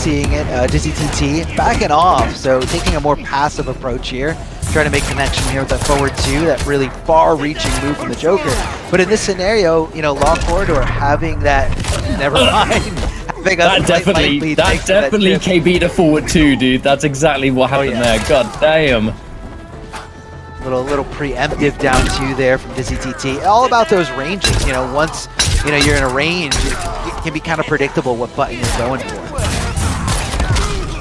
seeing it. Dizzy TT backing off, so taking a more passive approach here. Trying to make connection here with that forward 2, that really far-reaching move from the Joker. But in this scenario, you know, Law Corridor having that, never mind. That definitely KB to forward 2, dude. That's exactly what happened there. God damn. Little preemptive down 2 there from Dizzy TT. All about those ranges. You know, once you know you're in a range, it can be kind of predictable what button you're going for.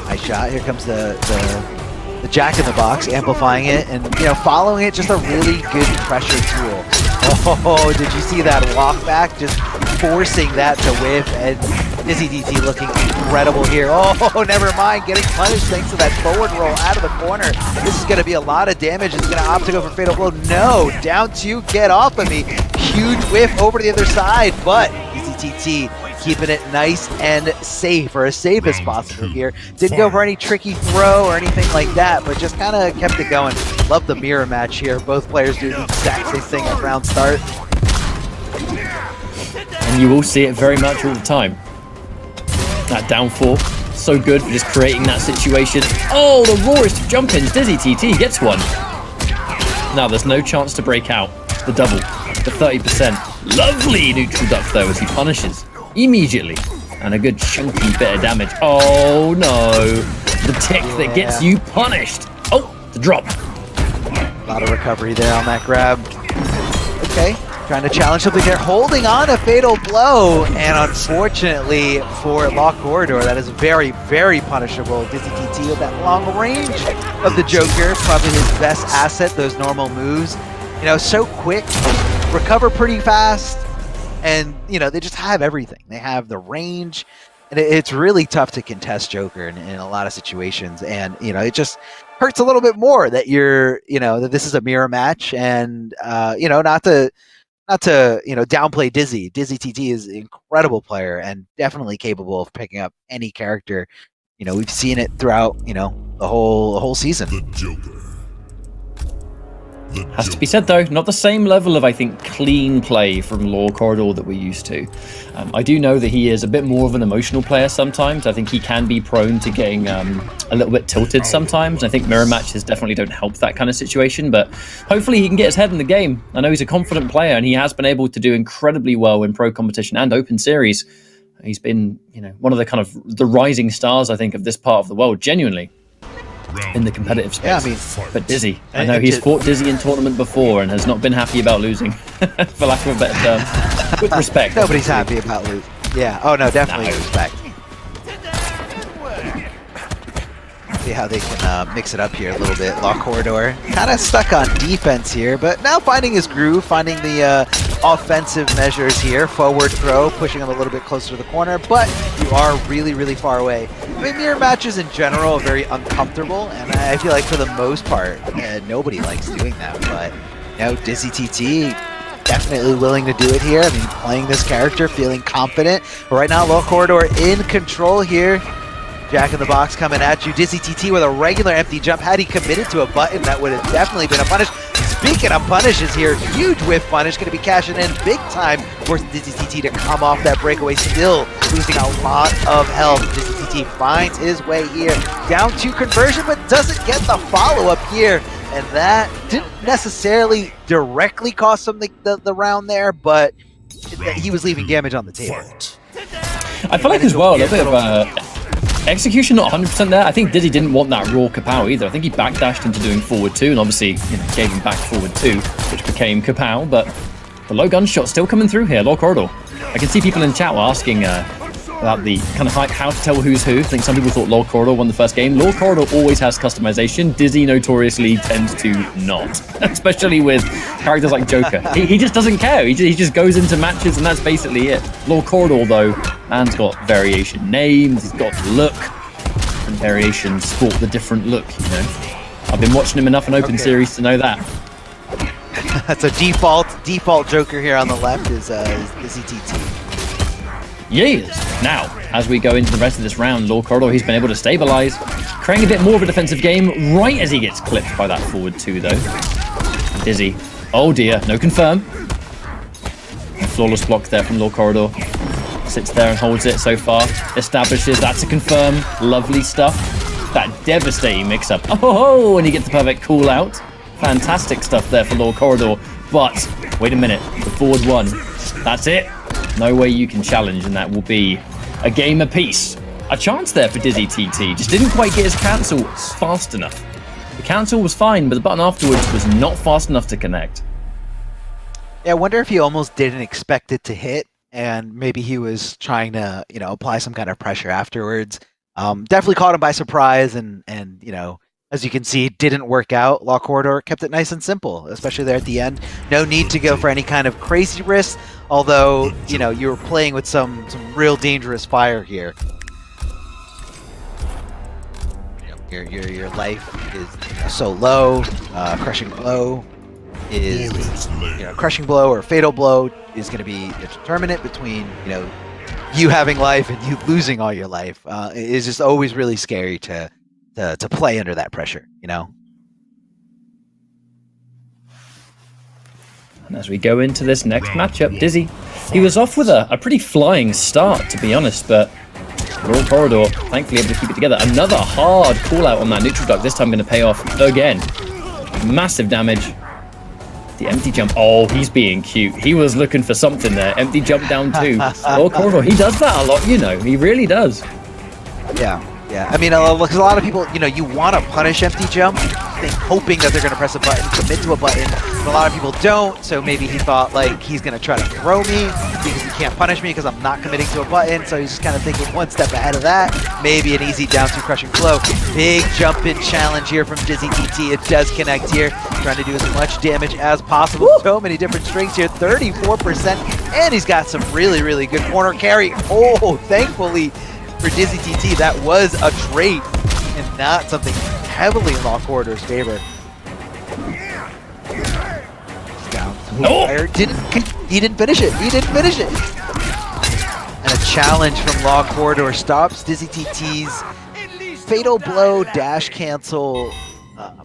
Nice shot. Here comes the Jack in the Box, amplifying it, and you know, following it, just a really good pressure tool. Oh, did you see that walk back? Just forcing that to whiff, and Dizzy TT looking incredible here. Oh, never mind, getting punished thanks to that forward roll out of the corner. This is going to be a lot of damage. It's going to opt to go for Fatal Blow. No, down 2, get off of me. Huge whiff over to the other side, but Dizzy TT keeping it nice and safe, or as safe as possible here. Didn't go for any tricky throw or anything like that, but just kind of kept it going. Love the mirror match here. Both players do the exact same thing at round start. And you will see it very much all the time. That down 4, so good for just creating that situation. Oh, the rawest jump-ins. Dizzy TT gets one. Now there's no chance to break out. The double, the 30%. Lovely neutral duck though as he punishes immediately. And a good chunky bit of damage. Oh no, the tick that gets you punished. Oh, the drop. A lot of recovery there on that grab. Okay. Trying to challenge something there, holding on a Fatal Blow, and unfortunately for Law Corridor, that is very, very punishable. Dizzy TT with that long range of the Joker, probably his best asset, those normal moves. You know, so quick, recover pretty fast, and, you know, they just have everything. They have the range, and it's really tough to contest Joker in a lot of situations, and, you know, it just hurts a little bit more that you're, you know, that this is a mirror match, and, you know, not to you know, downplay Dizzy. Dizzy TT is an incredible player and definitely capable of picking up any character. You know, we've seen it throughout, you know, the whole season. The Joker. Has to be said though, not the same level of, I think, clean play from Law Corridor that we're used to. I do know that he is a bit more of an emotional player sometimes. I think he can be prone to getting a little bit tilted sometimes. I think mirror matches definitely don't help that kind of situation, but hopefully he can get his head in the game. I know he's a confident player and he has been able to do incredibly well in pro competition and open series. He's been, you know, one of the kind of the rising stars, I think, of this part of the world, genuinely. In the competitive space. Yeah, I mean, but Dizzy, I know he's fought Dizzy in tournament before and has not been happy about losing, for lack of a better term. With respect. Nobody's happy about losing. Yeah, oh no, definitely respect. See how they can mix it up here a little bit. Law Corridor kind of stuck on defense here, but now finding his groove, finding the offensive measures here. Forward throw, pushing him a little bit closer to the corner, but you are really, really far away. I mean, mirror matches in general are very uncomfortable, and I feel like for the most part, nobody likes doing that, but you know, Dizzy TT definitely willing to do it here. I mean, playing this character, feeling confident. But right now, Law Corridor in control here. Jack in the Box coming at you. Dizzy TT with a regular empty jump. Had he committed to a button, that would have definitely been a punish. Speaking of punishes here, huge whiff punish. Going to be cashing in big time. Forcing Dizzy TT to come off that breakaway. Still losing a lot of health. Dizzy TT finds his way here. Down to conversion, but doesn't get the follow-up here. And that didn't necessarily directly cost him the round there, but he was leaving damage on the table. I feel like as well, a little bit of execution not 100% there. I think Dizzy didn't want that raw Cabal either. I think he backdashed into doing forward 2 and obviously, you know, gave him back forward 2, which became Cabal, but the low gunshot still coming through here, Law Corridor. I can see people in chat were asking about the kind of how to tell who's who. I think some people thought Law Corridor won the first game. Law Corridor always has customization. Dizzy notoriously tends to not, especially with characters like Joker. He just doesn't care. He just goes into matches and that's basically it. Law Corridor though, man's got variation names, he's got look, and variations sport the different look, you know. I've been watching him enough in open series to know that. That's a default Joker here on the left is Dizzy TT. Yes. Now, as we go into the rest of this round, Law Corridor, he's been able to stabilize, creating a bit more of a defensive game right as he gets clipped by that forward 2 though. And Dizzy, oh dear, no confirm. A flawless block there from Law Corridor. Sits there and holds it so far. Establishes that to confirm. Lovely stuff. That devastating mix-up. Oh, and he gets the perfect call out. Fantastic stuff there for Lord Corridor. But, wait a minute. The forward one. That's it. No way you can challenge, and that will be a game apiece. A chance there for Dizzy TT. Just didn't quite get his cancel fast enough. The cancel was fine, but the button afterwards was not fast enough to connect. Yeah, I wonder if he almost didn't expect it to hit, and maybe he was trying to, apply some kind of pressure afterwards. Definitely caught him by surprise, and as you can see, didn't work out. Law Corridor kept it nice and simple, especially there at the end. No need to go for any kind of crazy risk, although, you were playing with some real dangerous fire here. Your life is so low. Crushing blow is, crushing blow or fatal blow is going to be the determinant between, you having life and you losing all your life. It's just always really scary to play under that pressure, And as we go into this next matchup, Dizzy, he was off with a pretty flying start, to be honest, but Lord Corridor thankfully able to keep it together. Another hard call out on that neutral duck, this time going to pay off again. Massive damage. The empty jump. Oh, he's being cute. He was looking for something there. Empty jump down too. Lord Corridor, he does that a lot, He really does. Yeah. I mean, because a lot of people, you want to punish empty jump, hoping that they're going to press a button, commit to a button, but a lot of people don't, so maybe he thought, he's going to try to throw me because he can't punish me because I'm not committing to a button, so he's just kind of thinking one step ahead of that. Maybe an easy down 2 crushing blow. Big jump-in challenge here from Dizzy TT. It does connect here, trying to do as much damage as possible. Woo! So many different strings here, 34%, and he's got some really, really good corner carry. Oh, thankfully, for Dizzy TT, that was a trait and not something heavily in Law Corridor's favor. He's down. Fire. He didn't finish it. And a challenge from Law Corridor stops Dizzy TT's fatal blow dash cancel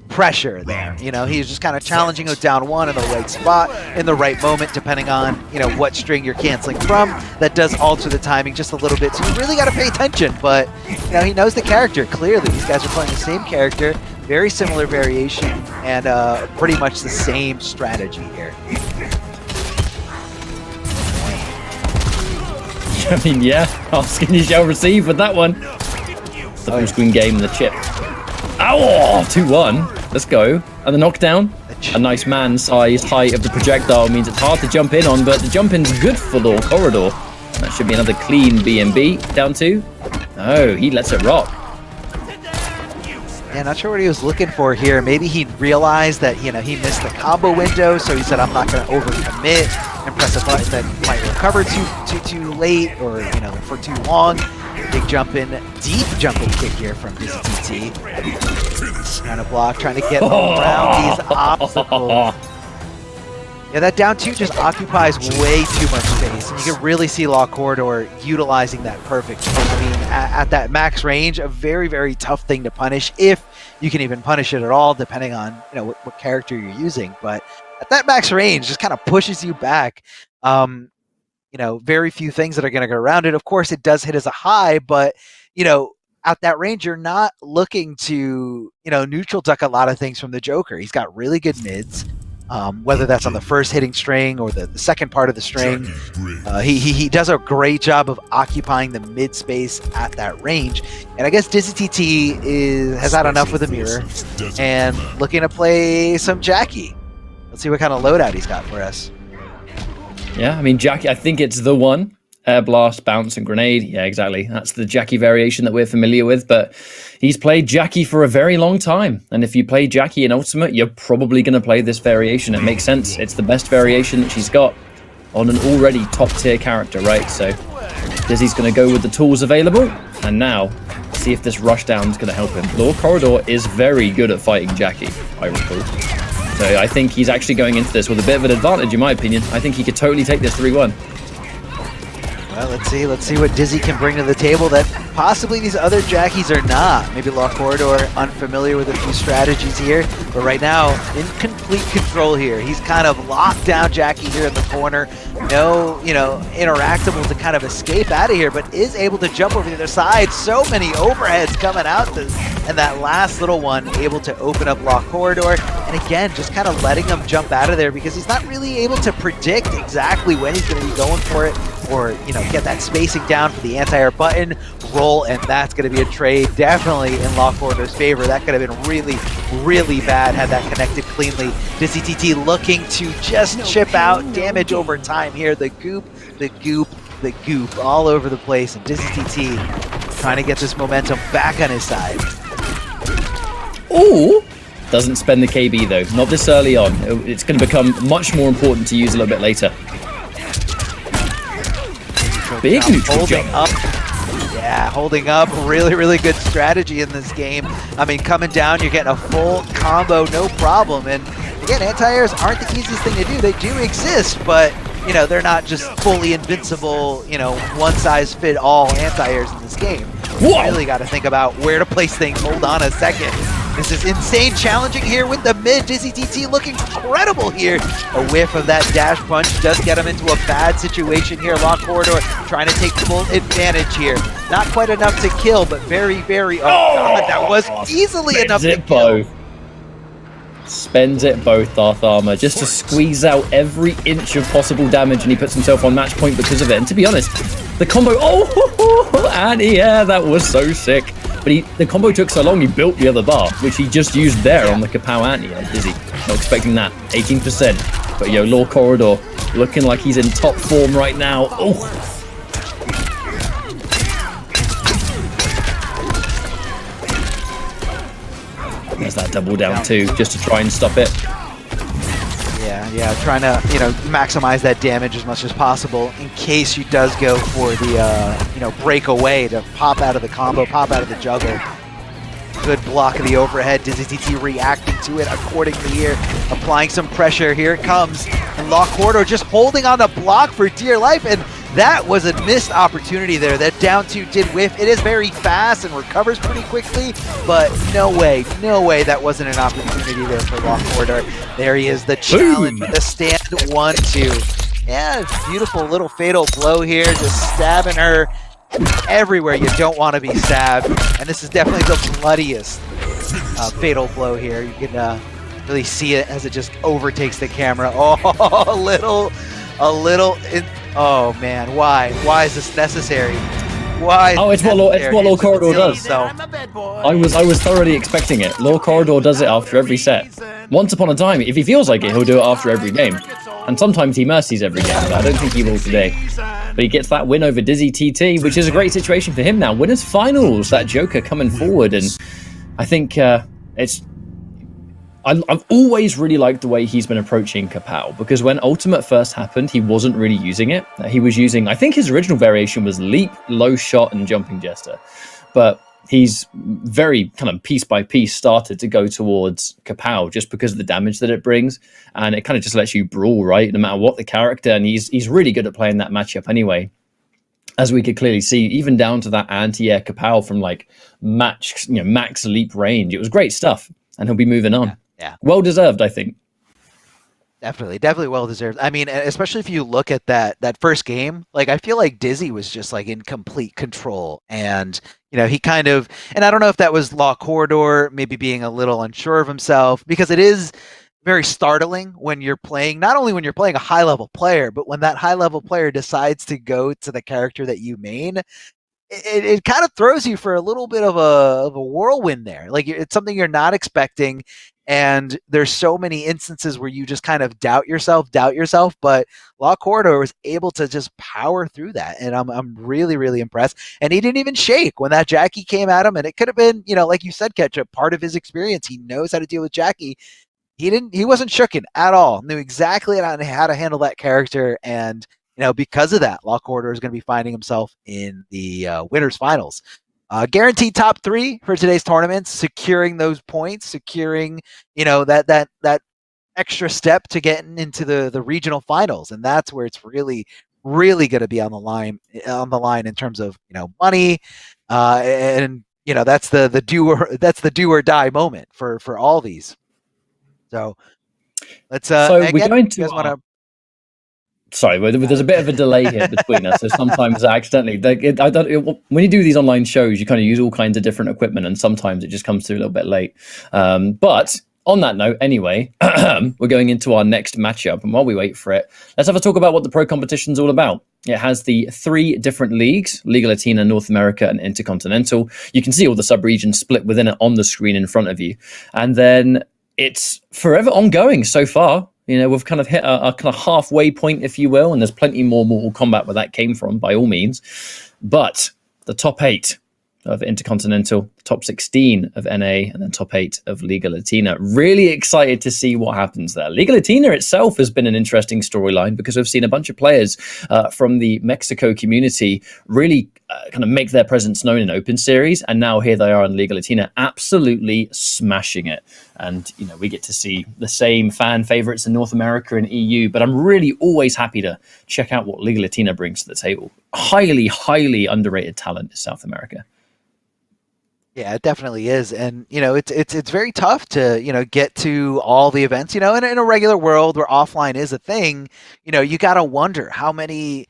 pressure there. He's just kind of challenging it down 1 in the right spot, in the right moment, depending on, what string you're canceling from. That does alter the timing just a little bit, so you really got to pay attention, but, he knows the character, clearly. These guys are playing the same character, very similar variation, and pretty much the same strategy here. I mean, yeah, asking you shall receive with that one. The full screen game and the chip. Ow! 2-1. Let's go. And the knockdown. A nice man-sized height of the projectile means it's hard to jump in on, but the jump-in's good for Lord Corridor. That should be another clean B&B. Down 2. Oh, he lets it rock. Yeah, not sure what he was looking for here. Maybe he realized that, he missed the combo window, so he said, I'm not going to overcommit and press a button that might recover too late or, for too long. Big deep jumping kick here from Dizzy TT. Trying to block, trying to get around these obstacles. Yeah, that down 2 just occupies way too much space. And you can really see Law Corridor utilizing that perfectly. I mean, at that max range, a very, very tough thing to punish, if you can even punish it at all, depending on what character you're using. But at that max range, just kind of pushes you back. Very few things that are going to go around it. Of course, it does hit as a high, but, at that range, you're not looking to, neutral duck a lot of things from the Joker. He's got really good mids, whether that's on the first hitting string or the second part of the string. He does a great job of occupying the mid space at that range. And I guess Dizzy TT has had enough with the mirror and looking to play some Jackie. Let's see what kind of loadout he's got for us. Yeah, I mean, Jackie, I think it's the one. Air blast, bounce, and grenade. Yeah, exactly. That's the Jackie variation that we're familiar with, but he's played Jackie for a very long time. And if you play Jackie in Ultimate, you're probably going to play this variation. It makes sense. It's the best variation that she's got on an already top-tier character, right? So Dizzy's going to go with the tools available. And now, see if this rushdown is going to help him. Lord Corridor is very good at fighting Jackie, I recall. So I think he's actually going into this with a bit of an advantage, in my opinion. I think he could totally take this 3-1. Well, let's see what Dizzy can bring to the table that Possibly these other Jackies are not. Maybe Law Corridor unfamiliar with a few strategies here, but right now in complete control here. He's kind of locked down Jackie here in the corner. No, interactable to kind of escape out of here, but is able to jump over the other side. So many overheads coming out, and that last little one able to open up Law Corridor. And again, just kind of letting him jump out of there because he's not really able to predict exactly when he's going to be going for it, or get that spacing down for the anti-air button, roll, and that's going to be a trade definitely in Law Corridor's favor. That could have been really, really bad had that connected cleanly. Dizzy TT looking to just chip out damage over time here. The goop, all over the place, and Dizzy TT trying to get this momentum back on his side. Ooh! Doesn't spend the KB though, not this early on. It's going to become much more important to use a little bit later. Big neutral jump. Holding up. Really, really good strategy in this game. I mean, coming down, you're getting a full combo, no problem. And again, anti-airs aren't the easiest thing to do. They do exist, but they're not just fully invincible, one-size-fit-all anti-airs in this game. You really got to think about where to place things. Hold on a second. This is insane challenging here with the mid. Dizzy TT looking incredible here. A whiff of that dash punch does get him into a bad situation here. Law Corridor trying to take full advantage here. Not quite enough to kill, but very, very... God, that was easily enough to kill. Spends it both, Darth Armor, just to squeeze out every inch of possible damage, and he puts himself on match point because of it. And to be honest, the combo... and yeah, that was so sick. But the combo took so long, he built the other bar, which he just used there on the Kapow anti. Dizzy, not expecting that. 18%. But Law Corridor looking like he's in top form right now. There's that double down too, just to try and stop it. Yeah, trying to, maximize that damage as much as possible in case he does go for the, breakaway to pop out of the combo, pop out of the juggle. Good block of the overhead. Dizzy TT reacting to it accordingly here, applying some pressure. Here it comes, and Law Corridor just holding on the block for dear life, and that was a missed opportunity there. That down two did whiff. It is very fast and recovers pretty quickly, but no way that wasn't an opportunity there for Law Corridor. There he is, the challenge, the stand 1-2. Yeah, beautiful little fatal blow here, just stabbing her everywhere you don't want to be stabbed. And this is definitely the bloodiest fatal blow here. You can really see it as it just overtakes the camera. Oh, oh man, why is this necessary? Why? It's what Law Corridor does. So I was thoroughly expecting it. Law Corridor does it after every set. Once upon a time, if he feels like it, he'll do it after every game. And sometimes he mercies every game, but I don't think he will today. But he gets that win over Dizzy TT, which is a great situation for him now. Winners finals, that Joker coming forward, and I think I've always really liked the way he's been approaching Kapow, because when Ultimate first happened, he wasn't really using it. He was using, I think his original variation was Leap, Low Shot, and Jumping Jester. But he's very kind of piece by piece started to go towards Kapow just because of the damage that it brings. And it kind of just lets you brawl, right? No matter what the character. And he's really good at playing that matchup anyway. As we could clearly see, even down to that anti-air Kapow from like max leap range. It was great stuff. And he'll be moving on. Yeah. Well deserved, I think. Definitely well deserved. I mean, especially if you look at that first game, like I feel like Dizzy was just like in complete control, and he kind of, and I don't know if that was Law Corridor maybe being a little unsure of himself, because it is very startling when you're playing, not only when you're playing a high level player, but when that high level player decides to go to the character that you main. It kind of throws you for a little bit of a whirlwind there. Like it's something you're not expecting. And there's so many instances where you just kind of doubt yourself, but Law Corridor was able to just power through that. And I'm really, really impressed. And he didn't even shake when that Jackie came at him. And it could have been, like you said, Ketchup, part of his experience. He knows how to deal with Jackie. He wasn't shooken at all. Knew exactly how to handle that character. And, because of that, Law Corridor is going to be finding himself in the winners finals. Guaranteed top 3 for today's tournament, securing those points, securing, that extra step to getting into the regional finals. And that's where it's really, really going to be on the line in terms of, money, And you know, that's the do or die moment for all these. So let's So we're again, going you guys to. want to. Sorry, there's a bit of a delay here between us. So sometimes accidentally, when you do these online shows, you kind of use all kinds of different equipment, and sometimes it just comes through a little bit late. But on that note, anyway, we're going into our next matchup, and while we wait for it, let's have a talk about what the pro competition's all about. It has the 3 different leagues: Liga Latina, North America, and Intercontinental. You can see all the sub-regions split within it on the screen in front of you, and then it's forever ongoing so far. You know, we've kind of hit a kind of halfway point, if you will, and there's plenty more Mortal Kombat where that came from, by all means. But the top 8 of Intercontinental, top 16 of NA, and then top 8 of Liga Latina. Really excited to see what happens there. Liga Latina itself has been an interesting storyline because we've seen a bunch of players from the Mexico community really kind of make their presence known in Open Series, and now here they are in Liga Latina, absolutely smashing it. And, you know, we get to see the same fan favorites in North America and EU, but I'm really always happy to check out what Liga Latina brings to the table. Highly, highly underrated talent in South America. Yeah, it definitely is, and you know, it's very tough to, you know, get to all the events. You know, in a regular world where offline is a thing, you know, you gotta wonder how many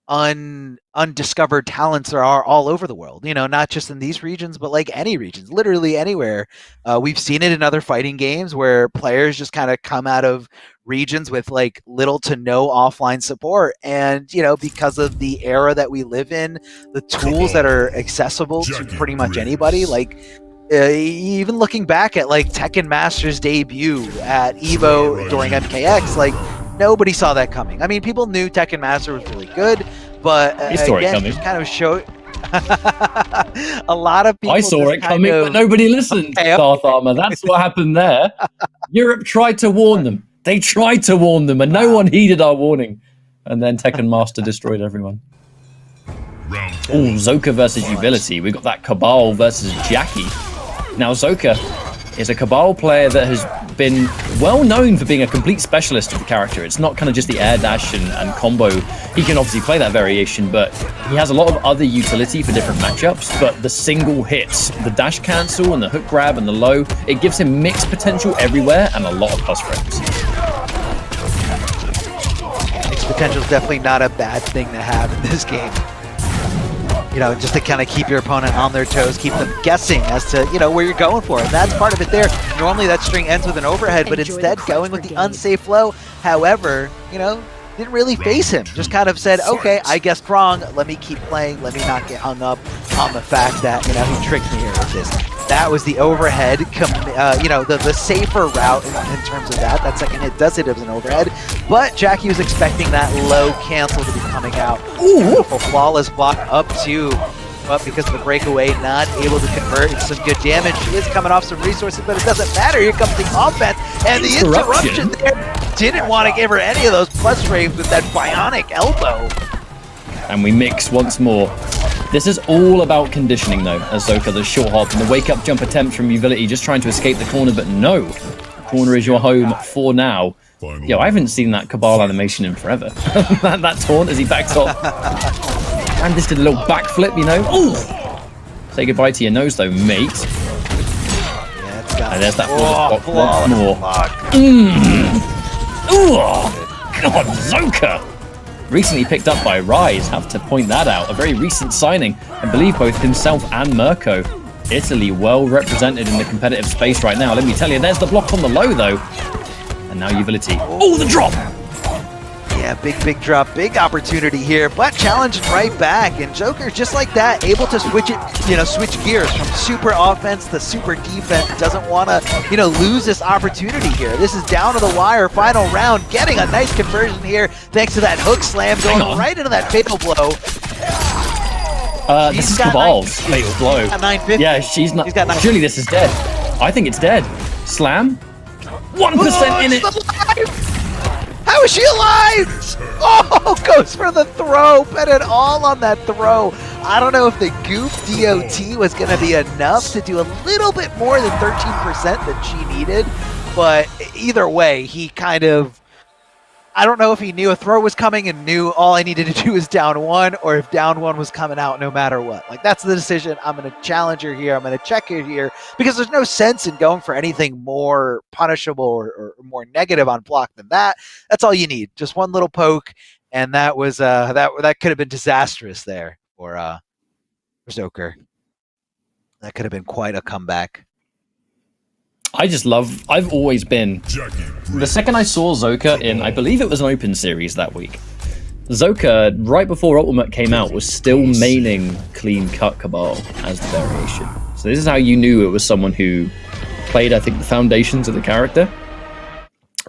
undiscovered talents there are all over the world, you know, not just in these regions, but like any regions, literally anywhere. We've seen it in other fighting games where players just kind of come out of regions with like little to no offline support. And, you know, because of the era that we live in, the tools that are accessible to pretty much anybody, like even looking back at like Tekken Master's debut at EVO during MKX, like nobody saw that coming. I mean, people knew Tekken Master was really good, but again, it kind of showed a lot of people. I saw it coming, but nobody listened. Darth Armor. That's what happened there. Europe tried to warn them. They tried to warn them, and no one heeded our warning. And then Tekken Master destroyed everyone. Oh, Zoka versus Ubility. We've got that Cabal versus Jackie. Now, Zoka is a Cabal player that has been well known for being a complete specialist of the character. It's not kind of just the air dash and combo. He can obviously play that variation, but he has a lot of other utility for different matchups. But the single hits, the dash cancel and the hook grab and the low, it gives him mixed potential everywhere and a lot of plus frames. Mixed potential is definitely not a bad thing to have in this game. You know, just to kind of keep your opponent on their toes, keep them guessing as to, you know, where you're going for. And that's part of it there. Normally that string ends with an overhead, but instead going with the unsafe flow. However, you know, didn't really face him. Just kind of said, okay, I guessed wrong. Let me keep playing. Let me not get hung up on the fact that, you know, he tricked me here with this. That was the overhead, you know, the safer route in terms of that. That second hit does hit as an overhead, but Jackie was expecting that low cancel to be coming out. Ooh, beautiful flawless block up to, but because of the breakaway, not able to convert. It's some good damage. She is coming off some resources, but it doesn't matter. Here comes the offense, and the interruption there. Didn't want to give her any of those plus frames with that bionic elbow. And we mix once more. This is all about conditioning, though, as Zoka, the short hop and the wake-up jump attempt from Ubility, just trying to escape the corner, but no. The corner is your home for now. Yo, I haven't seen that Cabal animation in forever. that taunt as he backs off. And this did a little backflip, you know. Ooh! Say goodbye to your nose, though, mate. Yeah, and there's that forward block once more. Ooh! God, Zoka! Recently picked up by Rise, have to point that out. A very recent signing. I believe both himself and Merco. Italy well represented in the competitive space right now. Let me tell you, there's the block on the low, though. And now Ubility. Oh, the drop! Yeah, big drop, big opportunity here, but challenging right back. And Joker, just like that, able to switch it, you know, switch gears from super offense to super defense. Doesn't want to, you know, lose this opportunity here. This is down to the wire, final round, getting a nice conversion here thanks to that hook slam going right into that fatal blow. This is Cabal's fatal blow. Yeah, she's not. Surely this is dead. I think it's dead. Slam. 1% in it. How is she alive? Oh, goes for the throw. Bet it all on that throw. I don't know if the goof DOT was going to be enough to do a little bit more than 13% that she needed. But either way, he kind of... I don't know if he knew a throw was coming and knew all I needed to do was down one, or if down one was coming out no matter what. Like, that's the decision. I'm going to challenge her here. I'm going to check her here, because there's no sense in going for anything more punishable or more negative on block than that. That's all you need. Just one little poke, and that was that could have been disastrous there for Zoker. That could have been quite a comeback. I've always been, the second I saw Zoka in, I believe it was an open series that week, Zoka, right before Ultimate came out, was still maining Clean Cut Cabal as the variation. So this is how you knew it was someone who played, I think, the foundations of the character.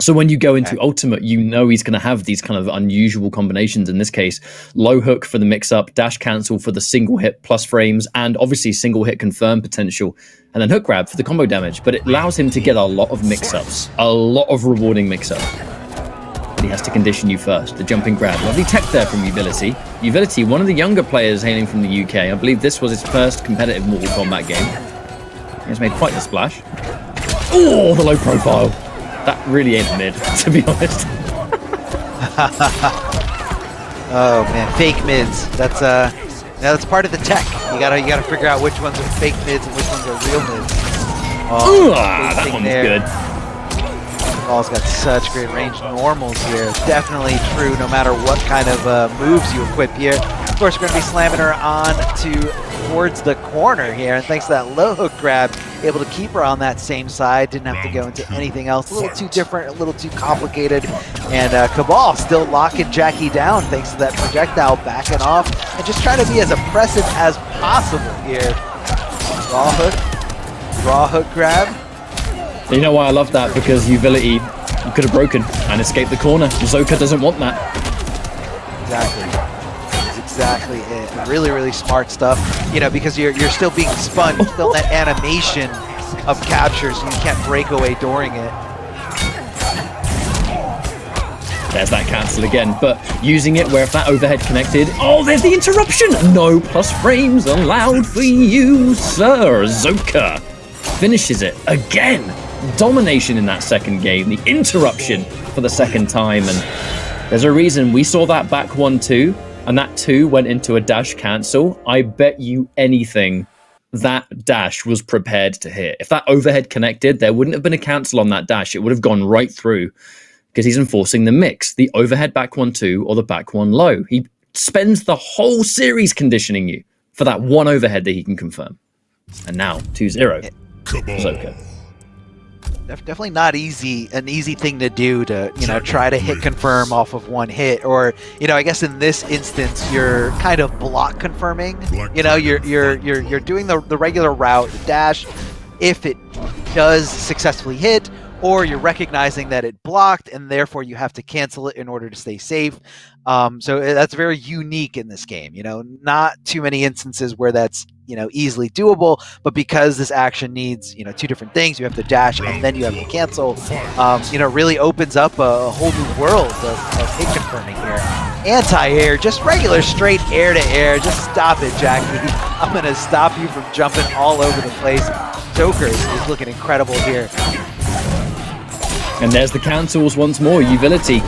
So when you go into Ultimate, you know he's going to have these kind of unusual combinations. In this case, low hook for the mix-up, dash cancel for the single hit plus frames, and obviously single hit confirm potential, and then hook grab for the combo damage. But it allows him to get a lot of mix-ups, a lot of rewarding mix-ups. But he has to condition you first. The jumping grab. Lovely tech there from Uvility. Uvility, one of the younger players hailing from the UK. I believe this was his first competitive Mortal Kombat game. He has made quite the splash. Oh, the low profile. That really ain't mid, to be honest. Oh man, fake mids. That's part of the tech. You gotta figure out which ones are fake mids and which ones are real mids. Oh, that one was good. Cabal's got such great range normals here. Definitely true no matter what kind of moves you equip here. Of course, we're going to be slamming her on towards the corner here. And thanks to that low hook grab, able to keep her on that same side. Didn't have to go into anything else. A little too different, a little too complicated. And Cabal still locking Jackie down thanks to that projectile backing off. And just trying to be as oppressive as possible here. Raw hook grab. You know why I love that? Because Uvility could have broken and escaped the corner. Zoka doesn't want that. Exactly. That's exactly it. Really, really smart stuff. You know, because you're still being spun. You're still that animation of capture, so you can't break away during it. There's that cancel again, but using it where if that overhead connected... Oh, there's the interruption! No plus frames allowed for you, sir. Zoka finishes it again. Domination in that second game, the interruption for the second time, and there's a reason we saw that back 1-2, and that 2 went into a dash cancel. I bet you anything that dash was prepared to hit. If that overhead connected, there wouldn't have been a cancel on that dash. It would have gone right through, because he's enforcing the mix, the overhead back 1-2 or the back 1 low. He spends the whole series conditioning you for that one overhead that he can confirm. And now 2-0. Zoka. Definitely not an easy thing to do to, try to hit confirm off of one hit, or, I guess in this instance, you're kind of block confirming. You're doing the regular route, the dash, if it does successfully hit, or you're recognizing that it blocked and therefore you have to cancel it in order to stay safe. So that's very unique in this game. Not too many instances where that's easily doable, but because this action needs two different things, you have to dash and then you have to cancel. Really opens up a whole new world of hit confirming here. Anti-air, just regular straight air to air. Just stop it, Jackie. I'm gonna stop you from jumping all over the place. Joker is looking incredible here. And there's the cancels once more. Uvility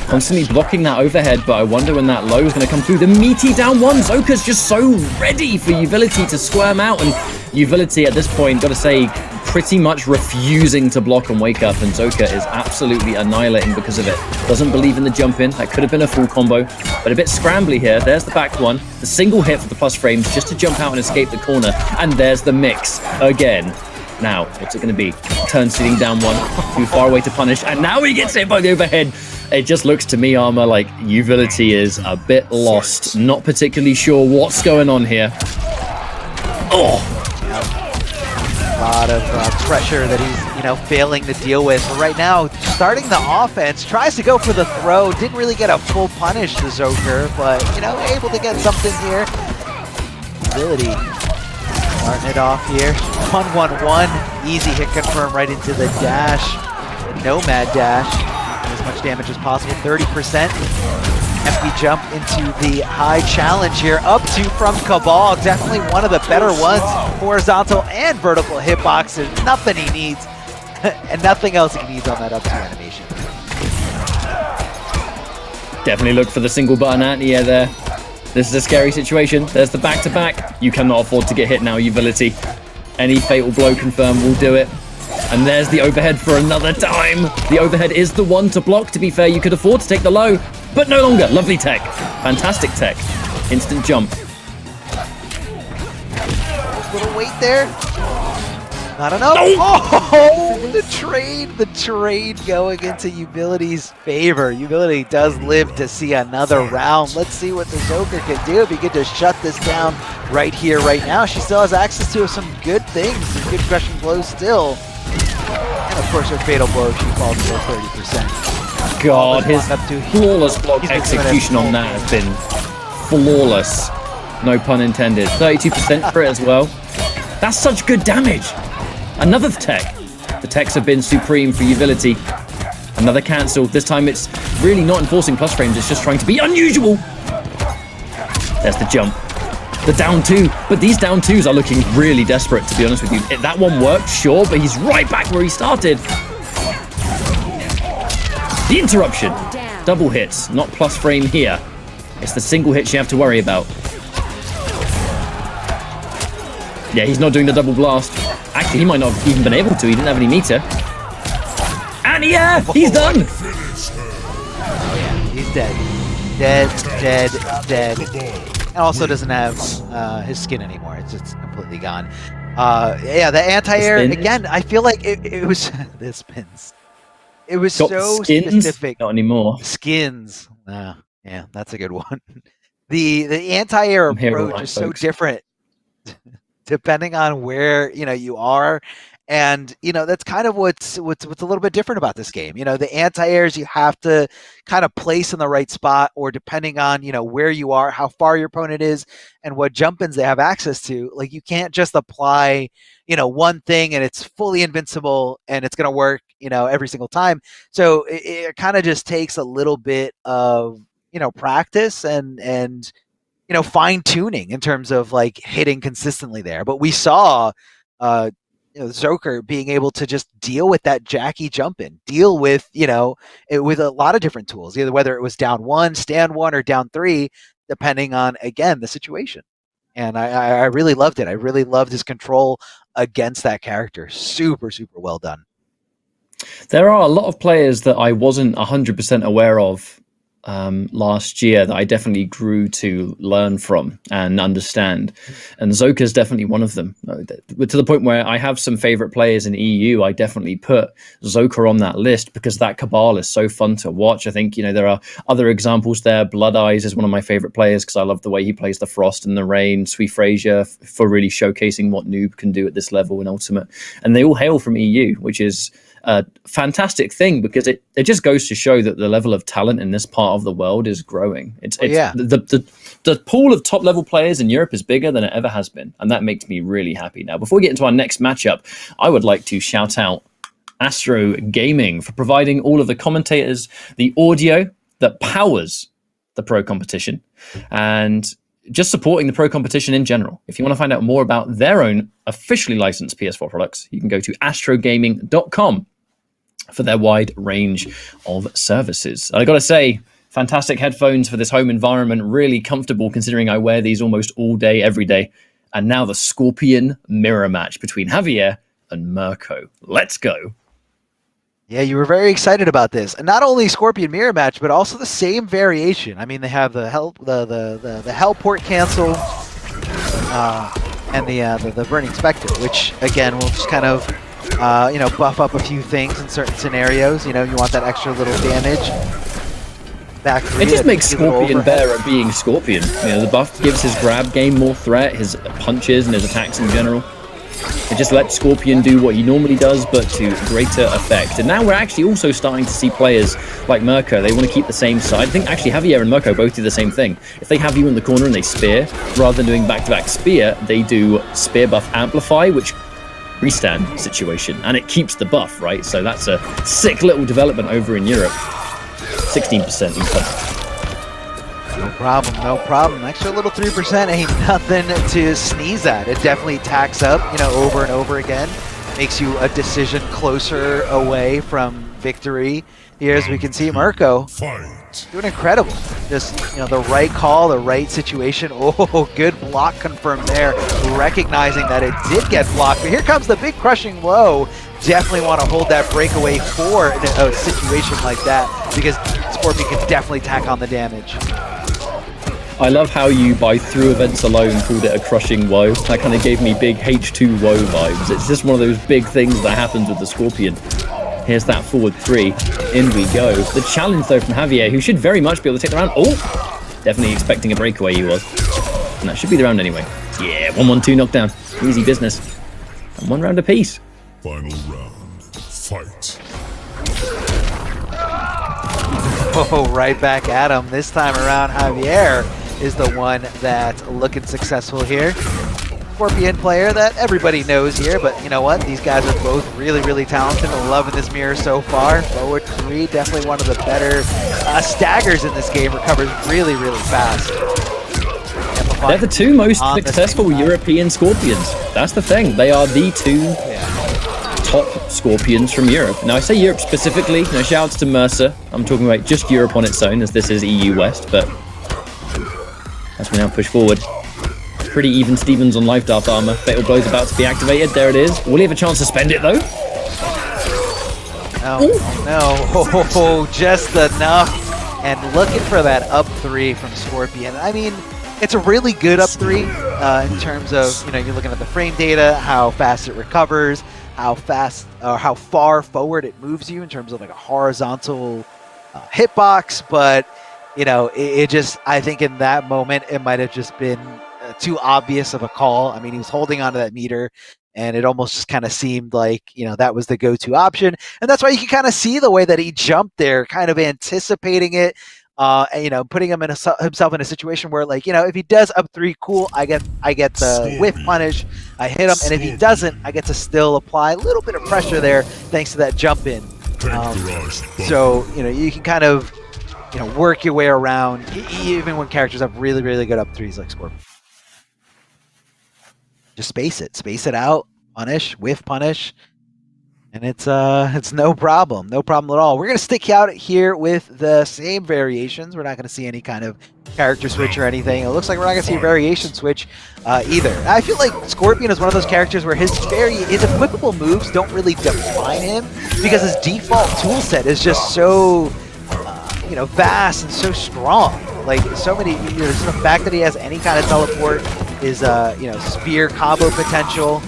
constantly blocking that overhead, but I wonder when that low is going to come through. The meaty down one. Zoka's just so ready for Uvility to squirm out, and Uvility at this point, got to say, pretty much refusing to block and wake up, and Zoka is absolutely annihilating because of it. Doesn't believe in the jump in. That could have been a full combo, but a bit scrambly here. There's the back one. The single hit for the plus frames just to jump out and escape the corner, and there's the mix again. Now, what's it going to be? Turn seating down one, too far away to punish, and now he gets hit by the overhead. It just looks to me, Armor, like Uvility is a bit lost. Not particularly sure what's going on here. Oh! A lot of pressure that he's, failing to deal with. But right now, starting the offense, tries to go for the throw. Didn't really get a full punish to Zoker, but, able to get something here. Uvility starting it off here. 1-1-1. Easy hit confirm right into the dash. The Nomad dash. As much damage as possible. 30%. FB jump into the high challenge here. Up 2 from Cabal. Definitely one of the better ones. Horizontal and vertical hitboxes. Nothing he needs. And nothing else he needs on that up 2 animation. Definitely look for the single button anti-air there. This is a scary situation. There's the back-to-back. You cannot afford to get hit now, Utility. Any fatal blow confirm will do it. And there's the overhead for another time. The overhead is the one to block. To be fair, you could afford to take the low, but no longer. Lovely tech. Fantastic tech. Instant jump. Little weight there. Not enough. Oh, the trade going into Ubility's favor. Ubility does live to see another round. Let's see what the Joker can do if he could just shut this down right here, right now. She still has access to some good things, some good crushing blows still. And of course, her fatal blow, she falls below 30%. God, his flawless block execution on that has been flawless. No pun intended. 32% for it as well. That's such good damage. Another tech. The techs have been supreme for Utility. Another cancel. This time it's really not enforcing plus frames, it's just trying to be unusual. There's the jump. The down two. But these down twos are looking really desperate, to be honest with you. That one worked, sure, but he's right back where he started. The interruption. Double hits, not plus frame here. It's the single hits you have to worry about. Yeah, he's not doing the double blast. Actually, he might not have even been able to. He didn't have any meter. And yeah, he's done. Oh yeah, he's dead. Dead. And also doesn't have his skin anymore. It's just completely gone. Yeah, the anti-air, again, I feel like it was... the spins. It was so specific. Not anymore. Skins. Yeah, that's a good one. The anti-air approach is so different. Depending on where you are, and that's kind of what's a little bit different about this game. The anti-airs you have to kind of place in the right spot, or depending on where you are, how far your opponent is, and what jump-ins they have access to. Like, you can't just apply one thing and it's fully invincible and it's going to work every single time. So it kind of just takes a little bit of practice and fine-tuning in terms of like hitting consistently there. But we saw Zoker being able to just deal with that Jackie jump in, deal with with a lot of different tools, either whether it was down one, stand one, or down three, depending on, again, the situation. And I really loved it. I really loved his control against that character. Super well done. There are a lot of players that I wasn't 100% aware of last year that I definitely grew to learn from and understand, and Zoka's definitely one of them, to the point where I have some favorite players in EU. I definitely put Zoka on that list because that Cabal is so fun to watch. I think there are other examples there. Blood Eyes is one of my favorite players because I love the way he plays the Frost and the Rain. Sweet Frazier for really showcasing what Noob can do at this level in Ultimate, and they all hail from EU, which is a fantastic thing because it just goes to show that the level of talent in this part of the world is growing. The pool of top level players in Europe is bigger than it ever has been, and that makes me really happy. Now, before we get into our next matchup, I would like to shout out Astro Gaming for providing all of the commentators the audio that powers the pro competition, and just supporting the pro competition in general. If you want to find out more about their own officially licensed PS4 products, you can go to astrogaming.com for their wide range of services. I got to say, fantastic headphones for this home environment, really comfortable considering I wear these almost all day, every day. And now the Scorpion mirror match between Javier and Merco. Let's go. Yeah, you were very excited about this, and not only Scorpion mirror match, but also the same variation. I mean, they have the hell port cancel, and the Burning Spectre, which again will just kind of buff up a few things in certain scenarios. You want that extra little damage. Back three, it just makes Scorpion better at being Scorpion. The buff gives his grab game more threat, his punches and his attacks in general. It just lets Scorpion do what he normally does, but to greater effect. And now we're actually also starting to see players like Merco. They want to keep the same side. I think actually Javier and Merco both do the same thing. If they have you in the corner and they spear, rather than doing back-to-back spear, they do spear buff amplify, which restand situation, and it keeps the buff, right? So that's a sick little development over in Europe. 16% income. No problem. Extra little 3% ain't nothing to sneeze at. It definitely tacks up, over and over again. Makes you a decision closer away from victory. Here, as we can see, Merco doing incredible. Just, you know, the right call, the right situation. Oh, good block confirmed there, recognizing that it did get blocked. But here comes the big crushing blow. Definitely want to hold that breakaway for a situation like that, because Scorpion can definitely tack on the damage. I love how you, by through events alone, called it a crushing woe. That kind of gave me big H2 woe vibes. It's just one of those big things that happens with the Scorpion. Here's that forward 3. In we go. The challenge, though, from Javier, who should very much be able to take the round. Oh! Definitely expecting a breakaway, he was. And that should be the round anyway. Yeah, 1-1-2 knockdown. Easy business. And 1 round apiece. Final round. Fight. Oh, right back at him. This time around, Javier is the one that's looking successful here. Scorpion player that everybody knows here, but you know what? These guys are both really, really talented. I'm loving this mirror so far. Forward 3, definitely one of the better staggers in this game. Recovers really, really fast. They're the 2 most successful European Scorpions. That's the thing. They are the 2 top Scorpions from Europe. Now, I say Europe specifically. You know, shout outs to Mercer. I'm talking about just Europe on its own, as this is EU West, but as we now push forward. Pretty even Stevens on Life Dart Armor. Fatal Blow's about to be activated. There it is. Will he have a chance to spend it, though? Oh, no. Oh, just enough. And looking for that up 3 from Scorpion. I mean, it's a really good up 3 in terms of, you know, you're looking at the frame data, how fast it recovers, how fast or how far forward it moves you in terms of like a horizontal hitbox. But, you know, it just, I think in that moment, it might have just been too obvious of a call. I mean, he was holding onto that meter, and it almost just kind of seemed like, you know, that was the go-to option. And that's why you can kind of see the way that he jumped there, kind of anticipating it, and, you know, putting himself in a situation where, like, you know, if he does up 3, cool, I get the whiff punish, I hit him, and if he doesn't, I get to still apply a little bit of pressure there thanks to that jump in. So, you know, you can kind of, you know, work your way around, even when characters have really, really good up 3s like Scorpion. Just space it out, punish, whiff punish, and it's no problem at all. We're gonna stick out here with the same variations. We're not gonna see any kind of character switch or anything. It looks like we're not gonna see a variation switch either. I feel like Scorpion is one of those characters where his equipable moves don't really define him, because his default tool set is just so you know, vast and so strong. Like, so many, you know, the fact that he has any kind of teleport is, you know, spear combo potential.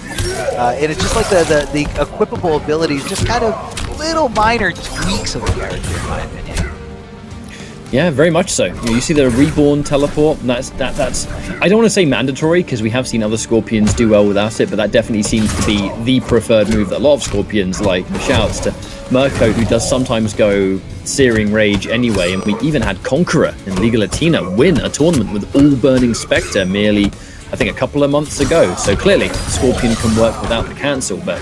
And it's just like the equipable abilities, just kind of little minor tweaks of the character, in my opinion. Yeah, very much so. You see the reborn teleport. That's I don't want to say mandatory, because we have seen other Scorpions do well without it, but that definitely seems to be the preferred move that a lot of Scorpions like. Shouts to Merco, who does sometimes go Searing Rage anyway, and we even had Conqueror in Liga Latina win a tournament with All Burning Spectre merely, I think, a couple of months ago. So clearly, Scorpion can work without the cancel, but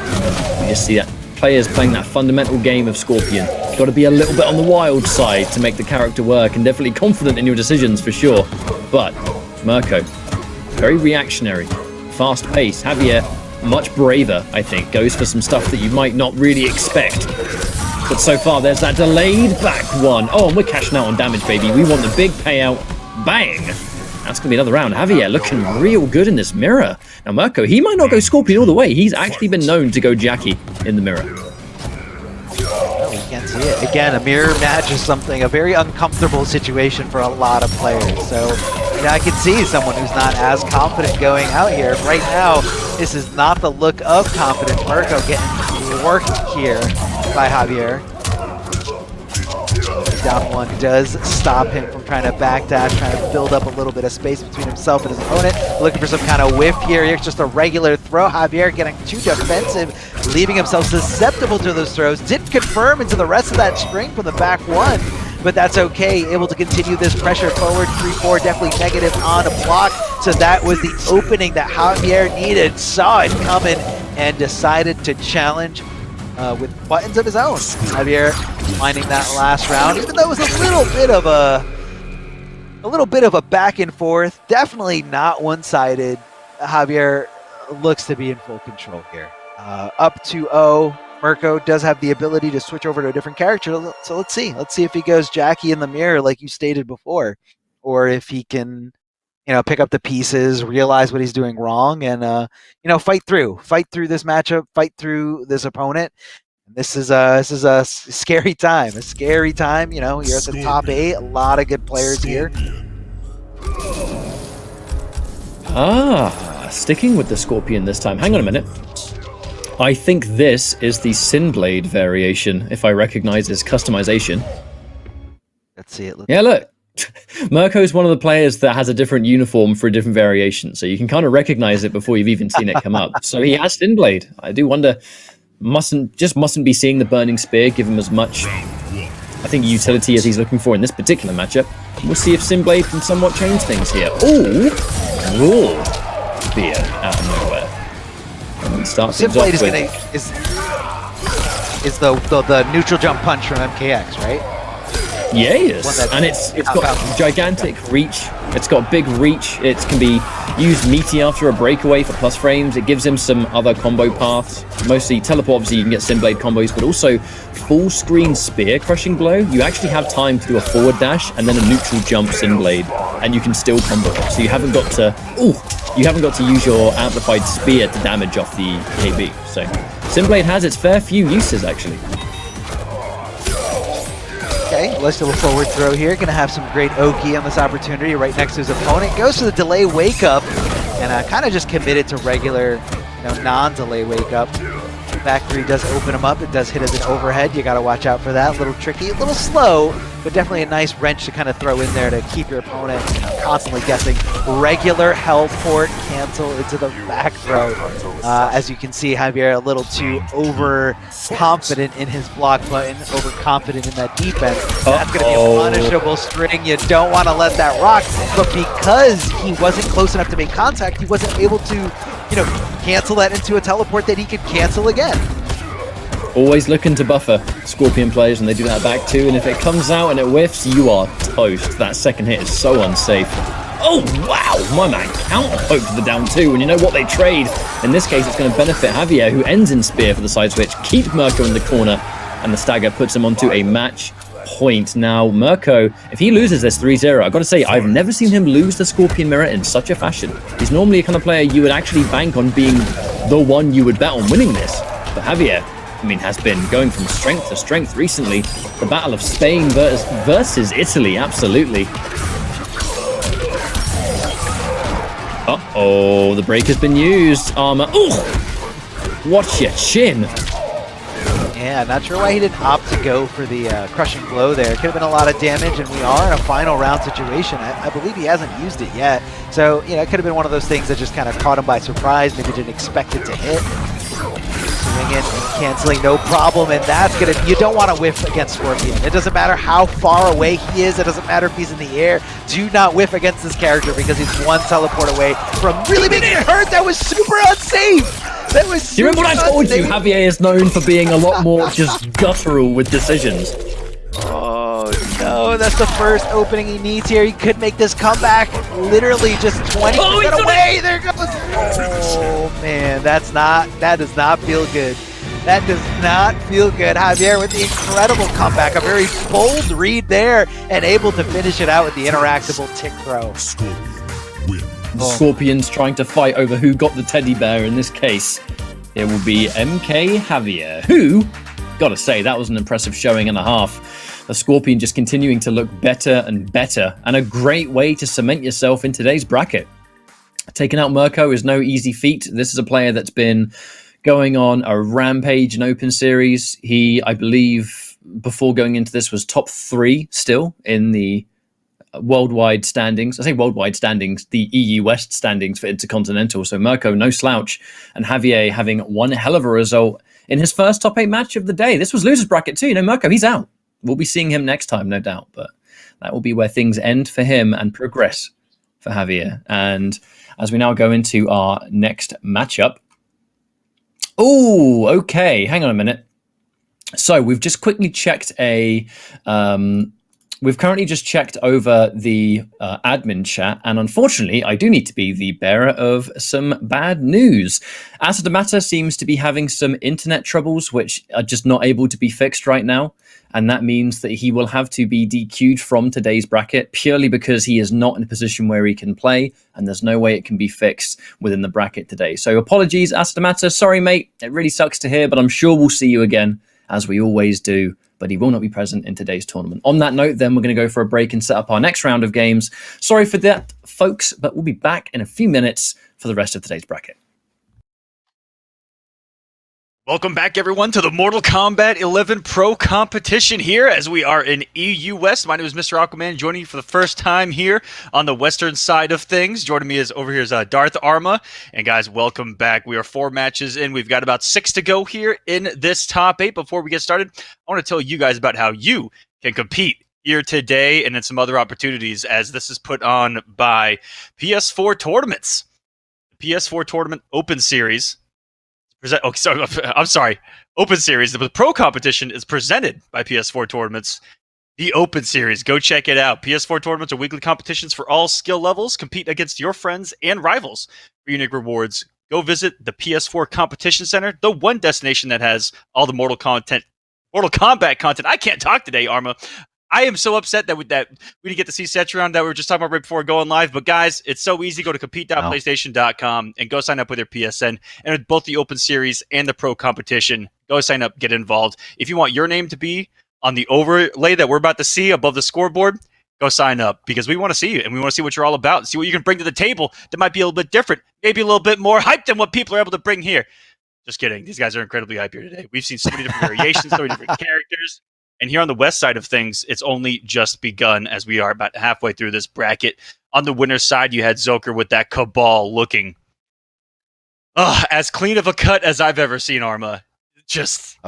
we just see that players playing that fundamental game of Scorpion. You've got to be a little bit on the wild side to make the character work, and definitely confident in your decisions for sure. But Merco, very reactionary, fast pace. Javier, much braver, I think, goes for some stuff that you might not really expect. But so far, there's that delayed back one. Oh, and we're cashing out on damage, baby. We want the big payout. Bang! That's going to be another round. Javier looking real good in this mirror. Now, Merco, he might not go Scorpion all the way. He's actually been known to go Jackie in the mirror. Oh, we can't see it. Again, a mirror match is a very uncomfortable situation for a lot of players. So, you know, I can see someone who's not as confident going out here. Right now, this is not the look of confidence. Merco getting worked here by Javier. Down one does stop him from trying to backdash, trying to build up a little bit of space between himself and his opponent. Looking for some kind of whiff here. Here's just a regular throw. Javier getting too defensive, leaving himself susceptible to those throws. Didn't confirm into the rest of that string from the back one, but that's okay. Able to continue this pressure forward. 3-4, definitely negative on a block. So that was the opening that Javier needed. Saw it coming and decided to challenge with buttons of his own. Javier finding that last round, even though it was a little bit of a back and forth, definitely not one-sided. Javier looks to be in full control here. Up 2-0 Merco does have the ability to switch over to a different character. So let's see. Let's see if he goes Jackie in the mirror like you stated before, or if he can, pick up the pieces, realize what he's doing wrong, and fight through this matchup, fight through this opponent. This is a scary time. A scary time. You're at the top 8. A lot of good players here. Sticking with the Scorpion this time. Hang on a minute. I think this is the Sinblade variation, if I recognize his customization. Let's see it. Yeah, look. Merco is one of the players that has a different uniform for a different variation, so you can kind of recognize it before you've even seen it come up. So he has Sinblade. I do wonder, mustn't be seeing the Burning Spear give him as much, I think, utility as he's looking for in this particular matchup. We'll see if Sinblade can somewhat change things here. Ooh, raw spear out of nowhere. And start things off with... is the neutral jump punch from MKX, right? Yeah, yes. And it's got gigantic reach. It's got big reach. It can be used meaty after a breakaway for plus frames. It gives him some other combo paths. Mostly teleport, obviously you can get Sinblade combos, but also full screen spear crushing blow. You actually have time to do a forward dash and then a neutral jump Sinblade, and you can still combo it. So you haven't got to use your amplified spear to damage off the KB. So Sinblade has its fair few uses actually. Okay, let's do a forward throw here. Going to have some great Oki on this opportunity right next to his opponent. Goes to the delay wake up and kind of just committed to regular, non-delay wake up. Back 3 does open him up. It does hit as an overhead. You got to watch out for that. A little tricky, a little slow, but definitely a nice wrench to kind of throw in there to keep your opponent constantly guessing. Regular held port, cancel into the back throw. As you can see, Javier a little too overconfident in his block button, overconfident in that defense. That's going to be a punishable string. You don't want to let that rock, but because he wasn't close enough to make contact, he wasn't able to, cancel that into a teleport that he could cancel again. Always looking to buffer Scorpion players when they do that back too, and if it comes out and it whiffs, you are toast. That second hit is so unsafe. Oh, wow! My man counter-poked the down 2, and you know what they trade? In this case, it's going to benefit Javier, who ends in spear for the side switch, keep Merco in the corner, and the stagger puts him onto a match point. Now, Merco, if he loses this 3-0, I've got to say, I've never seen him lose the Scorpion Mirror in such a fashion. He's normally a kind of player you would actually bank on being the one you would bet on winning this. But Javier, has been going from strength to strength recently. The Battle of Spain versus Italy, absolutely. Uh-oh, the break has been used. Armor, watch your chin. Yeah, not sure why he didn't opt to go for the crushing blow there. Could have been a lot of damage, and we are in a final round situation. I believe he hasn't used it yet. So, it could have been one of those things that just kind of caught him by surprise. Maybe didn't expect it to hit. Swinging and canceling, no problem. And that's going to, you don't want to whiff against Scorpion. It doesn't matter how far away he is. It doesn't matter if he's in the air. Do not whiff against this character because he's one teleport away from really being hurt. That was super unsafe. That was super. Do you remember what I told you? Javier is known for being a lot more just guttural with decisions. Oh no, that's the first opening he needs here. He could make this comeback literally just 20% away. There goes. Oh man, that does not feel good. That does not feel good. Javier with the incredible comeback. A very bold read there and able to finish it out with the interactable tick throw. Scorpions trying to fight over who got the teddy bear in this case. It will be MK Javier, who, gotta say, that was an impressive showing and a half. The Scorpion just continuing to look better and better, and a great way to cement yourself in today's bracket. Taking out Merco is no easy feat. This is a player that's been going on a rampage in Open Series. He, I believe, before going into this, was top 3 still in the worldwide standings. I say worldwide standings, the EU West standings for Intercontinental. So Merco, no slouch, and Javier having one hell of a result in his first top 8 match of the day. This was loser's bracket too. Merco, he's out. We'll be seeing him next time, no doubt, but that will be where things end for him and progress for Javier. And as we now go into our next matchup. Oh, okay. Hang on a minute. So we've just quickly checked a we've currently just checked over the admin chat, and unfortunately, I do need to be the bearer of some bad news. Asadamata seems to be having some internet troubles, which are just not able to be fixed right now, and that means that he will have to be DQ'd from today's bracket purely because he is not in a position where he can play, and there's no way it can be fixed within the bracket today. So apologies, Asadamata. Sorry, mate. It really sucks to hear, but I'm sure we'll see you again, as we always do. But he will not be present in today's tournament. On that note, then, we're going to go for a break and set up our next round of games. Sorry for that, folks, but we'll be back in a few minutes for the rest of today's bracket. Welcome back, everyone, to the Mortal Kombat 11 Pro competition here as we are in EU West. My name is Mr. Aquaman, joining you for the first time here on the western side of things. Joining me over here is Darth Arma. And guys, welcome back. We are 4 matches in. We've got about 6 to go here in this top 8. Before we get started, I want to tell you guys about how you can compete here today and in some other opportunities, as this is put on by PS4 Tournaments. The PS4 Tournament Open Series. I'm sorry. Open Series. The Pro competition is presented by PS4 Tournaments. The Open Series. Go check it out. PS4 Tournaments are weekly competitions for all skill levels. Compete against your friends and rivals for unique rewards. Go visit the PS4 Competition Center, the one destination that has all the Mortal Kombat content. I can't talk today, Arma. I am so upset that we didn't get to see Cetron that we were just talking about right before going live. But guys, it's so easy. Go to compete.playstation.com and go sign up with your PSN. And with both the Open Series and the Pro competition, go sign up, get involved. If you want your name to be on the overlay that we're about to see above the scoreboard, go sign up, because we want to see you and we want to see what you're all about and see what you can bring to the table that might be a little bit different, maybe a little bit more hype than what people are able to bring here. Just kidding. These guys are incredibly hype here today. We've seen so many different variations, so many different characters. And here on the west side of things, it's only just begun as we are about halfway through this bracket. On the winner's side, you had Zoker with that Cabal looking as clean of a cut as I've ever seen, Arma. Just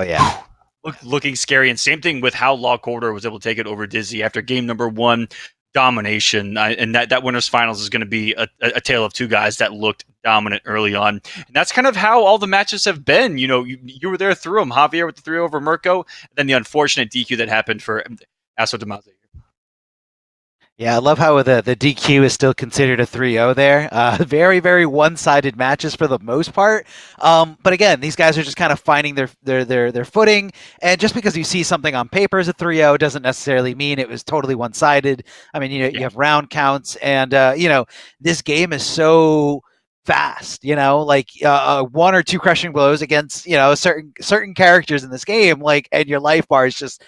looking scary. And same thing with how Law Corridor was able to take it over Dizzy after game number 1 domination. And that winner's finals is going to be a tale of 2 guys that looked dominant early on. And that's kind of how all the matches have been. You know, you were there through them. Javier with the 3 over Merco, and then the unfortunate DQ that happened for Asadamata. Yeah, I love how the DQ is still considered a 3-0 there. Very, very one-sided matches for the most part. But again, these guys are just kind of finding their footing. And just because you see something on paper as a 3-0 doesn't necessarily mean it was totally one-sided. I mean, you have round counts, and this game is so fast, like 1 or 2 crushing blows against certain characters in this game, and your life bar is just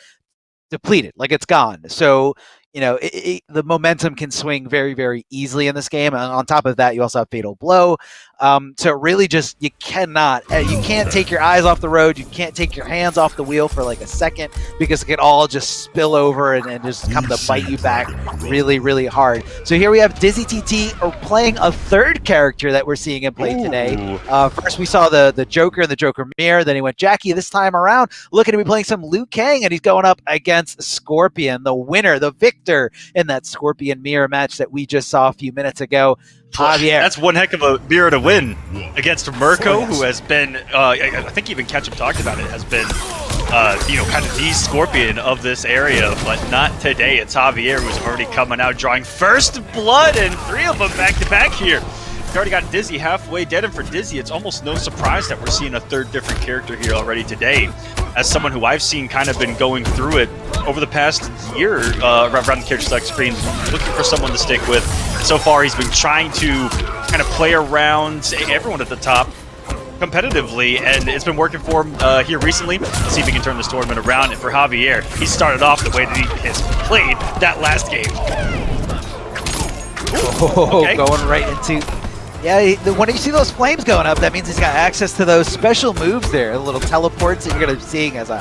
depleted, like it's gone. So the momentum can swing very, very easily in this game. And on top of that, you also have Fatal Blow. So really you can't take your eyes off the road. You can't take your hands off the wheel for like a second, because it can all just spill over and just come to bite you back really, really hard. So here we have Dizzy TT playing a 3rd character that we're seeing him play today. First we saw the Joker and the Joker Mirror. Then he went Jackie. This time around, looking to be playing some Liu Kang, and he's going up against Scorpion, the winner, the victor in that Scorpion Mirror match that we just saw a few minutes ago. Javier. That's one heck of a mirror to win against Merco, who has been, I think even Ketchup talked about it, has been, kind of the Scorpion of this area, but not today. It's Javier who's already coming out, drawing first blood, and 3 of them back-to-back here. We've already got Dizzy halfway dead, and for Dizzy, it's almost no surprise that we're seeing a 3rd different character here already today. As someone who I've seen kind of been going through it over the past year around the character select screen, looking for someone to stick with. So far, he's been trying to kind of play around everyone at the top competitively, and it's been working for him here recently. Let's see if he can turn this tournament around. And for Javier, he started off the way that he has played that last game. Okay. Going right into... Yeah, when you see those flames going up, that means he's got access to those special moves there, the little teleports that you're going to be seeing as a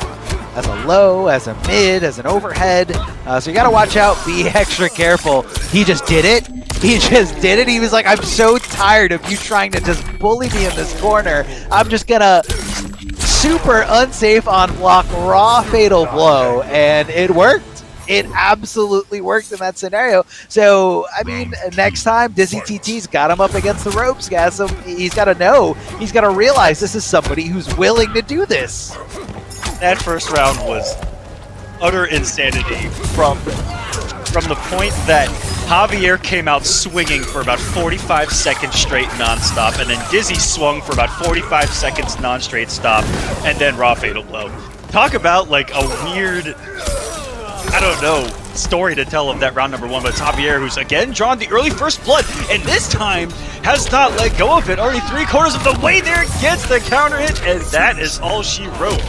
low, as a mid, as an overhead. So you got to watch out, be extra careful. He just did it. He was like, I'm so tired of you trying to just bully me in this corner. I'm just going to super unsafe on block raw Fatal Blow, and it worked. It absolutely worked in that scenario. So, I mean, next time, Dizzy TT's got him up against the ropes, guys. So he's got to know, he's got to realize this is somebody who's willing to do this. That first round was utter insanity from the point that Javier came out swinging for about 45 seconds straight nonstop, and then Dizzy swung for about 45 seconds non-straight stop, and then raw fatal blow. Talk about like a weird, I don't know, story to tell of that round number 1, but it's Javier who's again drawn the early first blood, and this time has not let go of it. Already 3/4 of the way there, gets the counter hit, and that is all she wrote.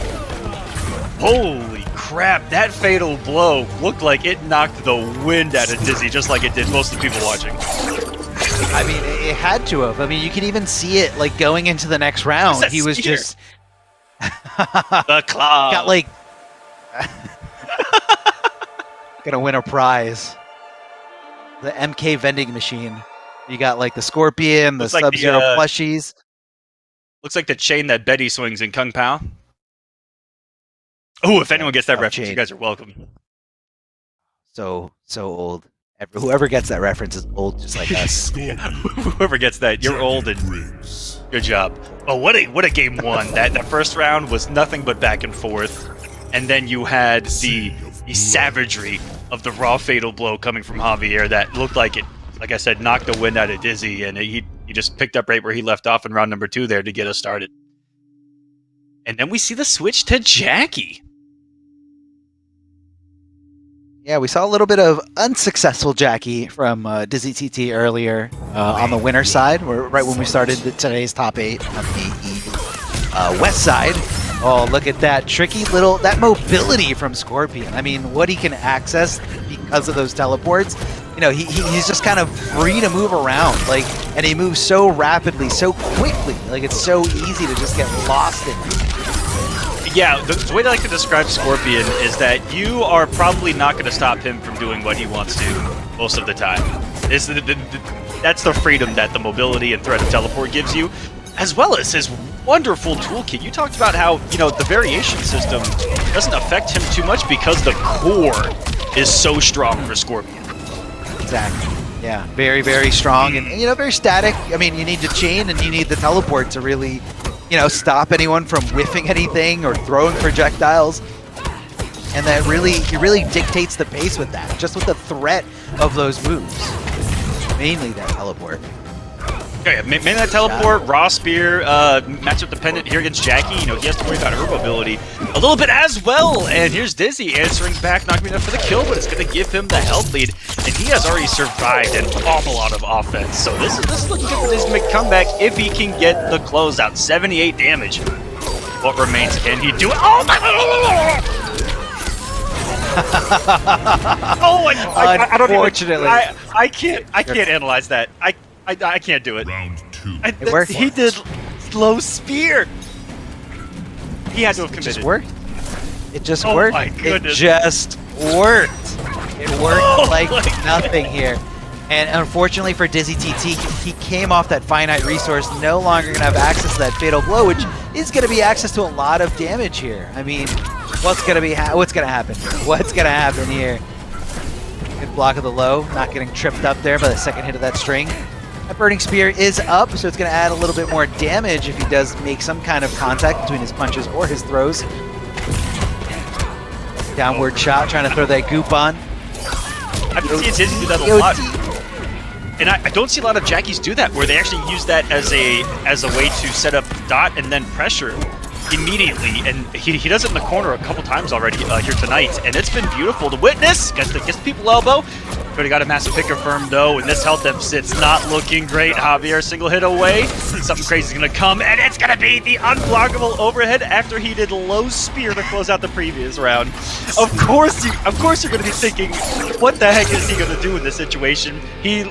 Holy crap, that fatal blow looked like it knocked the wind out of Dizzy, just like it did most of the people watching. I mean, it had to have. I mean, you can even see it, like, going into the next round. He was spear? just... The claw. Got, like... Gonna win a prize. The MK vending machine. You got, like, the Scorpion, the Sub-Zero plushies. Looks like the chain that Betty swings in Kung Pao. Oh, if anyone gets that reference, chain. you guys are welcome. So old. Whoever gets that reference is old, just like us. Whoever gets that, you're old and good job. Oh, what a game 1! That first round was nothing but back and forth, and then you had the savagery of the raw fatal blow coming from Javier that looked like it, like I said, knocked the wind out of Dizzy, and he just picked up right where he left off in round number 2 there to get us started. And then we see the switch to Jackie. Yeah, we saw a little bit of unsuccessful Jackie from Dizzy TT earlier on the winner side, right when we started today's top 8 on the west side. Oh, look at that tricky that mobility from Scorpion. I mean, what he can access because of those teleports. You know, he's just kind of free to move around, like, and he moves so rapidly, so quickly. Like, it's so easy to just get lost in it. Yeah, the way I like to describe Scorpion is that you are probably not going to stop him from doing what he wants to most of the time. That's the freedom that the mobility and threat of teleport gives you, as well as his wonderful toolkit. You talked about how, you know, the variation system doesn't affect him too much because the core is so strong for Scorpion. Exactly. Yeah, very, very strong and, you know, very static. I mean, you need the chain and you need the teleport to really, you know, stop anyone from whiffing anything or throwing projectiles. And that he really dictates the pace with that, just with the threat of those moves. Mainly that teleport. Okay, mainly that teleport, raw spear, matchup dependent here against Jackie. You know, he has to worry about her mobility a little bit as well. And here's Dizzy answering back, not going to be enough for the kill, but it's going to give him the health lead. And he has already survived an awful lot of offense. So this is looking good for Dizzy to make a comeback if he can get the closeout. 78 damage. What remains? Can he do it? Oh my! Oh, I don't Unfortunately. I can't analyze that. I can't do it. Round 2. It worked. He did slow spear. He had to have It committed. just worked. It just Oh worked. my It goodness. just worked. It worked Oh like my nothing here. And unfortunately for Dizzy TT, he came off that finite resource, no longer going to have access to that fatal blow, which is going to be access to a lot of damage here. I mean, what's going to happen? What's going to happen here? Good block of the low, not getting tripped up there by the second hit of that string. That Burning Spear is up, so it's going to add a little bit more damage if he does make some kind of contact between his punches or his throws. Downward shot, trying to throw that goop on. I've seen Dizzy do that a lot. And I don't see a lot of Jackies do that, where they actually use that as a way to set up dot and then pressure immediately. And he does it in the corner a couple times already here tonight, and it's been beautiful to witness. Gets the people elbow. Could have got a massive pick confirmed though, and this health deficit's not looking great. Javier single hit away. Something crazy is gonna come, and it's gonna be the unblockable overhead after he did low spear to close out the previous round. Of course you're gonna be thinking, what the heck is he gonna do in this situation? He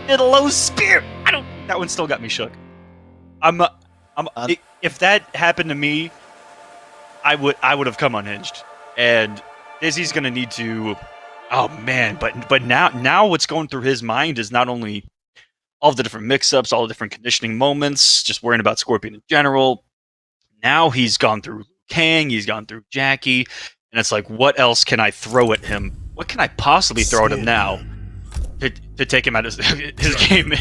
did a low spear. That one still got me shook. If that happened to me, I would have come unhinged. And Dizzy's gonna need to. Oh man, but now what's going through his mind is not only all the different mix-ups, all the different conditioning moments, just worrying about Scorpion in general. Now he's gone through Kang, he's gone through Jackie, and it's like, what else can I throw at him? What can I possibly throw at him now to take him out of his game?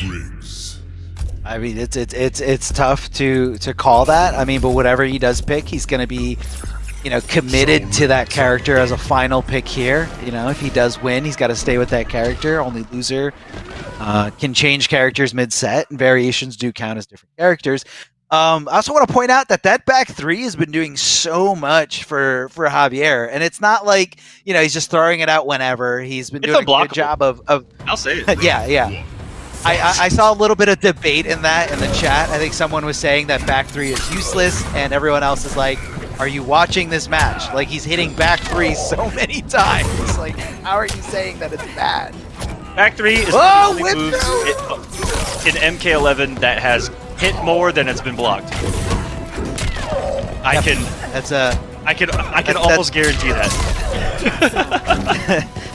I mean, it's tough to call that. I mean, but whatever he does pick, he's going to be committed to that character as a final pick here. If he does win, he's got to stay with that character. Only loser can change characters mid-set, and variations do count as different characters. I also want to point out that back three has been doing so much for Javier, and it's not like he's just throwing it out whenever. He's been doing a good job of I'll say it. yeah. I saw a little bit of debate in the chat. I think someone was saying that back three is useless, and everyone else is like, are you watching this match? Like, he's hitting back three so many times. Like, how are you saying that it's bad? Back three is the only move in MK11 that has hit more than it's been blocked. I can almost guarantee that.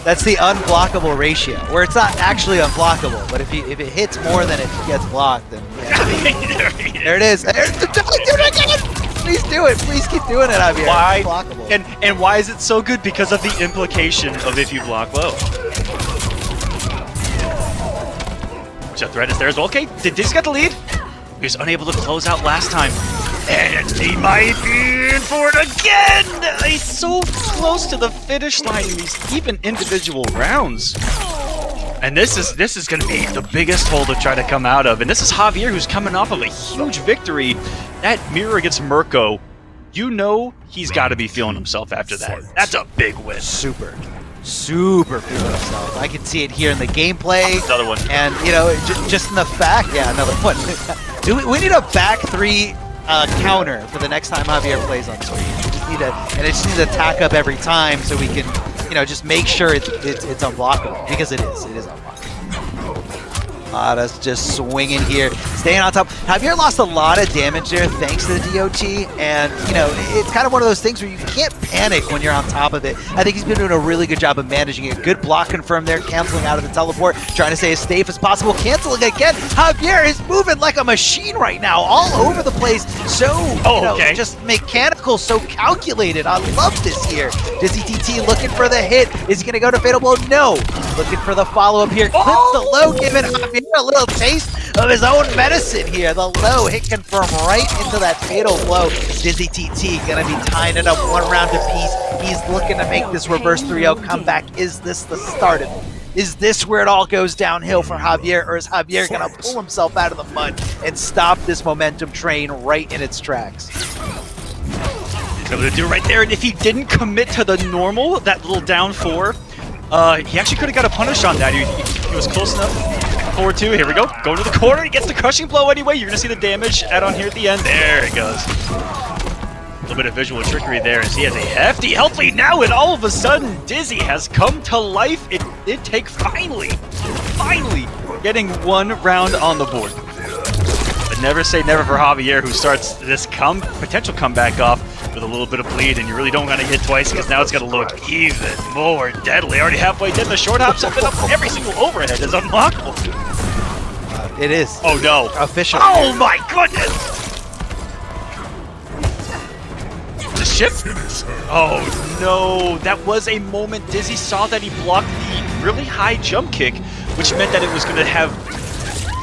That's the unblockable ratio, where it's not actually unblockable, but if it hits more than it gets blocked, then yeah. There it is. Please do it. Please keep doing it, Javier. Why? Unblockable. And why is it so good? Because of the implication of if you block low. Which a threat is there as well. Okay, Dizzy got the lead. He was unable to close out last time. And he might be in for it again! He's so close to the finish line in these even individual rounds. And this is going to be the biggest hole to try to come out of. And this is Javier, who's coming off of a huge victory. That mirror against Merco, he's got to be feeling himself after that. That's a big win. Super feeling himself. I can see it here in the gameplay. Another one. And, just in the fact, another one. We need a back three counter for the next time Javier plays on screen. It just needs to tack up every time so we can, just make sure it's unblockable, because it is unblockable. That's just swinging here, staying on top. Javier lost a lot of damage there thanks to the DOT, and it's kind of one of those things where you can't panic when you're on top of it. I think he's been doing a really good job of managing it. Good block confirmed there, canceling out of the teleport, trying to stay as safe as possible, canceling again. Javier is moving like a machine right now, all over the place. So just mechanical, so calculated. I love this here. Dizzy TT looking for the hit. Is he gonna go to Fatal Blow? No. Looking for the follow-up here. Clips the low, giving Javier a little taste of his own medicine here. The low hit confirm right into that Fatal Blow. Dizzy TT gonna be tying it up one round apiece. He's looking to make this reverse 3-0 comeback. Is this the start of it? Is this where it all goes downhill for Javier, or is Javier gonna pull himself out of the mud and stop this momentum train right in its tracks? He's able to do it right there, and if he didn't commit to the normal, that little down 4, he actually could have got a punish on that. He was close enough. 4-2, here we go. Going to the corner, he gets the crushing blow anyway. You're gonna see the damage add on here at the end. There it goes. A little bit of visual trickery there as he has a hefty health lead now, and all of a sudden, Dizzy has come to life. It did take finally getting one round on the board. But never say never for Javier, who starts this potential comeback off with a little bit of bleed, and you really don't want to hit twice, because now it's going to look even more deadly. Already halfway dead. The short hops have been up. Every single overhead is unlockable. It is. Oh no. Official. Oh my goodness! The ship? Oh no. That was a moment Dizzy saw that he blocked the really high jump kick, which meant that it was going to have,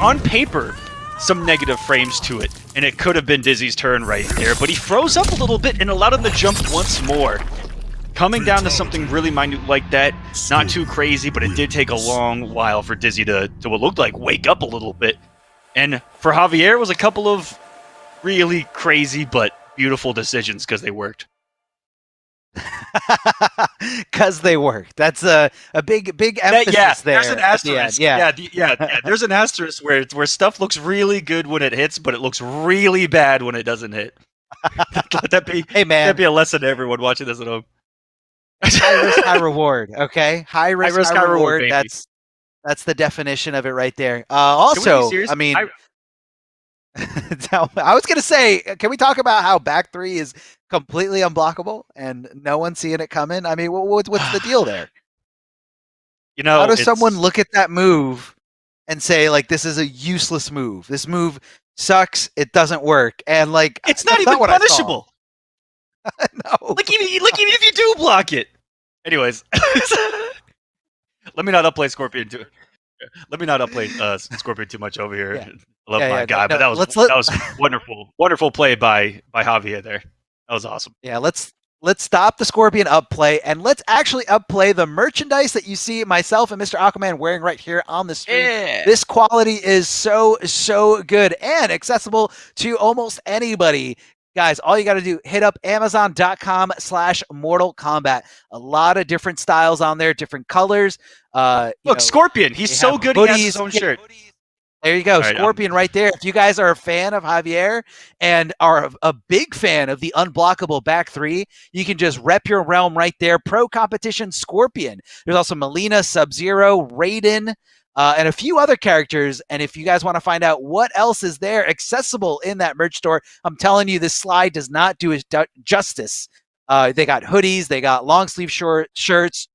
on paper, some negative frames to it, and it could have been Dizzy's turn right there, but he froze up a little bit and allowed him to jump once more. Coming down to something really minute like that, not too crazy, but it did take a long while for Dizzy to what looked like wake up a little bit. And for Javier, it was a couple of really crazy but beautiful decisions because they worked. Because they work. That's a big emphasis there. There's an asterisk. Yeah, there's an asterisk where stuff looks really good when it hits, but it looks really bad when it doesn't hit. Let that be. Hey man, that'd be a lesson to everyone watching this at home. High risk, high reward. Okay, high risk, high reward. Baby. That's the definition of it right there. Also, I mean, I was gonna say, can we talk about how back three is completely unblockable and no one's seeing it coming? I mean, what's the deal there? How does someone look at that move and say, like, this is a useless move? This move sucks. It doesn't work. And like, it's not even punishable. No. Like even if you do block it. Anyways, let me not upplay Scorpion too. Let me not upplay Scorpion too much over here. Yeah. I love my guy, but that was wonderful play by Javier there. That was awesome. Yeah, let's let's stop the Scorpion upplay and let's actually upplay the merchandise that you see myself and Mr. Aquaman wearing right here on the stream. Yeah. This quality is so good and accessible to almost anybody. Guys, all you got to do, hit up Amazon.com/Mortal Kombat. A lot of different styles on there, different colors. Look, Scorpion, he's so good, he has his own shirt. There you go, Scorpion right there. If you guys are a fan of Javier and are a big fan of the unblockable back three, you can just rep your realm right there. Pro competition Scorpion. There's also Melina, Sub-Zero, Raiden, and a few other characters. And if you guys want to find out what else is there accessible in that merch store, I'm telling you, this slide does not do it justice. They got hoodies, they got long sleeve shirts,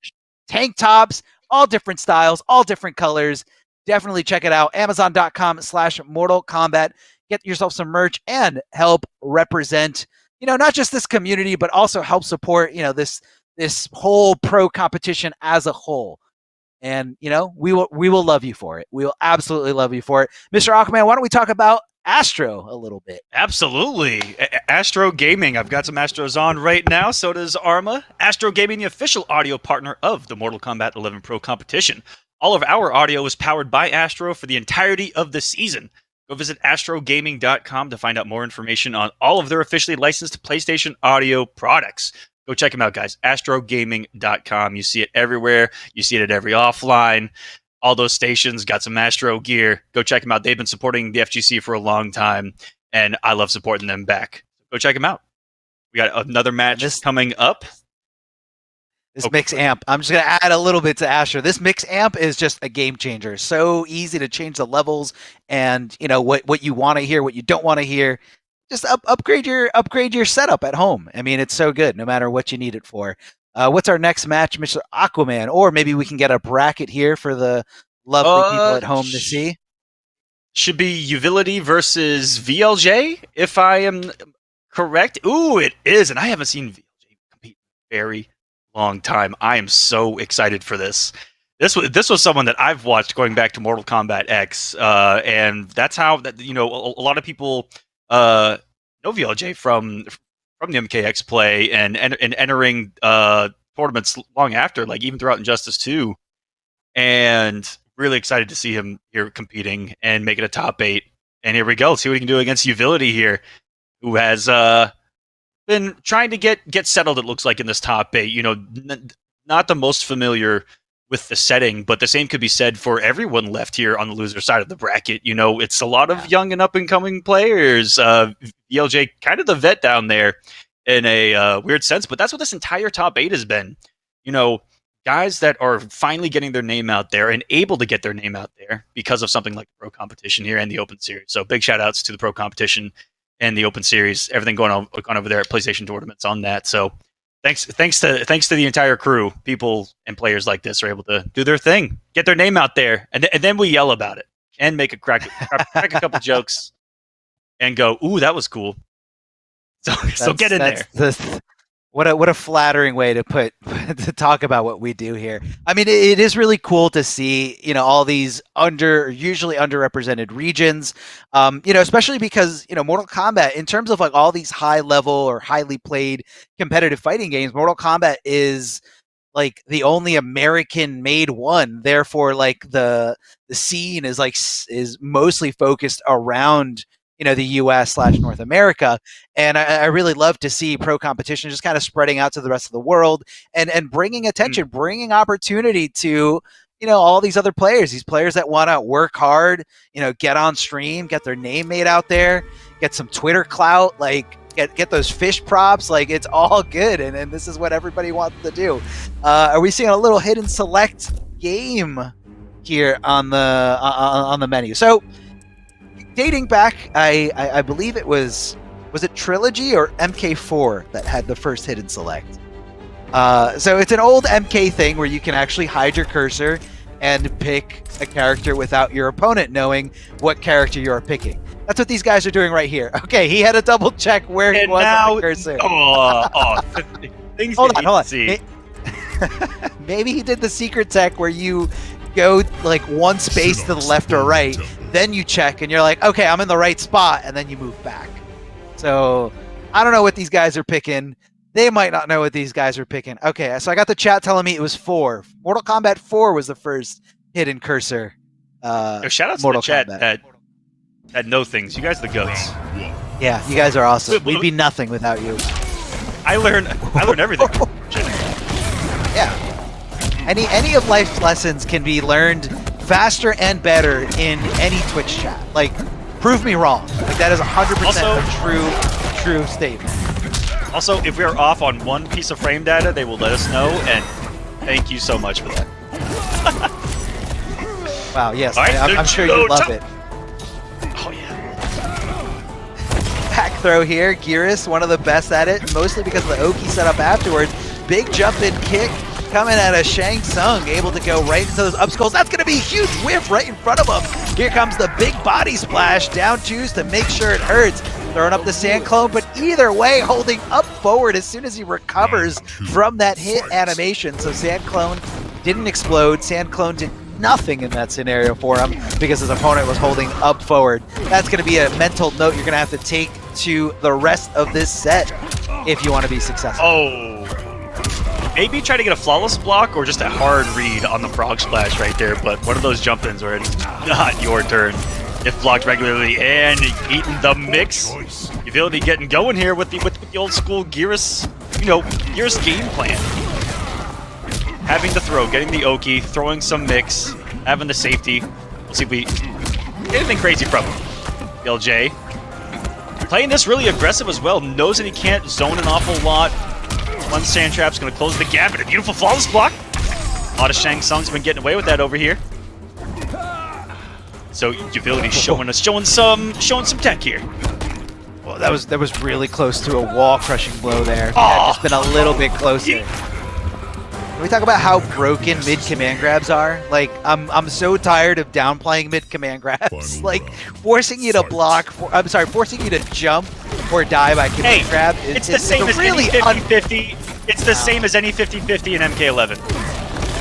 tank tops, all different styles, all different colors. Definitely check it out. Amazon.com/Mortal Kombat. Get yourself some merch and help represent, not just this community, but also help support, this whole pro competition as a whole. And, we will love you for it. We will absolutely love you for it. Mr. Aquaman, why don't we talk about Astro a little bit? Absolutely. Astro Gaming. I've got some Astros on right now. So does Arma. Astro Gaming, the official audio partner of the Mortal Kombat 11 Pro competition. All of our audio is powered by Astro for the entirety of the season. Go visit astrogaming.com to find out more information on all of their officially licensed PlayStation audio products. Go check them out, guys. astrogaming.com. You see it everywhere. You see it at every offline. All those stations got some Astro gear. Go check them out. They've been supporting the FGC for a long time, and I love supporting them back. Go check them out. We got another match coming up. This mix amp, I'm just going to add a little bit to Astro. This mix amp is just a game changer. So easy to change the levels and, what you want to hear, what you don't want to hear. Just upgrade your setup at home. I mean, it's so good no matter what you need it for. What's our next match, Mr. Aquaman? Or maybe we can get a bracket here for the lovely people at home to see. Should be Utility versus VLJ, if I am correct. Ooh, it is. And I haven't seen VLJ compete very long time. I am so excited for this. This was someone that I've watched going back to Mortal Kombat X, and that's how a lot of people know VLJ from the MKX play and entering tournaments long after, like even throughout Injustice 2, and really excited to see him here competing and making a top 8. And here we go. Let's see what he can do against Utility here, who has been trying to get settled, it looks like, in this top 8. Not the most familiar with the setting, but the same could be said for everyone left here on the loser side of the bracket. It's a lot of young and up-and-coming players. VLJ, kind of the vet down there in a weird sense, but that's what this entire top 8 has been. Guys that are finally getting their name out there and able to get their name out there because of something like the Pro Competition here and the Open Series. So big shout-outs to the Pro Competition and the Open Series, everything going on over there at PlayStation Tournaments on that. So thanks to the entire crew. People and players like this are able to do their thing, get their name out there, and then we yell about it and make crack a couple jokes and go, "Ooh, that was cool." So get in there. What a flattering way to talk about what we do here. I mean, it is really cool to see, all these usually underrepresented regions, especially because, Mortal Kombat, in terms of like all these high level or highly played competitive fighting games, Mortal Kombat is like the only American made one. Therefore, like the scene is mostly focused around the US/North America. And I really love to see pro competition just kind of spreading out to the rest of the world and bringing attention, bringing opportunity to, all these other players, these players that want to work hard, get on stream, get their name made out there, get some Twitter clout, like get those fish props. Like, it's all good. And this is what everybody wants to do. Are we seeing a little hidden select game here on the menu? So, dating back, I believe it was it Trilogy or MK4 that had the first hidden select. So it's an old MK thing where you can actually hide your cursor and pick a character without your opponent knowing what character you're picking. That's what these guys are doing right here. Okay, he had to double check where he was on the cursor. Hold on. Maybe he did the secret tech where you go like one space to the left or right, then you check and you're like, okay, I'm in the right spot, and then you move back. So I don't know what these guys are picking. They might not know what these guys are picking. Okay, so I got the chat telling me it was 4. Mortal Kombat 4 was the first hidden cursor. Yo, shout out to Mortal the chat Kombat. that know things. You guys are the goats. Yeah, you guys are awesome. We'd be nothing without you. I learned everything. Yeah. Any of life's lessons can be learned faster and better in any Twitch chat. Like, prove me wrong. Like, that is 100% Also- a true statement. Also, if we are off on one piece of frame data, they will let us know, and thank you so much for that. Wow, yes. All right, I'm sure you love it. Oh, yeah. Back throw here. Geras, one of the best at it, mostly because of the Oki setup afterwards. Big jump in kick coming out of Shang Tsung, able to go right into those up skulls. That's going to be a huge whiff right in front of him. Here comes the big body splash, down twos to make sure it hurts. Throwing up the Sand Clone, but either way, holding up forward as soon as he recovers from that hit animation. So Sand Clone didn't explode. Sand Clone did nothing in that scenario for him because his opponent was holding up forward. That's going to be a mental note you're going to have to take to the rest of this set if you want to be successful. Oh. Maybe try to get a flawless block or just a hard read on the frog splash right there, but one of those jump-ins where it's not your turn. If blocked regularly and eating the mix, ability getting going here with the old school Geras, Geras game plan. Having the throw, getting the Oki, throwing some mix, having the safety. We'll see if we get anything crazy from him. LJ playing this really aggressive as well. Knows that he can't zone an awful lot. One sand trap's going to close the gap, and a beautiful flawless block. A lot of Shang Tsung's been getting away with that over here. So Utility showing some tech here. Well, that was really close to a wall-crushing blow there. Yeah, just been a little bit closer. Can we talk about how broken mid-command grabs are? Like, I'm so tired of downplaying mid-command grabs. Like, forcing you to block, forcing you to jump or die by command grab. It's the same as any 50-50. It's the same as any 50-50 in MK11.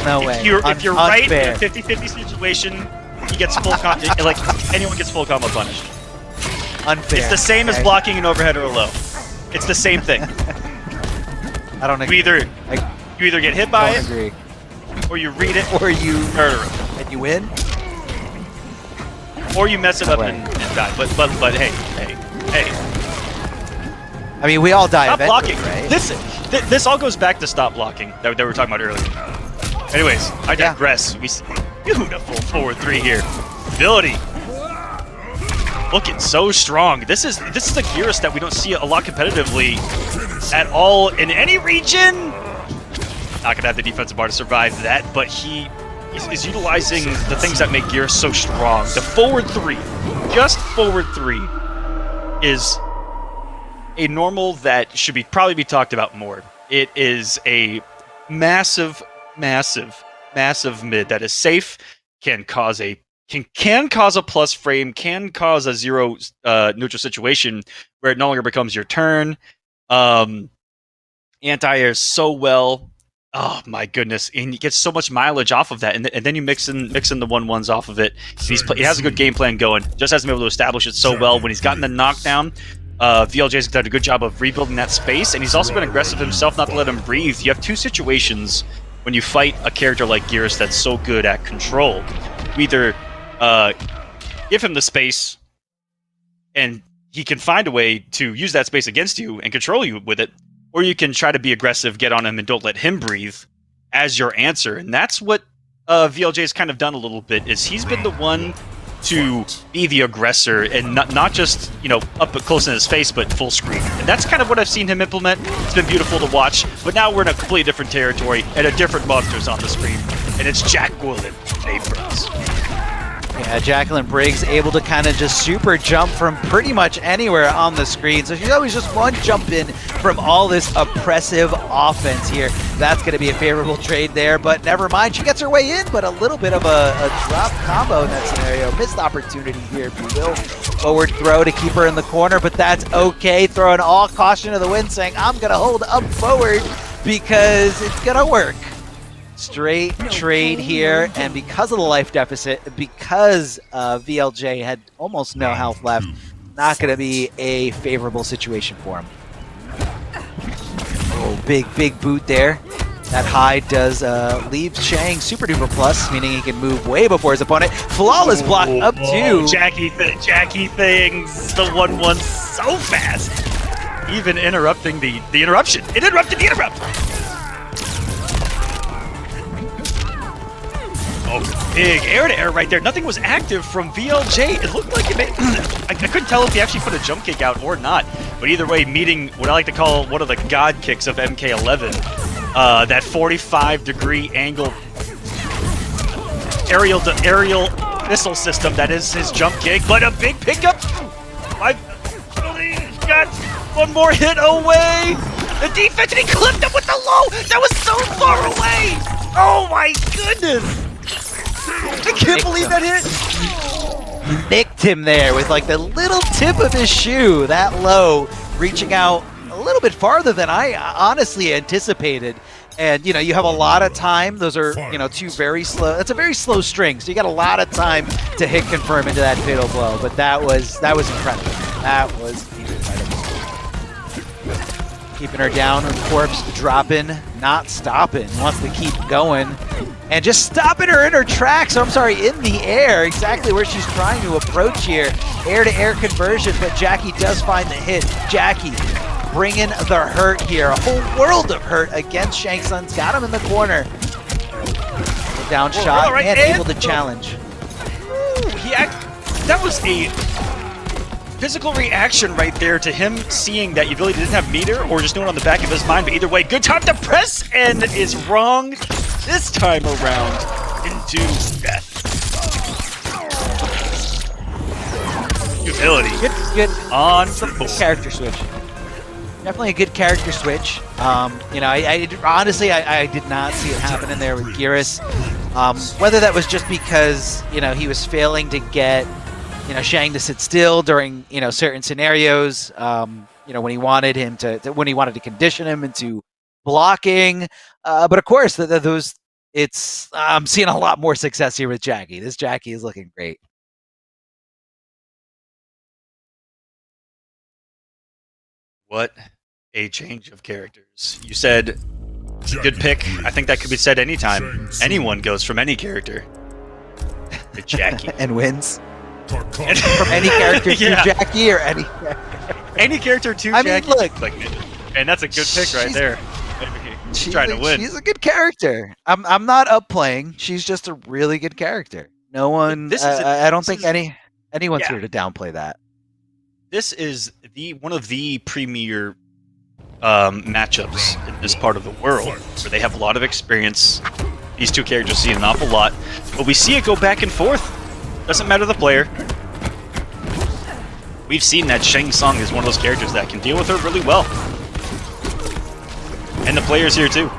No way. If you're right in a 50-50 situation, he gets full anyone gets full combo punished. Unfair. It's the same as blocking an overhead or a low. It's the same thing. I don't agree. You either get hit by it, or you read it, or you murder him, and you win, or you mess it up and die. But hey. I mean, we all die Stop eventually, blocking. right? This all goes back to stop blocking that we were talking about earlier. Anyways, I digress. Beautiful forward 3 here. Ability. Looking so strong. This is a Geras that we don't see a lot competitively at all in any region. Not gonna have the defensive bar to survive that, but he is utilizing the things that make Geras so strong. The forward 3, just forward 3, is a normal that should probably be talked about more. It is a massive mid that is safe, can cause a plus frame, can cause a 0 neutral situation where it no longer becomes your turn. Anti-air so well. Oh my goodness, and you get so much mileage off of that, and then you mix in the 1-1s off of it. He has a good game plan going, just hasn't been able to establish it so well. When he's gotten the knockdown, VLJ's done a good job of rebuilding that space, and he's also been aggressive himself not to let him breathe. You have 2 situations when you fight a character like Geras that's so good at control. You either give him the space, and he can find a way to use that space against you and control you with it, or you can try to be aggressive, get on him, and don't let him breathe as your answer. And that's what VLJ's kind of done a little bit, is he's been the one to be the aggressor and not just, up close in his face, but full screen. And that's kind of what I've seen him implement. It's been beautiful to watch, but now we're in a completely different territory, and a different monster's on the screen, and it's Jacqueline Abrams. Yeah, Jacqueline Briggs able to kind of just super jump from pretty much anywhere on the screen. So she's always just one jump in from all this oppressive offense here. That's going to be a favorable trade there, but never mind. She gets her way in, but a little bit of a drop combo in that scenario. Missed opportunity here, if you will. Forward throw to keep her in the corner, but that's okay. Throwing all caution to the wind, saying, I'm going to hold up forward because it's going to work. Straight trade here, and because of the life deficit, because VLJ had almost no health left, not going to be a favorable situation for him. Oh, big boot there. That high does leave Shang super duper plus, meaning he can move way before his opponent. Flawless block up two. Jackie things, the 1-1 so fast. Even interrupting the interruption. It interrupted the interrupt. Oh, big air-to-air right there. Nothing was active from VLJ. It looked like it made... I couldn't tell if he actually put a jump kick out or not. But either way, meeting what I like to call one of the god kicks of MK11. That 45-degree angle aerial missile system that is his jump kick, but a big pickup. I believe got one more hit away. The defense, and he clipped him with the low. That was so far away. Oh my goodness! I can't believe that hit. Nicked him there with like the little tip of his shoe, that low, reaching out a little bit farther than I honestly anticipated. And, you know, you have a lot of time. Those are, you know, two very slow. That's a very slow string, so you got a lot of time to hit confirm into that fatal blow. But that was incredible. That was incredible. Keeping her down, her corpse dropping, not stopping. Wants to keep going. And just stopping her in her tracks, in the air, exactly where she's trying to approach here. Air-to-air conversion, but Jackie does find the hit. Jackie bringing the hurt here. A whole world of hurt against Shang Tsung's got him in the corner. Down shot right, and able to challenge. Ooh, that was a physical reaction right there to him seeing that Utility didn't have meter or just doing it on the back of his mind, but either way, good time to press and is wrong this time around into death. Utility Good on the board. character switch. Definitely a good character switch. You know, I did not see it happening there with Geras. Whether that was just because, you know, he was failing to get, you know, Shang to sit still during, you know, certain scenarios. You know, when he wanted him when he wanted to condition him into blocking. But of course, I'm seeing a lot more success here with Jackie. This Jackie is looking great. What a change of characters. You said good pick. I think that could be said anytime. Anyone goes from any character to Jackie. And wins. From any character to Jackie or any any character to I mean, Jackie. look, and that's a good pick right there. She's trying to win. She's a good character. I'm not upplaying. She's just a really good character. No one. I don't think anyone's here to downplay that. This is one of the premier matchups in this part of the world, where they have a lot of experience. These two characters see an awful lot, but we see it go back and forth. Doesn't matter the player. We've seen that Shang Tsung is one of those characters that can deal with her really well. And the players here too.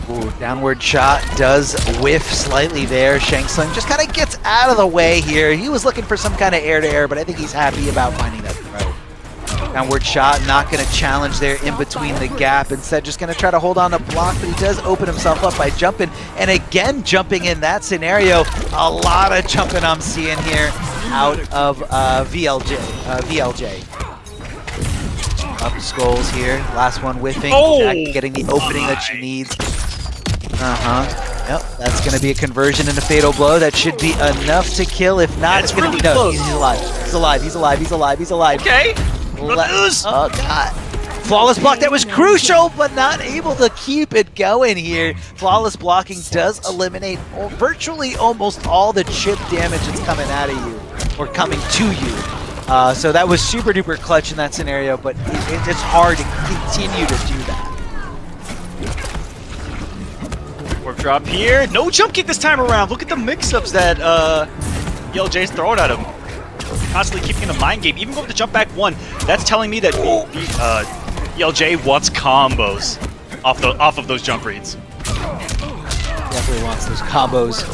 Ooh, downward shot does whiff slightly there. Shang Tsung just kind of gets out of the way here. He was looking for some kind of air-to-air, but I think he's happy about finding that throw. Downward shot, not going to challenge there in between the gap. Instead, just going to try to hold on to block, but he does open himself up by jumping. And again, jumping in that scenario. A lot of jumping I'm seeing here out of VLJ. Up skulls here. Last one whiffing. Jackie getting the opening that she needs. Yep, that's going to be a conversion into fatal blow. That should be enough to kill. If not, it's going to be no. He's alive. Okay. Oh god. Flawless block, that was crucial, but not able to keep it going here. Flawless blocking does eliminate virtually almost all the chip damage that's coming out of you, or coming to you. So that was super duper clutch in that scenario, but it's hard to continue to do that. Warp drop here. No jump kick this time around. Look at the mix-ups that ELJ's throwing at him. Constantly keeping in a mind game. Even going to jump back one. That's telling me that ELJ wants combos off of those jump reads. Definitely wants those combos.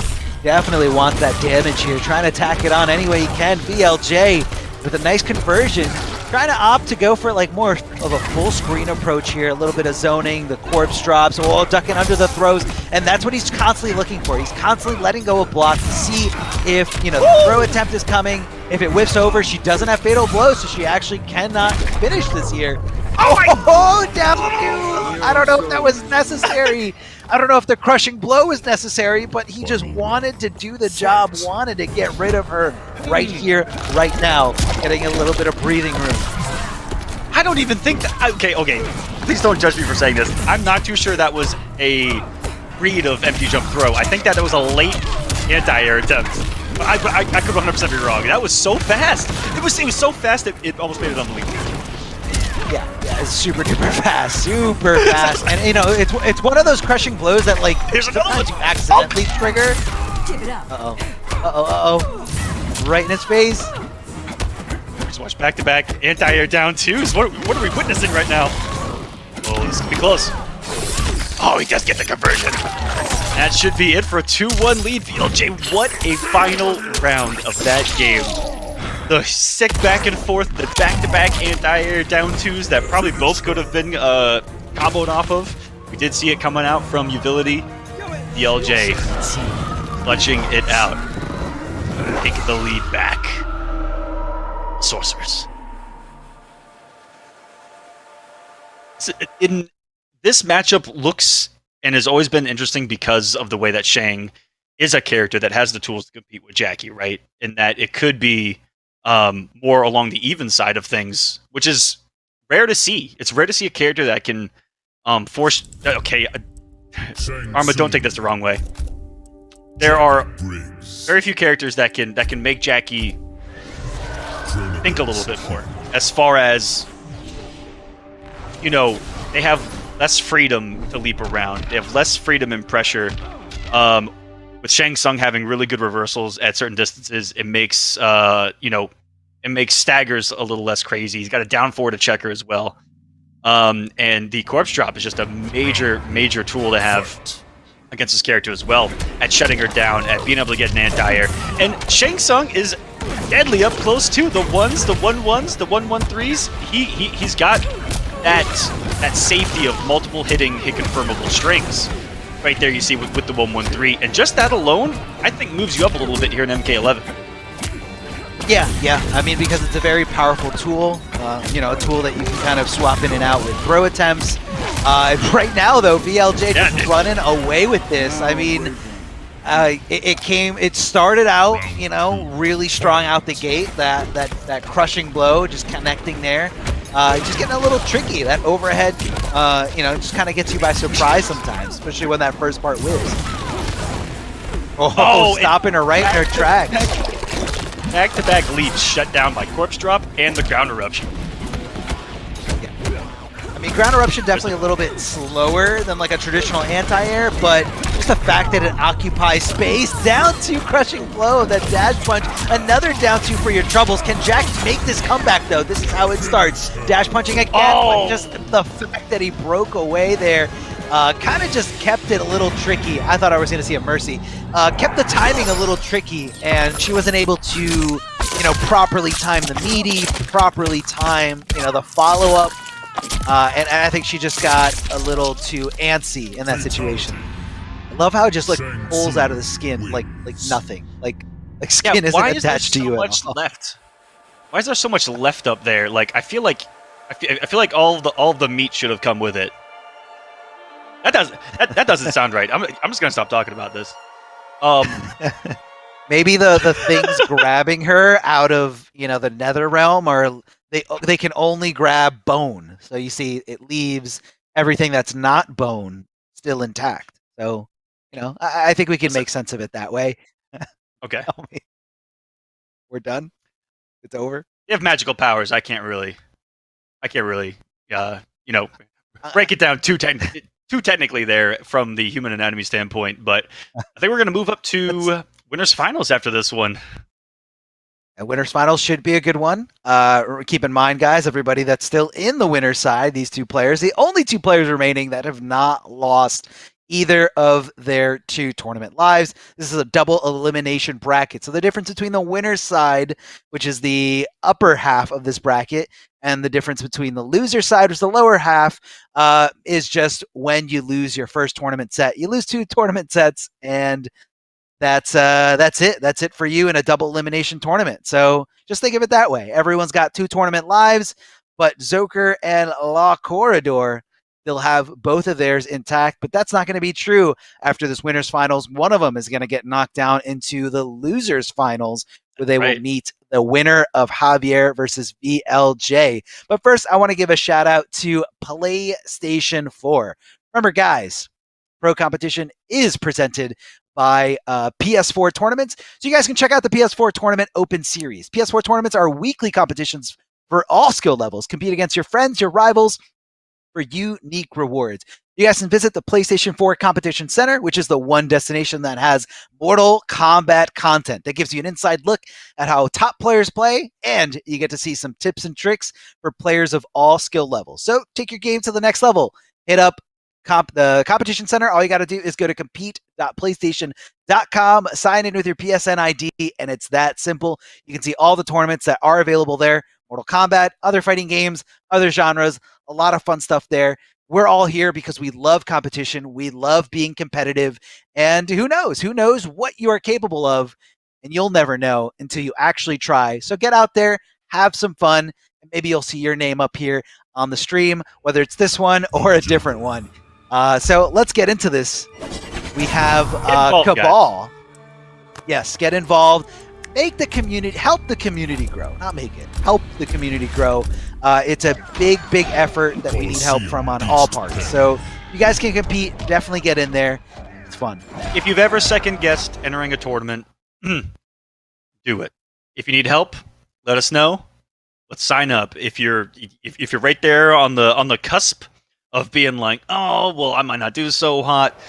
Definitely wants that damage here. Trying to tack it on any way he can. VLJ with a nice conversion. trying to opt to go for like more of a full screen approach here, a little bit of zoning, the corpse drops, ducking under the throws, and that's what he's constantly looking for. He's constantly letting go of blocks to see if, the throw attempt is coming. If it whiffs over, she doesn't have fatal blow, so she actually cannot finish this here. Down two! I don't know if that was necessary. I don't know if the crushing blow was necessary, but he just wanted to do the job, wanted to get rid of her right here, right now, getting a little bit of breathing room. I don't even think that... Okay. Please don't judge me for saying this. I'm not too sure that was a read of empty jump throw. I think that was a late anti-air attempt. I could 100% be wrong. That was so fast. It was so fast that it almost made it unbelievable. Yeah, it's super duper fast, and it's one of those crushing blows that like sometimes you accidentally trigger. Right in his face. Just watch back-to-back anti-air down twos. What are we witnessing right now? Oh, this could be close. Oh, he does get the conversion. That should be it for a 2-1 lead. VLJ, what a final round of that game. The sick back and forth, the back-to-back anti-air down twos that probably both could have been comboed off of. We did see it coming out from Utility. VLJ clutching it out. Take the lead back. Sorcerers. In this matchup looks and has always been interesting because of the way that Shang is a character that has the tools to compete with Jackie, right? In that it could be more along the even side of things, which is rare to see. It's rare to see a character that can force... Okay, Arma, don't take this the wrong way. There are very few characters that can make Jackie think a little bit more. As far as, they have less freedom to leap around. They have less freedom and pressure. With Shang Tsung having really good reversals at certain distances, it makes it makes staggers a little less crazy. He's got a down forward to checker as well, and the corpse drop is just a major tool to have against his character as well, at shutting her down, at being able to get an anti-air. And Shang Tsung is deadly up close too. The ones, the 1-1s, the 1-1-3s. He's got that safety of multiple hit confirmable strings. Right there you see with the 1-1-3, and just that alone, I think moves you up a little bit here in MK11. Yeah. I mean, because it's a very powerful tool, a tool that you can kind of swap in and out with throw attempts. Right now, though, VLJ just running away with this. I mean, it started out, really strong out the gate. That crushing blow, just connecting there. Just getting a little tricky. That overhead, just kind of gets you by surprise sometimes, especially when that first part whips. Stopping her right in her tracks. Back-to-back leads shut down by corpse drop and the ground eruption. I mean, ground eruption definitely a little bit slower than like a traditional anti-air, but just the fact that it occupies space. Down two crushing blow, that dash punch, another down two for your troubles. Can Jack make this comeback though? This is how it starts. Dash punching again, but just the fact that he broke away there kind of just kept it a little tricky. I thought I was going to see a Mercy. Kept the timing a little tricky, and she wasn't able to, properly time the meaty, properly time, the follow-up. And I think she just got a little too antsy in that situation. I love how it just pulls out of the skin like nothing. Like skin isn't attached to you at all. Left? Why is there so much left up there? Like I feel like all of the meat should have come with it. That doesn't sound right. I'm just gonna stop talking about this. Maybe the things grabbing her out of the nether realm are they can only grab bone. So you see it leaves everything that's not bone still intact. So I think we can make sense of it that way. Okay. We're done. It's over. They have magical powers. I can't really break it down too technically there from the human anatomy standpoint, but I think we're going to move up to winners finals after this one. And winners finals should be a good one. Keep in mind, guys, everybody that's still in the winner's side, these two players, the only two players remaining that have not lost either of their 2 tournament lives. This is a double elimination bracket. So the difference between the winner's side, which is the upper half of this bracket, and the difference between the loser side, which is the lower half, is just when you lose your first tournament set. You lose 2 tournament sets, and that's it. That's it for you in a double elimination tournament. So just think of it that way. Everyone's got 2 tournament lives, but Zoker and La Corridor, they'll have both of theirs intact, but that's not going to be true after this winners finals. One of them is going to get knocked down into the losers finals, where they will meet the winner of Javier versus VLJ. But first, I want to give a shout out to PlayStation 4. Remember, guys, Pro Competition is presented by PS4 tournaments. So you guys can check out the PS4 Tournament Open Series. PS4 tournaments are weekly competitions for all skill levels. Compete against your friends, your rivals, for unique rewards. You guys can visit the PlayStation 4 Competition Center, which is the one destination that has Mortal Kombat content that gives you an inside look at how top players play, and you get to see some tips and tricks for players of all skill levels. So take your game to the next level. Hit up the Competition Center. All you got to do is go to compete.playstation.com, sign in with your PSN ID, and it's that simple. You can see all the tournaments that are available there. Mortal Kombat, other fighting games, other genres, a lot of fun stuff there. We're all here because we love competition. We love being competitive. And who knows what you are capable of, and you'll never know until you actually try. So get out there, have some fun, and maybe you'll see your name up here on the stream, whether it's this one or a different one. So let's get into this. We have Cabal. Yes, get involved. Make the community, help the community grow. Not make it, help the community grow. It's a big effort that we need help from on all parts. So you guys can compete. Definitely get in there. It's fun. If you've ever second-guessed entering a tournament, do it. If you need help, let us know. Let's sign up. If you're right there on the cusp of being like, oh well, I might not do so hot,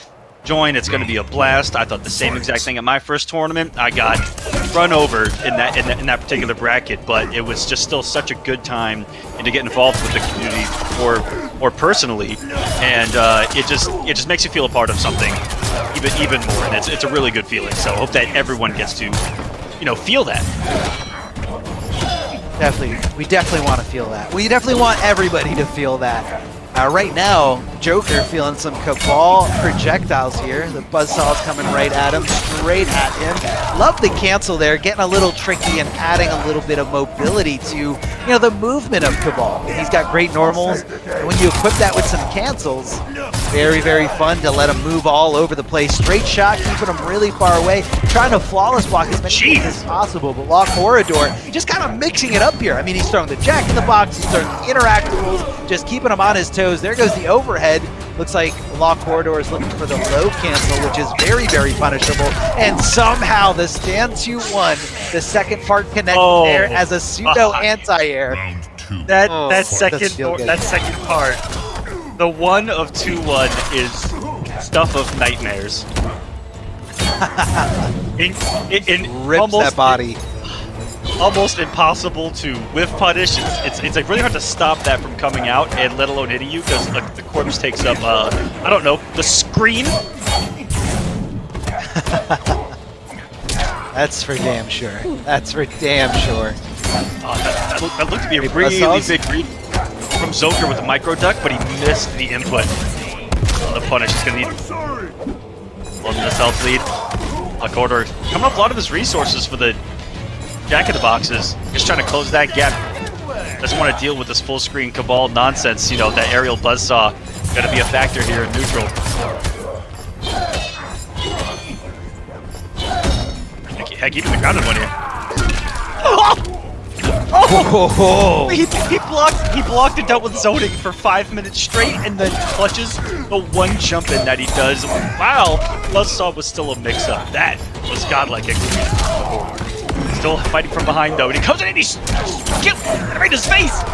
join. It's going to be a blast. I thought the same exact thing at my first tournament. I got run over in that particular bracket, but it was just still such a good time, and to get involved with the community more personally, and it just makes you feel a part of something even more, and it's a really good feeling. So I hope that everyone gets to feel that. Definitely, we definitely want to feel that. We definitely want everybody to feel that. Right now, Joker feeling some Cabal projectiles here. The buzzsaw is coming right at him, straight at him. Love the cancel there, getting a little tricky and adding a little bit of mobility to the movement of Cabal. He's got great normals, and when you equip that with some cancels, very fun to let him move all over the place. Straight shot, keeping him really far away, trying to flawless block as many things as possible. But La Corridor just kind of mixing it up here. I mean, he's throwing the Jack in the Box, he's throwing the interactables, just keeping him on his toes. There goes the overhead. Looks like La Corridor is looking for the low cancel, which is very punishable. And somehow the stand 2-1, the second part connected there as a pseudo anti-air. That second part, the 1 of 2-1 is stuff of nightmares. Rips almost, that body. Almost impossible to whiff punish. It's like really hard to stop that from coming out, and let alone hitting you, because the corpse takes up I don't know, the screen. That's for damn sure. That's for damn sure. That looked to be a really big read from Zoker with the micro duck, but he missed the input. The punish is gonna need on this health lead. Corridor coming up a lot of his resources for the Jack in the Boxes, just trying to close that gap. Doesn't want to deal with this full screen Cabal nonsense. That aerial buzzsaw got to be a factor here in neutral. Heck, even the grounded one here. Oh! He blocked it out with zoning for 5 minutes straight, and then clutches the one jump in that he does. Wow, buzzsaw was still a mix-up. That was godlike execution. Still fighting from behind though, and he comes in and he's killed right in his face.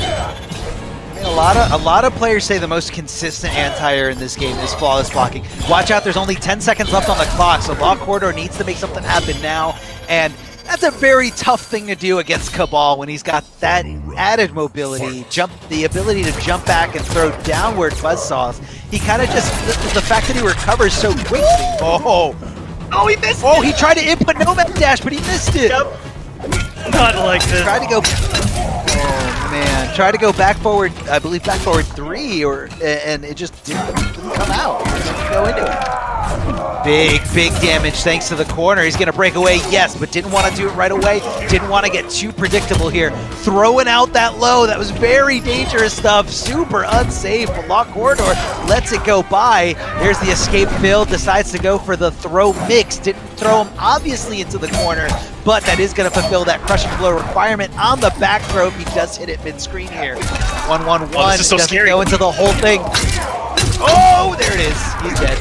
I mean, a lot of players say the most consistent anti-air in this game is flawless blocking. Watch out, there's only 10 seconds left on the clock, so La Corridor needs to make something happen now. And That's a very tough thing to do against Cabal when he's got that added mobility, the ability to jump back and throw downward buzzsaws. He kind of just, the fact that he recovers so quickly. Oh, he missed it! Oh, he tried to input Nomad Dash, but he missed it. Yep. Not like this. Tried to go, oh man, tried to go back forward, I believe back forward 3, and it just didn't come out. It didn't go into it. Big damage thanks to the corner. He's gonna break away, yes, but didn't want to do it right away. Didn't want to get too predictable here. Throwing out that low, that was very dangerous stuff. Super unsafe, but Lock Corridor lets it go by. There's the escape build, decides to go for the throw mix. Didn't throw him obviously into the corner, but that is gonna fulfill that crushing blow requirement on the back throw. He does hit it mid-screen here. 1-1-1, oh, this is so doesn't scary. go into the whole thing. Oh, there it is, he's dead.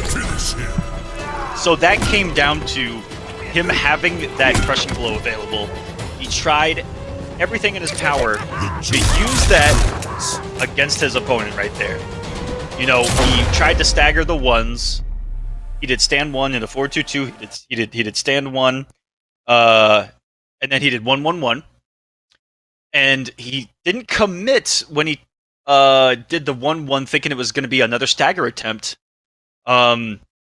So that came down to him having that crushing blow available. He tried everything in his power to use that against his opponent right there. You know, he tried to stagger the ones. He did stand 1 in a 4-2-2. He did stand 1, and then he did 1-1-1. And he didn't commit when he did the 1-1, thinking it was going to be another stagger attempt.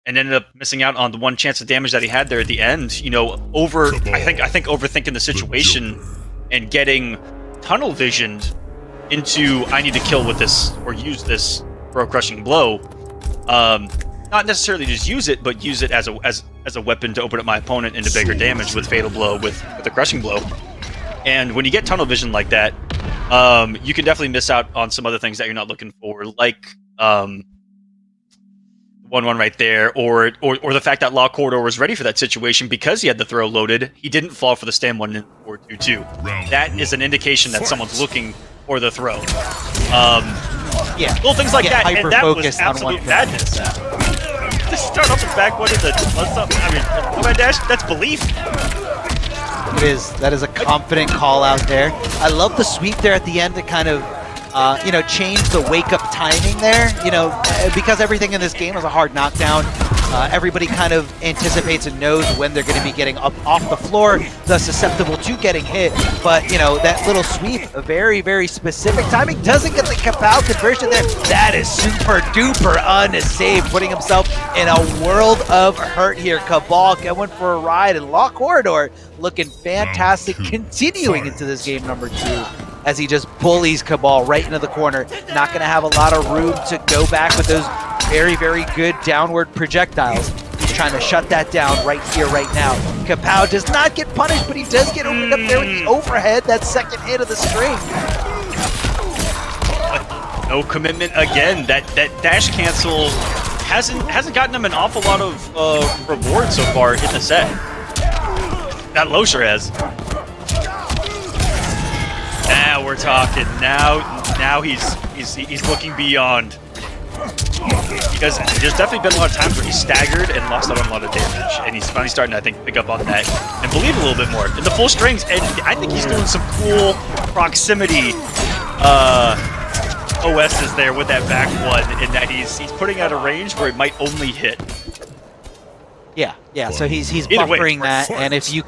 And ended up missing out on the one chance of damage that he had there at the end. You know, I think overthinking the situation and getting tunnel visioned into I need to kill with this or use this for a crushing blow. Not necessarily just use it, but use it as a weapon to open up my opponent into bigger damage with fatal blow with a crushing blow. And when you get tunnel vision like that, you can definitely miss out on some other things that you're not looking for, like 1-1 right there, or the fact that Lock Corridor was ready for that situation because he had the throw loaded. He didn't fall for the stand 1 in 4-2-2. That is an indication that someone's looking for the throw. Yeah, little things like that, and that was hyper-focused on absolute one madness. To start off the back one of the I mean, Nomad Dash, that's belief. It is. That is a confident call out there. I love the sweep there at the end to kind of change the wake-up timing there, because everything in this game is a hard knockdown. Everybody kind of anticipates and knows when they're going to be getting up off the floor, thus susceptible to getting hit. But, that little sweep, a very, very specific timing, doesn't get the Cabal conversion there. That is super duper unsafe, putting himself in a world of hurt here. Cabal going for a ride, and Lock Corridor looking fantastic, continuing into this game number 2. As he just bullies Cabal right into the corner. Not going to have a lot of room to go back with those very, very good downward projectiles. He's trying to shut that down right here, right now. Cabal does not get punished, but he does get opened up there with the overhead, that second hit of the string. No commitment again. That dash cancel hasn't gotten him an awful lot of reward so far in the set. That low sure has. Now we're talking. Now he's looking beyond. Because there's definitely been a lot of times where he's staggered and lost out on a lot of damage, and he's finally starting to, I think, pick up on that and believe a little bit more in the full strings. And I think he's doing some cool proximity OSs there with that back one, in that he's putting out a range where it might only hit. Yeah. So he's Either buffering way, that, and if you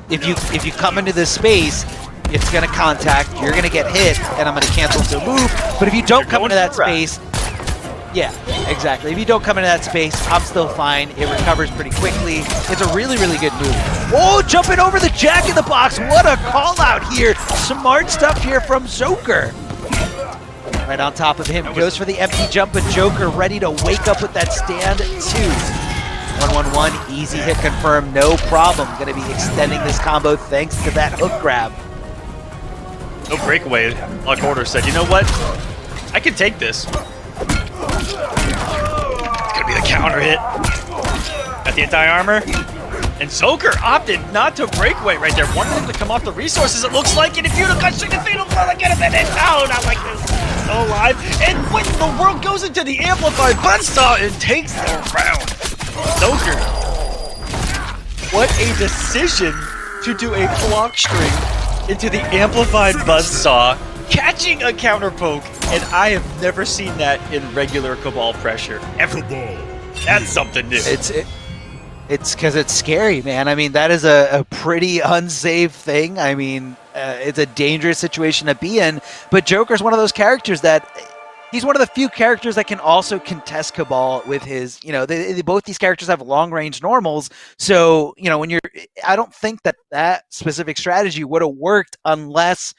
come into this space, it's going to contact, you're going to get hit, and I'm going to cancel to move. But if you don't come into that space, yeah, exactly. If you don't come into that space, I'm still fine. It recovers pretty quickly. It's a really, really good move. Oh, jumping over the Jack in the Box. What a call out here. Smart stuff here from Joker. Right on top of him, goes for the empty jump, but Joker ready to wake up with that stand 2. 1-1-1, easy hit confirmed, no problem. Gonna be extending this combo thanks to that hook grab. No breakaway. Lock Corridor said, you know what? I can take this. It's gonna be the counter hit. Got the anti-armor. And Joker opted not to breakaway right there. Wanted him to come off the resources, it looks like. And if you'd have got straight to fatal blow, like get him in it. No, not like this. So alive. And what in the world goes into the amplified buzzsaw and takes the round. Joker. What a decision to do a block string into the amplified buzzsaw, catching a counter poke, and I have never seen that in regular Cabal pressure ever. That's something new. It's because it's scary, man. I mean, that is a pretty unsafe thing. I mean, it's a dangerous situation to be in. But Joker's one of those characters that he's one of the few characters that can also contest Cabal with his, both these characters have long range normals. So, I don't think that specific strategy would have worked unless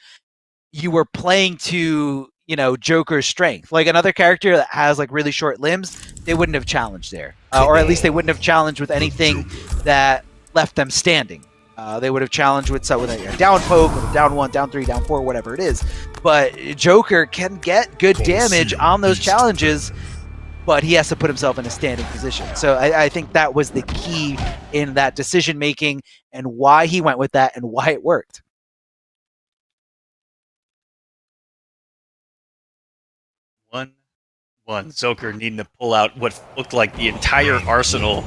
you were playing to, Joker's strength. Like another character that has like really short limbs, they wouldn't have challenged there. Or at least they wouldn't have challenged with anything that left them standing. They would have challenged with a down poke, or down 1, down 3, down 4, whatever it is. But Joker can get good damage on those challenges, but he has to put himself in a standing position. So I think that was the key in that decision making and why he went with that and why it worked. One. Joker needing to pull out what looked like the entire arsenal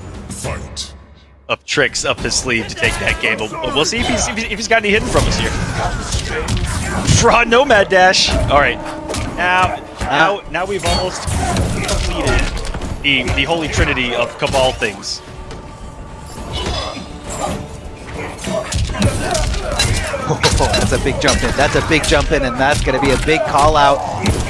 of tricks up his sleeve to take that game. But we'll see if he's got any hidden from us here. Fraud Nomad Dash. All right, now we've almost completed the holy trinity of Cabal things. Oh, that's a big jump in. That's a big jump in, and that's going to be a big call out.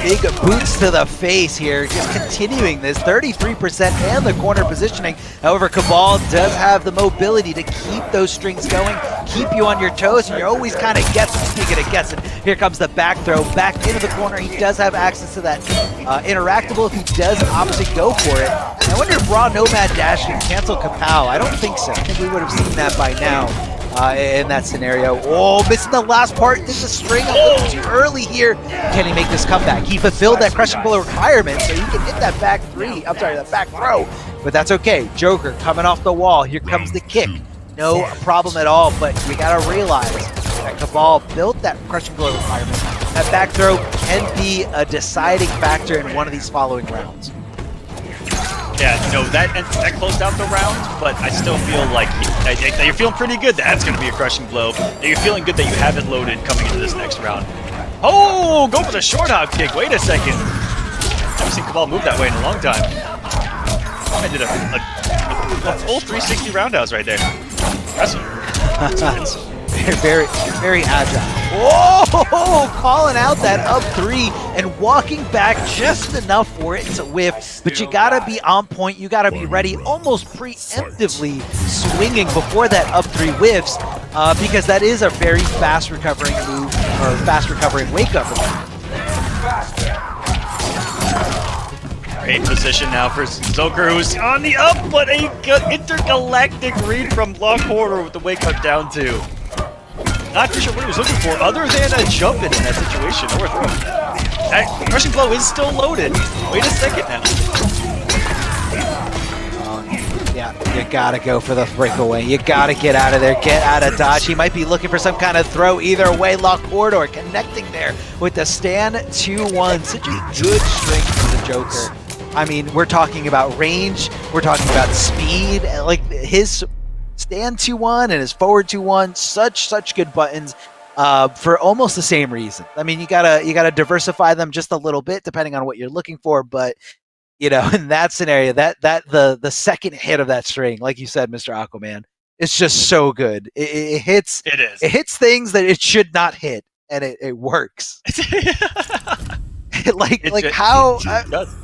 Big boots to the face here. Just continuing this 33% and the corner positioning. However, Cabal does have the mobility to keep those strings going, keep you on your toes, and you're always kind of guessing. Speaking of guessing, here comes the back throw back into the corner. He does have access to that interactable if he does opt to go for it. And I wonder if Raw Nomad Dash can cancel Cabal. I don't think so. I think we would have seen that by now. In that scenario. Oh, missing the last part. This is a string a little too early here. Can he make this comeback? He fulfilled that crushing blow requirement, so he can hit that back that back throw. But that's okay. Joker coming off the wall. Here comes the kick. No problem at all, but you gotta realize that Cabal built that crushing blow requirement. That back throw can be a deciding factor in one of these following rounds. Yeah, that closed out the round, but I still feel like you're feeling pretty good. That's going to be a crushing blow. You're feeling good that you have it loaded coming into this next round. Oh, go for the short hop kick. Wait a second. I haven't seen Cabal move that way in a long time. I did a full 360 roundhouse right there. Impressive. Very, very agile. Whoa! Calling out that up 3 and walking back just enough for it to whiff. But you gotta be on point. You gotta be ready, almost preemptively swinging before that up 3 whiffs, because that is a very fast recovering move or fast recovering wake up. Great position now for Joker, who's on the up, but a good intergalactic read from Law Corridor with the wake up down 2. Not too sure what he was looking for, other than a jump in that situation. Or that crushing blow is still loaded. Wait a second now. Yeah, you gotta go for the breakaway. You gotta get out of there, get out of dodge. He might be looking for some kind of throw. Either way, Lock Corridor connecting there with the stand 2-1. Such a good strength for the Joker. I mean, we're talking about range, we're talking about speed, like his stand 2-1 and his forward 2-1, such good buttons for almost the same reason. I mean, you gotta diversify them just a little bit depending on what you're looking for, but in that scenario, that the second hit of that string, like you said, Mr. Aquaman, it's just so good. It hits. It is. It hits things that it should not hit, and it works. How? It does.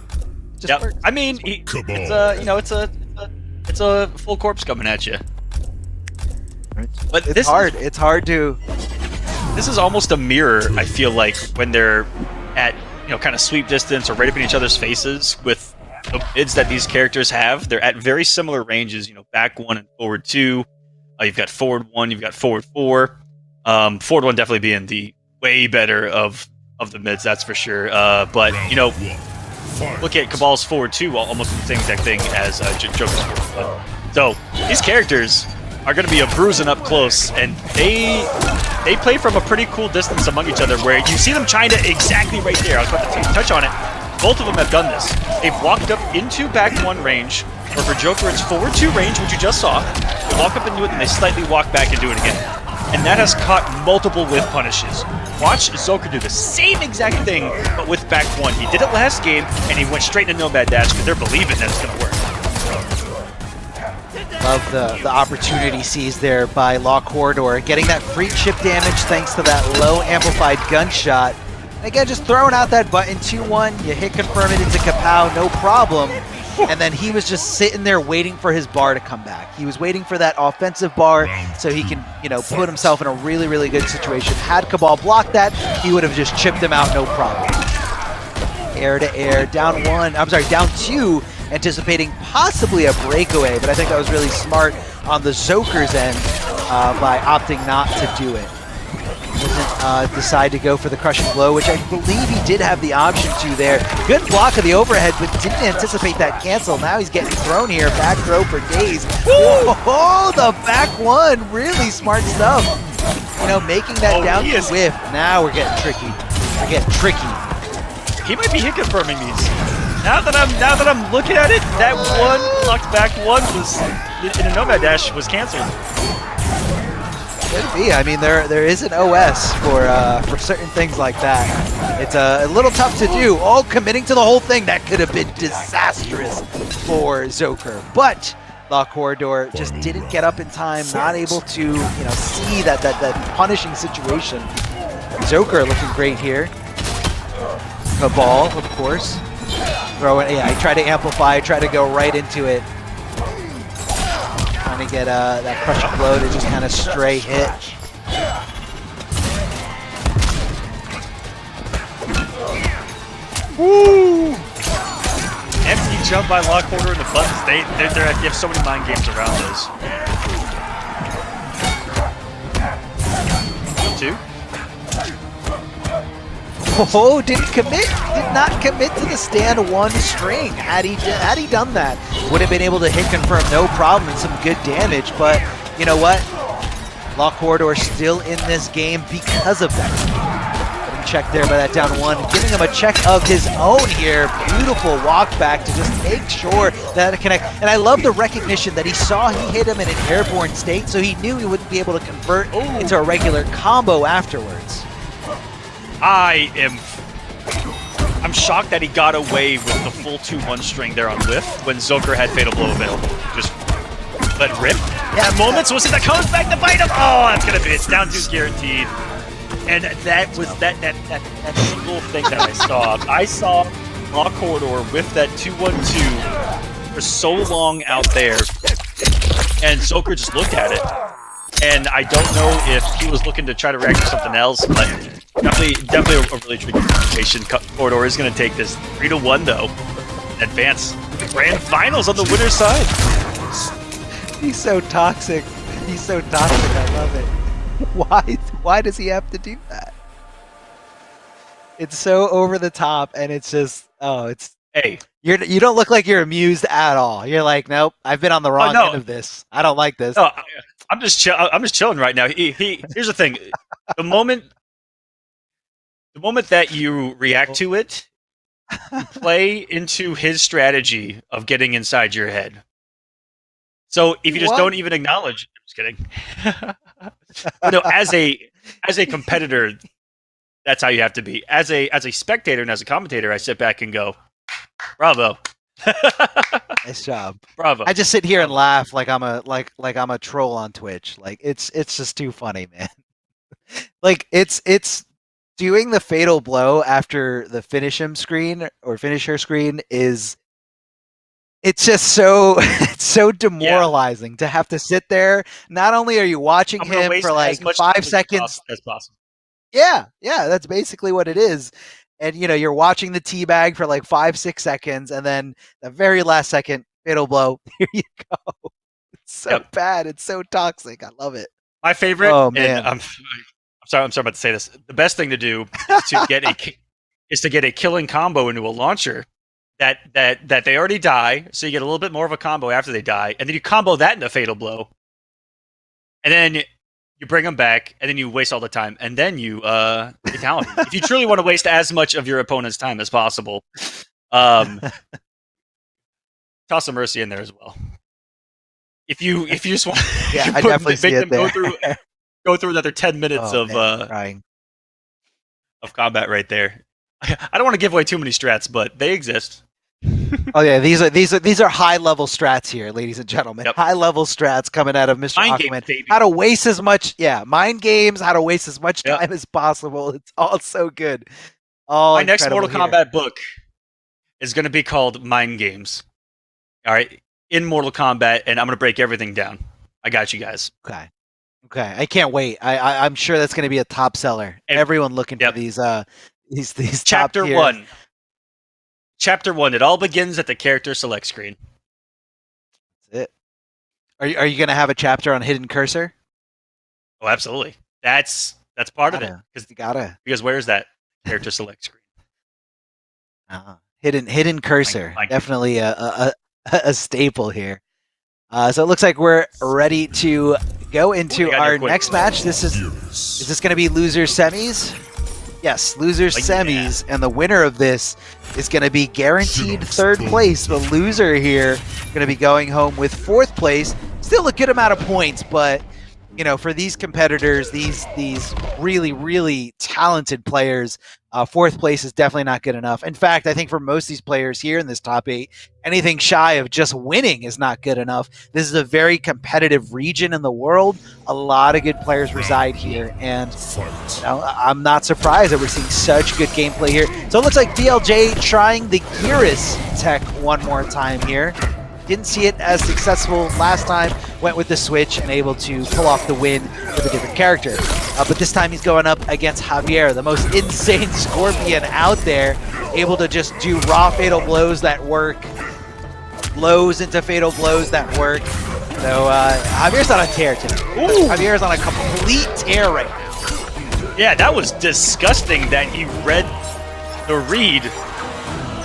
Yep. Works. I mean, it's a full corpse coming at you. But it's hard. It's hard to. This is almost a mirror. I feel like when they're at kind of sweep distance or right up in each other's faces with the mids that these characters have. They're at very similar ranges. Back 1 and forward 2. You've got forward 1. You've got forward 4. Forward 1 definitely being the way better of the mids. That's for sure. But look at Cabal's forward 2, almost the same exact thing as Joker's forward 1. So these characters are going to be a bruising up close, and they play from a pretty cool distance among each other, where you see them trying to exactly right there. I was about to touch on it. Both of them have done this. They've walked up into back 1 range, or for Joker, it's forward 2 range, which you just saw. They walk up into it, and they slightly walk back and do it again. And that has caught multiple whiff punishes. Watch Joker do the same exact thing, but with back 1. He did it last game, and he went straight into Nomad Dash because they're believing that it's going to work. of the opportunity seized there by Law Corridor, getting that free chip damage thanks to that low amplified gunshot. And again, just throwing out that button, 2-1, you hit confirm it into Cabal, no problem. And then he was just sitting there waiting for his bar to come back. He was waiting for that offensive bar so he can, put himself in a really, really good situation. Had Cabal blocked that, he would have just chipped him out, no problem. Air to air, down 2, anticipating possibly a breakaway, but I think that was really smart on the Zoker's end by opting not to do it. Doesn't decide to go for the crushing blow, which I believe he did have the option to there. Good block of the overhead, but didn't anticipate that cancel. Now he's getting thrown here. Back throw for days. Oh, the back one. Really smart stuff. Making that down to whiff. Now we're getting tricky. He might be hit confirming these. Now that I'm looking at it, that one blocked back one was in a Nomad dash was canceled. Could be. I mean, there is an OS for certain things like that. It's a little tough to do. Oh, committing to the whole thing. That could have been disastrous for Zoker. But Law Corridor just didn't get up in time, not able to, see that punishing situation. Zoker looking great here. Cabal, of course. I try to amplify, try to go right into it. Trying to get that crushing blow to just kind of stray hit. Woo! Empty jump by Law Corridor in the buttons. They have so many mind games around those. 2. Oh, did not commit to the stand 1 string. Had he done that, would have been able to hit confirm no problem and some good damage. But you know what? Law Corridor still in this game because of that. Getting checked there by that down 1, giving him a check of his own here. Beautiful walk back to just make sure that it connect. And I love the recognition that he saw he hit him in an airborne state, so he knew he wouldn't be able to convert into a regular combo afterwards. I'm shocked that he got away with the full 2-1 string there on whiff when Zoker had Fatal Blow available. Just let rip. Yeah, moments was it that comes back to bite him. Oh, that's gonna be it. Down 2's guaranteed. And that was that single thing that I saw. I saw Law Corridor with that 2-1-2 for so long out there, and Zoker just looked at it. And I don't know if he was looking to try to react to something else, but definitely a really tricky situation. Corridor is going to take this 3-1 though. Advance grand finals on the winner's side. He's so toxic. I love it. Why does he have to do that? It's so over the top, and it's just hey. You don't look like you're amused at all. You're like, nope, I've been on the wrong end of this. I don't like this. No, I'm just chilling right now. Here's the thing: the moment that you react to it, you play into his strategy of getting inside your head. So if you just don't even acknowledge, I'm just kidding. No, as a competitor, that's how you have to be. As a spectator and as a commentator, I sit back and go, "Bravo." Nice job. Bravo. I just sit here and laugh like I'm a troll on Twitch. Like it's just too funny, man. Like it's doing the fatal blow after the finish him screen or finish her screen is it's so demoralizing to have to sit there. Not only are you watching him for like 5 seconds as possible. Yeah, that's basically what it is. And you're watching the teabag for like 5-6 seconds, and then the very last second, fatal blow. Here you go. It's so bad. It's so toxic. I love it. My favorite. Oh man. And I'm sorry about to say this. The best thing to do is to get a killing combo into a launcher that they already die, so you get a little bit more of a combo after they die, and then you combo that into fatal blow, and then you bring them back, and then you waste all the time, and then you fatality. If you truly want to waste as much of your opponent's time as possible, toss some mercy in there as well. If you just want, I definitely see it there. Go through another 10 minutes of combat right there. I don't want to give away too many strats, but they exist. Oh yeah, these are high level strats here, ladies and gentlemen. Yep. High level strats coming out of Mr. Mind games, Aquaman. baby. How to waste as much, mind games. How to waste as much Yep. time as possible. It's all so good. All My next incredible Mortal here. Kombat book is going to be called Mind Games. All right, in Mortal Kombat, and I'm going to break everything down. I got you guys. Okay. I can't wait. I'm sure that's going to be a top seller. And- Everyone looking Yep. for these Chapter top tier. 1. Chapter 1. It all begins at the character select screen. That's it. Are you going to have a chapter on Hidden Cursor? Oh, absolutely. That's part of it. You gotta. Because where's that character select screen? Hidden Cursor. Like- Definitely a staple here. So it looks like we're ready to go into we got our here quick. next match. Is this going to be loser semis? Yes, losers semis, and the winner of this is going to be guaranteed third place. The loser here going to be going home with fourth place. Still a good amount of points, but for these competitors, these really, really talented players, fourth place is definitely not good enough. In fact, I think for most of these players here in this top 8, anything shy of just winning is not good enough. This is a very competitive region in the world. A lot of good players reside here, and I'm not surprised that we're seeing such good gameplay here. So it looks like VLJ trying the Gearus tech one more time here. Didn't see it as successful last time, went with the switch and able to pull off the win with a different character. But this time he's going up against Javier, the most insane Scorpion out there, able to just do raw fatal blows that work, blows into fatal blows that work. So Javier's on a tear today. Javier's on a complete tear right now. Yeah, that was disgusting that he read the read,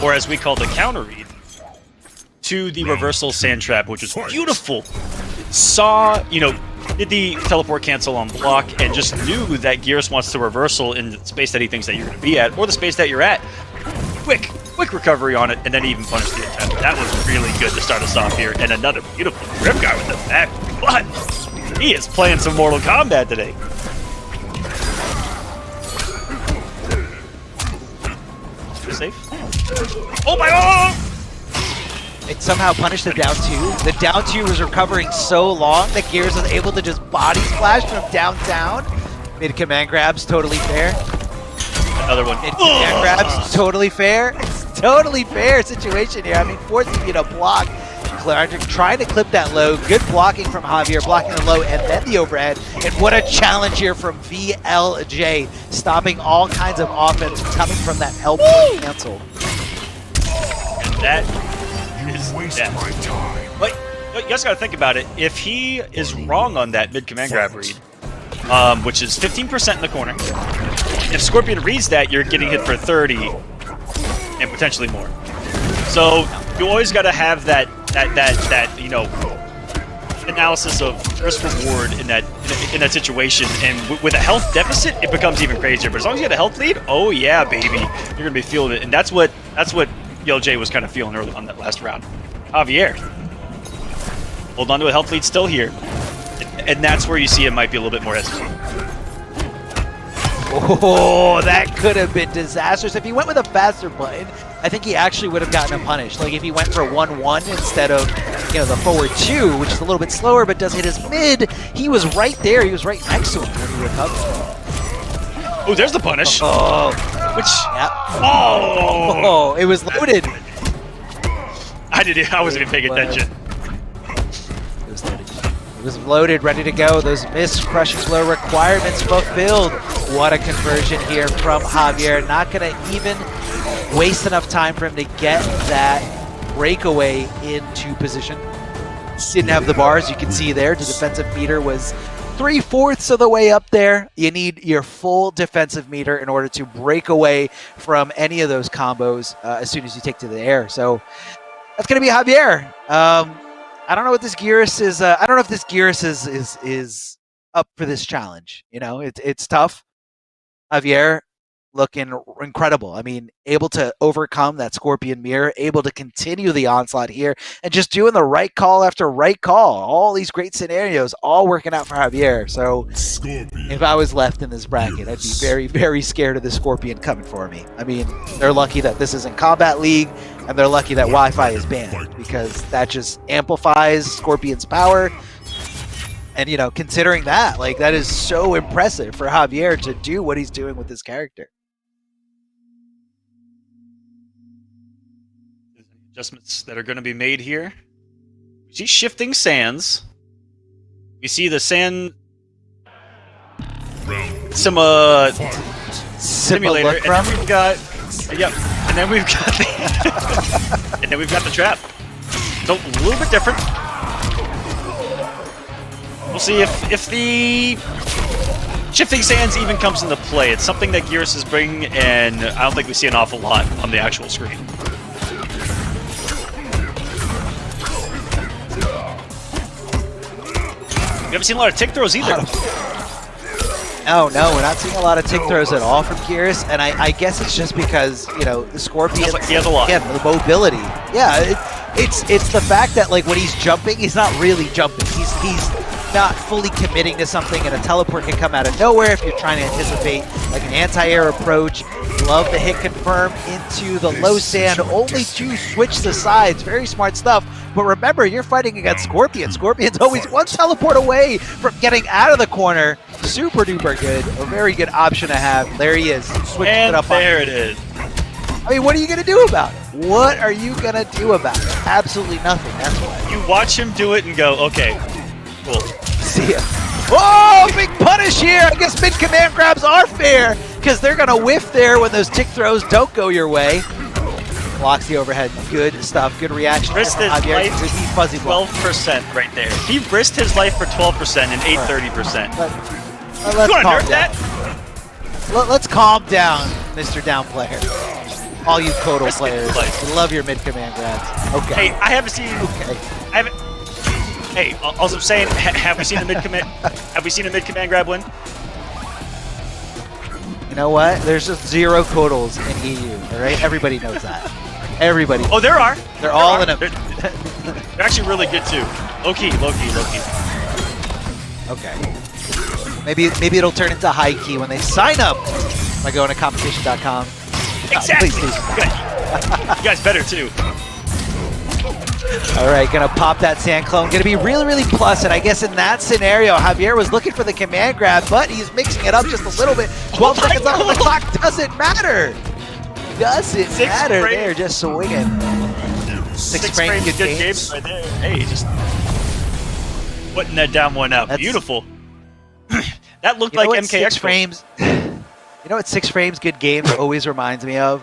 or as we call the counter read, to the reversal sand trap, which was beautiful. Saw, did the teleport cancel on block and just knew that Gearus wants to reversal in the space that he thinks that you're going to be at, or the space that you're at. Quick recovery on it, and then he even punished the attempt. That was really good to start us off here. And another beautiful grip guy with the back. But he is playing some Mortal Kombat today. Safe. Oh my god! It somehow punished the down 2. The down 2 was recovering so long that Gears was able to just body splash from downtown. Mid command grabs, totally fair. Another one. Mid command grabs, totally fair. It's totally fair situation here. I mean, forcing you to block. Trying to clip that low. Good blocking from Javier, blocking the low and then the overhead. And what a challenge here from VLJ, stopping all kinds of offense coming from that help cancel. And that is that. But you guys got to think about it. If he is wrong on that mid command grab read, which is 15% in the corner, if Scorpion reads that, you're getting hit for 30 and potentially more. So you always got to have that analysis of risk reward in that situation. And with a health deficit, it becomes even crazier. But as long as you get a health lead, oh yeah, baby, you're gonna be feeling it. And that's what VLJ was kind of feeling early on that last round. Javier, hold on to a health lead still here, and that's where you see it might be a little bit more hesitant. Oh, that could have been disastrous. If he went with a faster button, I think he actually would have gotten a punish. Like if he went for 1-1 instead of, the forward 2, which is a little bit slower but does hit his mid, he was right there. He was right next to him when he recovered. Oh, there's the punish. Oh, Which? yep. Oh, it was loaded. I wasn't even paying attention. It was loaded. It was loaded, ready to go. Those missed crushing blow requirements fulfilled. What a conversion here from Javier. Not going to even waste enough time for him to get that breakaway into position. Didn't have the bars, you can see there. The defensive meter was 3/4 of the way up there. You need your full defensive meter in order to break away from any of those combos as soon as you take to the air. So that's going to be Javier. I don't know what this Gearus is. I don't know if this Gearus is up for this challenge. It's tough. Javier, looking incredible. I mean, able to overcome that Scorpion Mirror, able to continue the onslaught here, and just doing the right call after right call. All these great scenarios, all working out for Javier. So if I was left in this bracket, I'd be very, very scared of the Scorpion coming for me. I mean, they're lucky that this isn't Combat League, and they're lucky that Wi-Fi is banned, because that just amplifies Scorpion's power. And, you know, considering that, like, that is so impressive for Javier to do what he's doing with this character. Adjustments that are going to be made here. We see shifting sands. We see the sand simulator, and then we've got and then we've got the and then we've got the trap. So a little bit different. We'll see if the shifting sands even comes into play. It's something that Gears is bringing, and I don't think we see an awful lot on the actual screen. We haven't seen a lot of tick throws either. No, we're not seeing a lot of tick throws at all from Gears, and I guess it's just because, you know, the Scorpion, he has a lot. Again, the mobility. Yeah, it's the fact that, like, when he's jumping, he's not really jumping. He's not fully committing to something, and a teleport can come out of nowhere if you're trying to anticipate, like, an anti-air approach. Love the hit confirm into the low sand, only to switch the sides. Very smart stuff. But remember, you're fighting against Scorpion. Scorpion's always one teleport away from getting out of the corner. Super duper good. A very good option to have. There he is. Switched it up. There it is. I mean, what are you going to do about it? What are you going to do about it? Absolutely nothing. That's why. You watch him do it and go, okay, cool. See ya. Oh, big punish here. I guess mid-command grabs are fair, because they're going to whiff there when those tick throws don't go your way. Blocks the overhead. Good stuff. Good reaction. Risked his life fuzzy 12% right there. He risked his life for 12% and ate 30%. Let's you want to calm nerf down. that? Let's calm down, Mr. Down player. All you Kotal players. We love your mid-command grabs. Okay. Hey, I haven't seen... Okay. I haven't... Hey, also I'm saying, have we seen a mid-command... Have we seen a mid-command grab win? You know what? There's just 0 Kodals in EU, alright? Everybody knows that. Everybody. Oh, there are. They're all in a... They're actually really good, too. Low-key. Okay. Maybe it'll turn into high key when they sign up by going to competition.com. Exactly. You guys better, too. All right, gonna pop that sand clone. Gonna be really, really plus. And I guess in that scenario, Javier was looking for the command grab, but he's mixing it up just a little bit. 12 seconds on the clock. Doesn't matter. Doesn't matter. They're just swinging. 6 frames, good games right there. Hey, just putting that down one out. Beautiful. That looked like MKX 6 frames. You know what 6 frames, good games always reminds me of?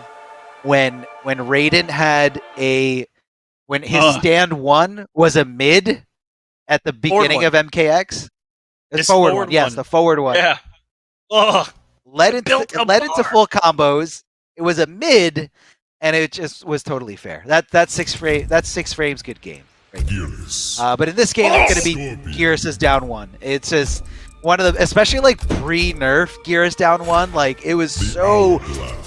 When Raiden had when his stand 1 was a mid at the beginning of MKX. The forward one. Yes, the forward one. Yeah. Oh, led into full combos. It was a mid, and it just was totally fair. That's 6 frames, good game. Right there. But in this game, it's going to be Gears' down 1. It's just one of the, especially like pre-nerf Gears down 1. Like, it was so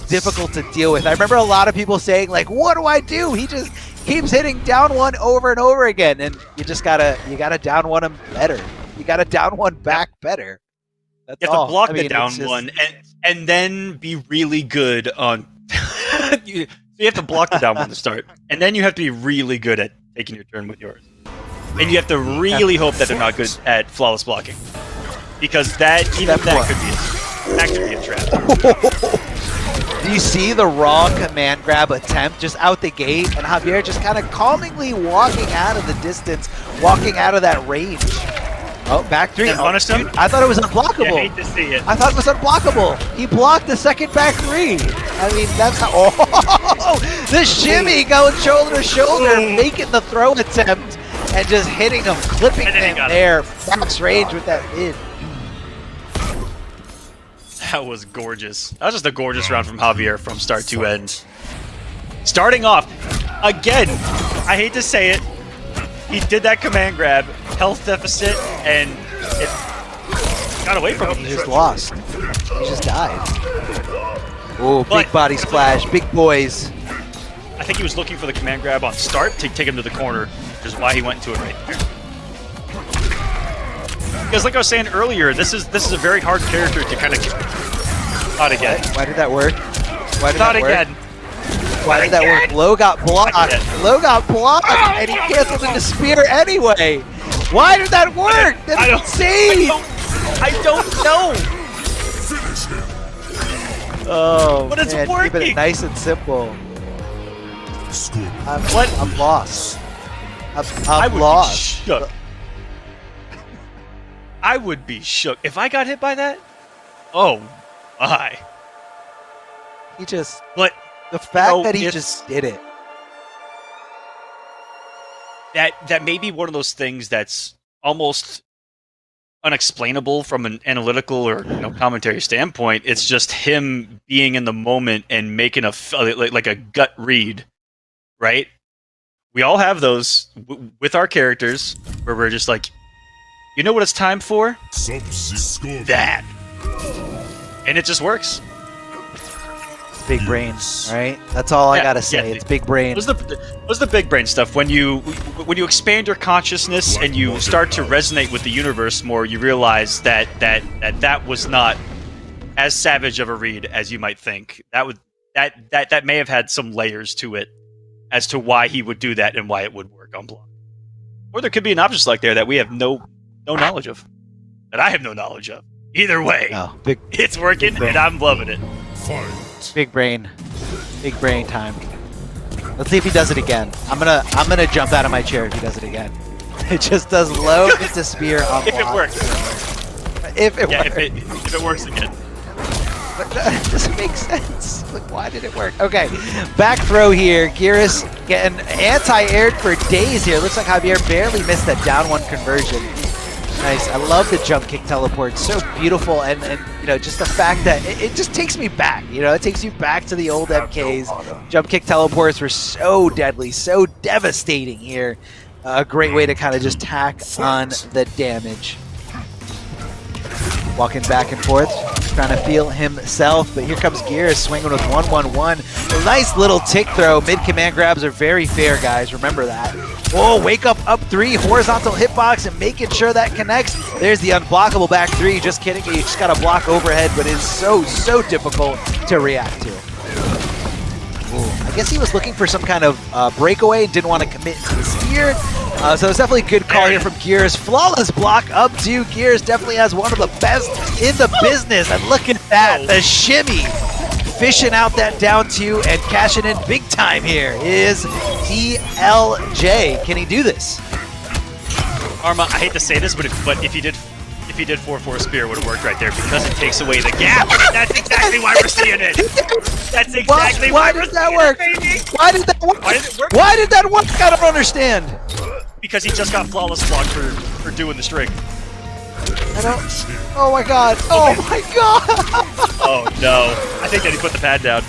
difficult to deal with. I remember a lot of people saying, like, what do I do? He just keeps hitting down 1 over and over again, and you gotta down 1 him better. You gotta down 1 back better. That's you have all. to block the down 1 and then be really good on. you have to block the down 1 to start, and then you have to be really good at taking your turn with yours, and you have to really hope that they're not good at flawless blocking, because that could be a trap. Do you see the raw command grab attempt just out the gate, and Javier just kind of calmingly walking out of the distance, walking out of that range? Oh, back 3. Dude, I thought it was unblockable. I hate to see it. I thought it was unblockable. He blocked the second back 3. I mean, that's how... Oh! The shimmy going shoulder to shoulder, making the throw attempt, and just hitting him, clipping him there. Max range with that mid. That was gorgeous. That was just a gorgeous round from Javier from start to end. Starting off, again, I hate to say it, he did that command grab, health deficit, and it got away from him. He just lost. He just died. Oh, But- big body splash, big boys. I think he was looking for the command grab on start to take him to the corner, which is why he went into it right there. Because like I was saying earlier, this is a very hard character to kind of... Not again. Why did that work? Why did Not that work? again. Why did that work? Low got blocked. Low got blocked, and he canceled into spear anyway. Why did that work? That's insane. I don't know. Oh, But it's man, keeping working. it nice and simple. Scorpion. I'm lost. I I'm would lost. be shook. I would be shook if I got hit by that. Oh my! He just But the fact know, that he it's- just did it. that may be one of those things that's almost unexplainable from an analytical or commentary standpoint. It's just him being in the moment and making like a gut read, right? We all have those with our characters where we're just like, you know what it's time for? Sub-Zero. Scorpion. That, and it just works. Big brain, right? That's all I Yeah, gotta say. yeah. It's big brain. What's the big brain stuff? When you expand your consciousness and you start to resonate with the universe more, you realize that was not as savage of a read as you might think. That may have had some layers to it as to why he would do that and why it would work on block. Or there could be an object select there that we have no knowledge of, that I have no knowledge of. Either way, Oh, big it's working and I'm loving it. Fight. big brain time. Let's see if he does it again. I'm gonna jump out of my chair if he does it again. It just does low into spear on If it block. works. If it Yeah, works. if it works again. But that doesn't make sense. Like, why did it work? Okay, back throw here. Gearus getting anti-aired for days here. Looks like Javier barely missed that down one conversion. Nice. I love the jump kick teleport. So beautiful, and just the fact that it just takes me back. It takes you back to the old MKs. Jump kick teleports were so deadly, so devastating here. A great way to kind of just tack on the damage. Walking back and forth, trying to feel himself, but here comes Gears swinging with 1-1-1. A nice little tick throw. Mid command grabs are very fair, guys. Remember that. Oh, wake up 3, horizontal hitbox and making sure that connects. There's the unblockable back 3. Just kidding, you just got to block overhead, but it's so difficult to react to. Ooh, I guess he was looking for some kind of breakaway and didn't want to commit to the spear. So it's definitely a good call here from Gears. Flawless block up to Gears. Definitely has one of the best in the business. And look at that, the shimmy. Fishing out that down 2 and cashing in big time here is DLJ. Can he do this? Arma, I hate to say this, but if he did 4-4 spear, would have worked right there because it takes away the gap. That's exactly why we're seeing it. That's exactly Why we're did that seeing work? it, baby. Why did that work? Why did it work? Why did that work? I don't understand. Because he just got flawless block for doing the string. I don't. Oh my god. Oh my god. Oh no! I think that he put the pad down.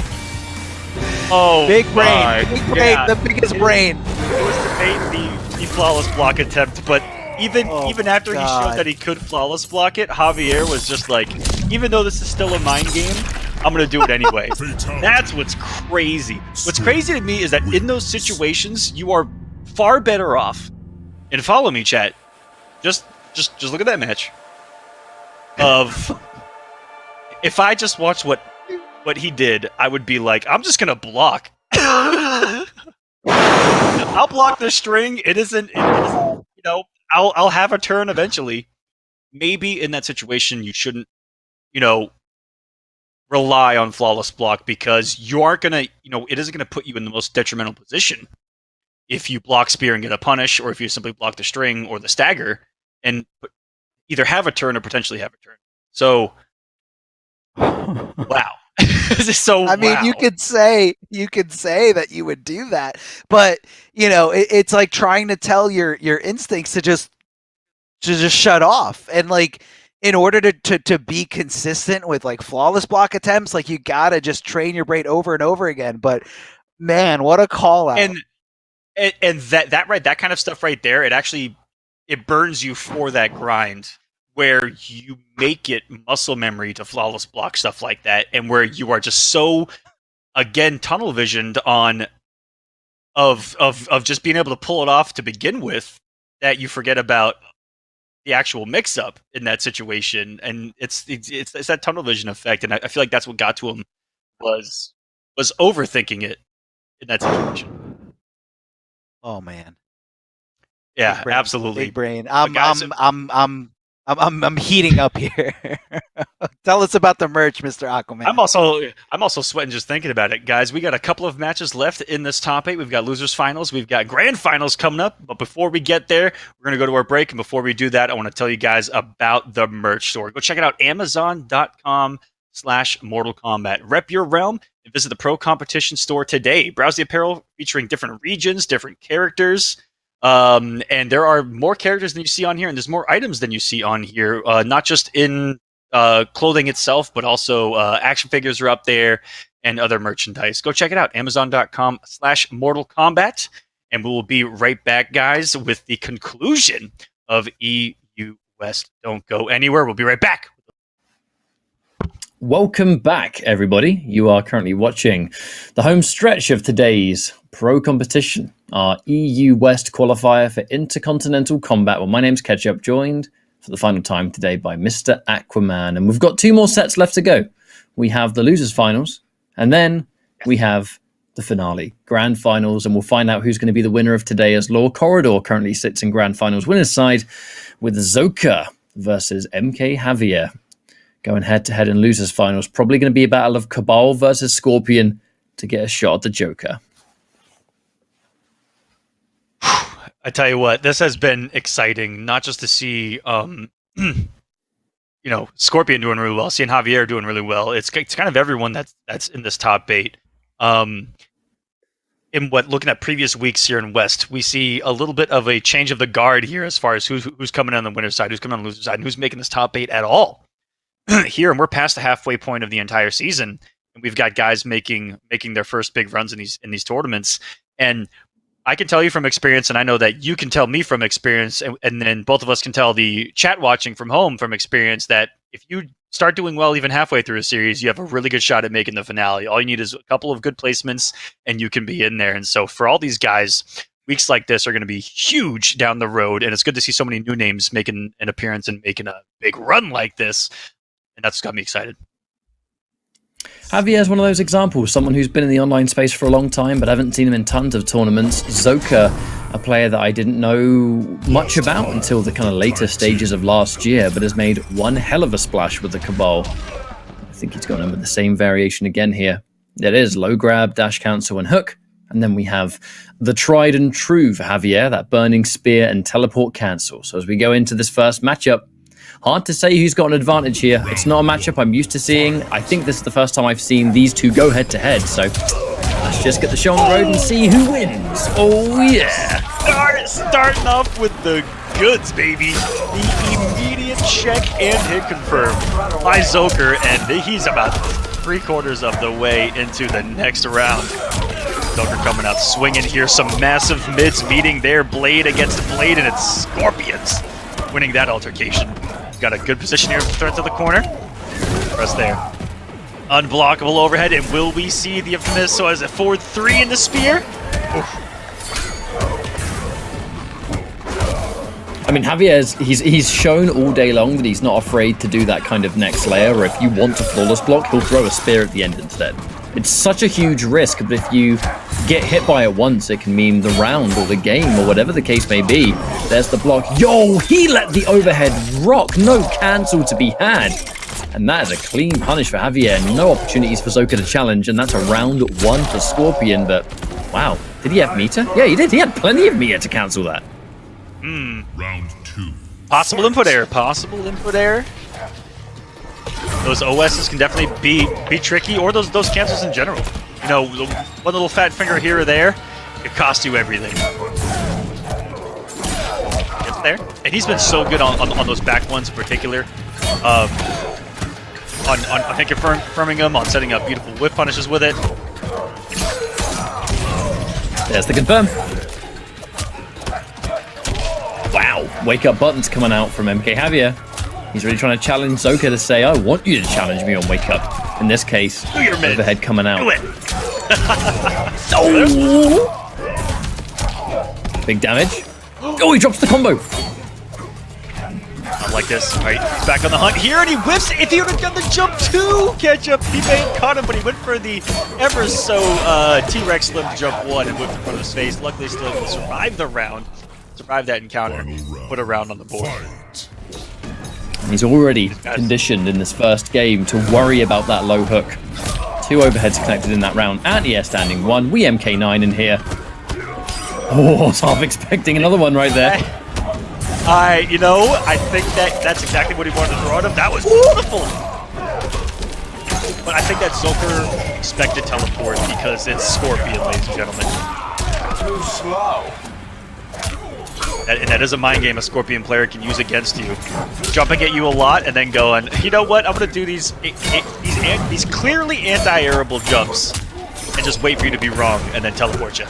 Oh, Big brain. my. Big brain. Yeah. The biggest brain. It was the flawless block attempt, but even after he God. showed that he could flawless block it, Javier was just like, even though this is still a mind game, I'm gonna do it anyway. Fatality. That's what's crazy. What's crazy to me is that in those situations, you are far better off. And follow me, chat. Just look at that match. Of if I just watched what he did, I would be like, I'm just gonna block. I'll block the string. It isn't. I'll have a turn eventually. Maybe in that situation, you shouldn't, rely on flawless block because you aren't gonna, it isn't gonna put you in the most detrimental position if you block spear and get a punish, or if you simply block the string or the stagger and either have a turn or potentially have a turn. So, wow. So I mean, wow. you could say that you would do that, but it's like trying to tell your instincts to just shut off. And like, in order to be consistent with like flawless block attempts, like you gotta just train your brain over and over again. But man, what a call out! And that kind of stuff right there, it burns you for that grind where you make it muscle memory to flawless block stuff like that, and where you are just so, again, tunnel visioned on of just being able to pull it off to begin with, that you forget about the actual mix-up in that situation. And it's that tunnel vision effect, and I feel like that's what got to him, was overthinking it in that situation. Oh man. Yeah, Big brain, absolutely. Big brain. But guys, I'm heating up here. Tell us about the merch, Mr. Aquaman. I'm also sweating just thinking about it, guys. We got a couple of matches left in this top 8. We've got losers finals, we've got grand finals coming up. But before we get there, we're gonna go to our break. And before we do that, I want to tell you guys about the merch store. Go check it out, Amazon.com/Mortal Kombat. Rep your realm and visit the Pro Competition store today. Browse the apparel featuring different regions, different characters. And there are more characters than you see on here, and there's more items than you see on here, not just in clothing itself, but also action figures are up there and other merchandise. Go check it out, Amazon.com/Mortal Kombat, and we will be right back, guys, with the conclusion of EU West. Don't go anywhere. We'll be right back. Welcome back, everybody. You are currently watching the home stretch of today's Pro Competition, our EU West qualifier for Intercontinental Combat. Well, my name's Ketchup, joined for the final time today by Mr. Aquaman. And we've got 2 more sets left to go. We have the losers finals, and then we have the finale, grand finals, and we'll find out who's going to be the winner of today, as Law Corridor currently sits in grand finals winner's side with Zoka versus MK Javier. Going head-to-head in losers finals, probably going to be a battle of Cabal versus Scorpion to get a shot at the Joker. I tell you what, this has been exciting, not just to see, Scorpion doing really well, seeing Javier doing really well. It's kind of everyone that's in this top 8. Looking at previous weeks here in West, we see a little bit of a change of the guard here as far as who's coming on the winner's side, who's coming on the loser's side, and who's making this top 8 at all. Here, and we're past the halfway point of the entire season, and we've got guys making their first big runs in these tournaments. And I can tell you from experience, and I know that you can tell me from experience, and then both of us can tell the chat watching from home from experience, that if you start doing well even halfway through a series, you have a really good shot at making the finale. All you need is a couple of good placements, and you can be in there. And so for all these guys, weeks like this are going to be huge down the road, and it's good to see so many new names making an appearance and making a big run like this. And that's got me excited. Javier is one of those examples, someone who's been in the online space for a long time, but I haven't seen him in tons of tournaments. Zoka, a player that I didn't know much about until the kind of later stages of last year, but has made one hell of a splash with the Cabal. I think he's gone in with the same variation again here. It is low grab, dash cancel, and hook. And then we have the tried and true for Javier, that burning spear and teleport cancel. So as we go into this first matchup, hard to say who's got an advantage here. It's not a matchup I'm used to seeing. I think this is the first time I've seen these two go head-to-head. So let's just get the show on the road and see who wins. Oh, yeah. Starting off with the goods, baby. The immediate check and hit confirmed by Zoker, and he's about 3/4 of the way into the next round. Zoker coming out swinging here. Some massive mids meeting their blade against the blade, and it's Scorpions winning that altercation. Got a good position here, threat to the corner. Press there. Unblockable overhead, and will we see the infamous, so as a forward 3 in the spear? Oof. I mean, Javier's, he's shown all day long that he's not afraid to do that kind of next layer, or if you want to flawless block, he'll throw a spear at the end instead. It's such a huge risk, but if you get hit by it once, it can mean the round or the game or whatever the case may be. There's the block. Yo, he let the overhead rock. No cancel to be had. And that is a clean punish for Javier. No opportunities for Zoka to challenge, and that's a round 1 for Scorpion. But wow, did he have meter? Yeah, he did. He had plenty of meter to cancel that. Round 2. Possible input error. Possible input error. Those OSs can definitely be tricky, or those cancels in general. You know, one little fat finger here or there, it costs you everything. Gets there, and he's been so good on those back ones in particular. On confirming them, on setting up beautiful whip punishes with it. There's the confirm. Wow, wake up buttons coming out from MK Javier. He's really trying to challenge Zoka to say, I want you to challenge me on Wake Up. In this case, Do your mid. overhead coming out. Do it. Oh! Big damage. Oh, he drops the combo. I like this. All right, he's back on the hunt here, and he whiffs. If he would have done the jump to catch up, he may have caught him, but he went for the ever so T-Rex slim jump one and whipped in front of his face. Luckily, still able to survive the round, survive that encounter, put a round on the board. He's already conditioned in this first game to worry about that low hook. 2 overheads connected in that round. Anti-air standing 1. We MK9 in here. Oh, I was half expecting another one right there. I think that's exactly what he wanted to throw at him. That was beautiful. But I think that Zoker expected teleport because it's Scorpion, ladies and gentlemen. Too slow. And that is a mind game a Scorpion player can use against you. Jumping at you a lot and then going, you know what, I'm going to do these clearly anti-airable jumps and just wait for you to be wrong and then teleport you.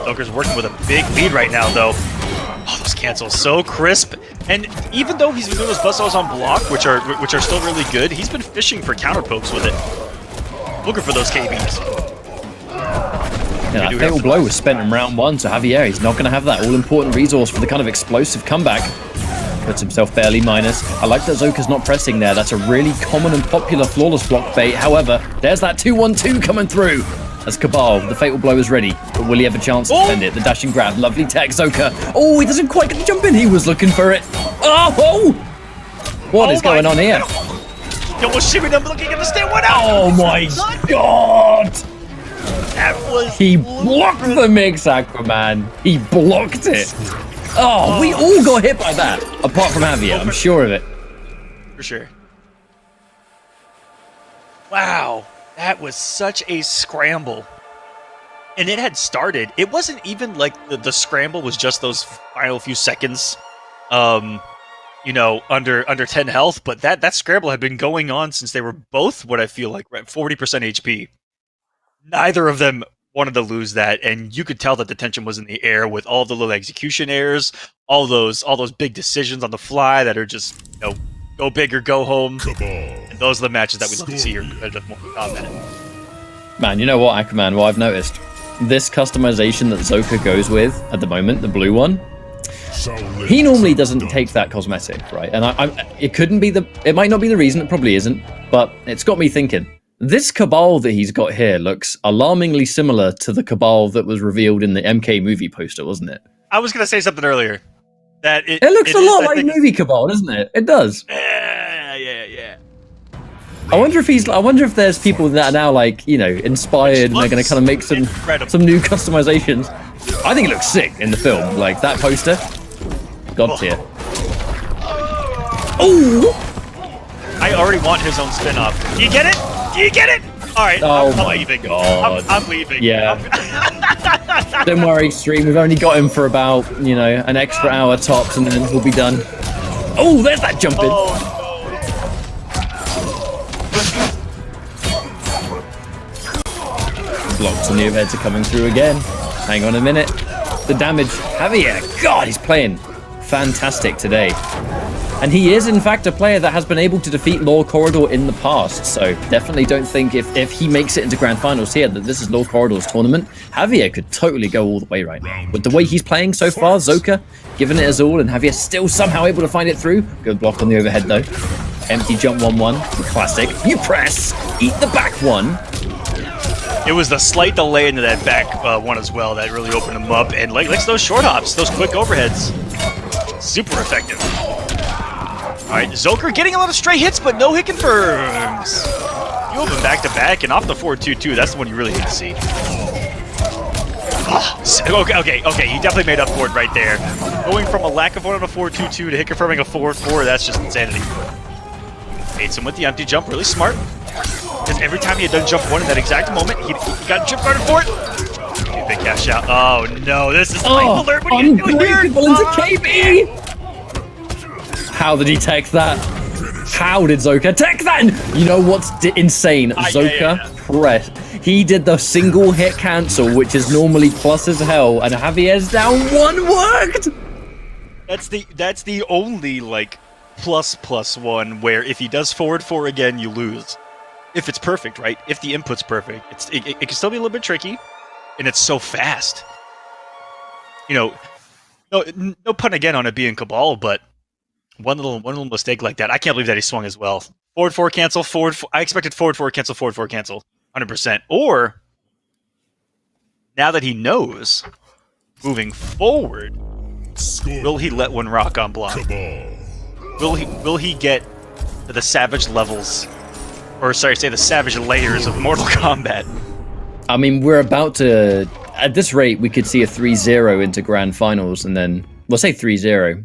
Zoker's working with a big lead right now, though. Oh, those cancels so crisp. And even though he's been doing those buzzsaws on block, which are still really good, he's been fishing for counter pokes with it. Looking for those KBs. Yeah, that fatal blow was spent in round 1, so Javier, he's not going to have that all-important resource for the kind of explosive comeback. Puts himself barely minus. I like that Zoka's not pressing there. That's a really common and popular flawless block bait. However, there's that 2-1-2 coming through. As Cabal, the fatal blow is ready, but will he have a chance to defend it? The dashing grab, lovely tech, Zoka. Oh, he doesn't quite get the jump in. He was looking for it. Oh! What is going on here? He almost shimmied him looking at the stand one out. Oh my god! That was He blocked the mix, Aquaman. He blocked it. Oh, we all got hit by that. Apart from Javier, I'm sure of it. For sure. Wow. That was such a scramble. And it had started. It wasn't even like the scramble was just those final few seconds, under 10 health, but that scramble had been going on since they were both what I feel like at 40% HP. Neither of them wanted to lose that, and you could tell that the tension was in the air with all the little execution errors, all those big decisions on the fly that are just, go big or go home. Cabal. And those are the matches that we love to see here in competitive Mortal Kombat. Man, you know what, Aquaman? What I've noticed, this customization that Zoka goes with at the moment, the blue one, he normally doesn't take that cosmetic, right? And it might not be the reason, it probably isn't, but it's got me thinking. This Cabal that he's got here looks alarmingly similar to the Cabal that was revealed in the MK movie poster, wasn't it? I was going to say something earlier. That it looks a lot like movie Cabal, doesn't it? It does. Yeah. I wonder if there's people that are now inspired and they're going to kind of make some new customizations. I think it looks sick in the film. Like that poster, god tier. Oh! I already want his own spin-off. Do you get it? All right, Oh I'm my leaving. god. I'm leaving. Yeah. Don't worry, stream. We've only got him for about, an extra hour tops, and then he'll be done. Oh, there's that jump in. Blocks and the overheads are coming through again. Hang on a minute. The damage. Javier, God, he's playing fantastic today. And he is, in fact, a player that has been able to defeat Law Corridor in the past. So definitely don't think if he makes it into Grand Finals here that this is Law Corridor's tournament. Javier could totally go all the way right now. With the way he's playing so far, Zoka giving it his all, and Javier still somehow able to find it through. Good block on the overhead, though. Empty jump 1-1. Classic. You press. Eat the back one. It was the slight delay into that back one as well that really opened him up. And like those short hops, those quick overheads. Super effective. All right, Zoker getting a lot of stray hits, but no hit confirms. You open back-to-back, and off the 4-2-2, that's the one you really hate to see. Okay, he definitely made up for it right there. Going from a lack of one on a 4-2-2 to hit confirming a 4-4, that's just insanity. Baits him with the empty jump, really smart. Because every time he had done jump one in that exact moment, he got jump guarded for it. Big cash out. Oh no, this is life alert. What are you doing here? Unbreakable into KB! How did he take that? How did Zoka take that? You know what's insane? Zoka pressed. He did the single hit cancel, which is normally plus as hell, and Javier's down one worked. That's the only ++1, where if he does forward 4 again, you lose. If it's perfect, right? If the input's perfect, it can still be a little bit tricky, and it's so fast. You know, no pun again on it being Cabal, but one little mistake like that, I can't believe that he swung as well. Forward 4 cancel, forward 4. I expected forward 4 cancel, forward 4 cancel, 100%. Or now that he knows, moving forward, will he let one rock on block? Will he get to the savage levels, or sorry, say the savage layers of Mortal Kombat? I mean, we're about to, at this rate, we could see a 3-0 into Grand Finals, and then, we'll say 3-0.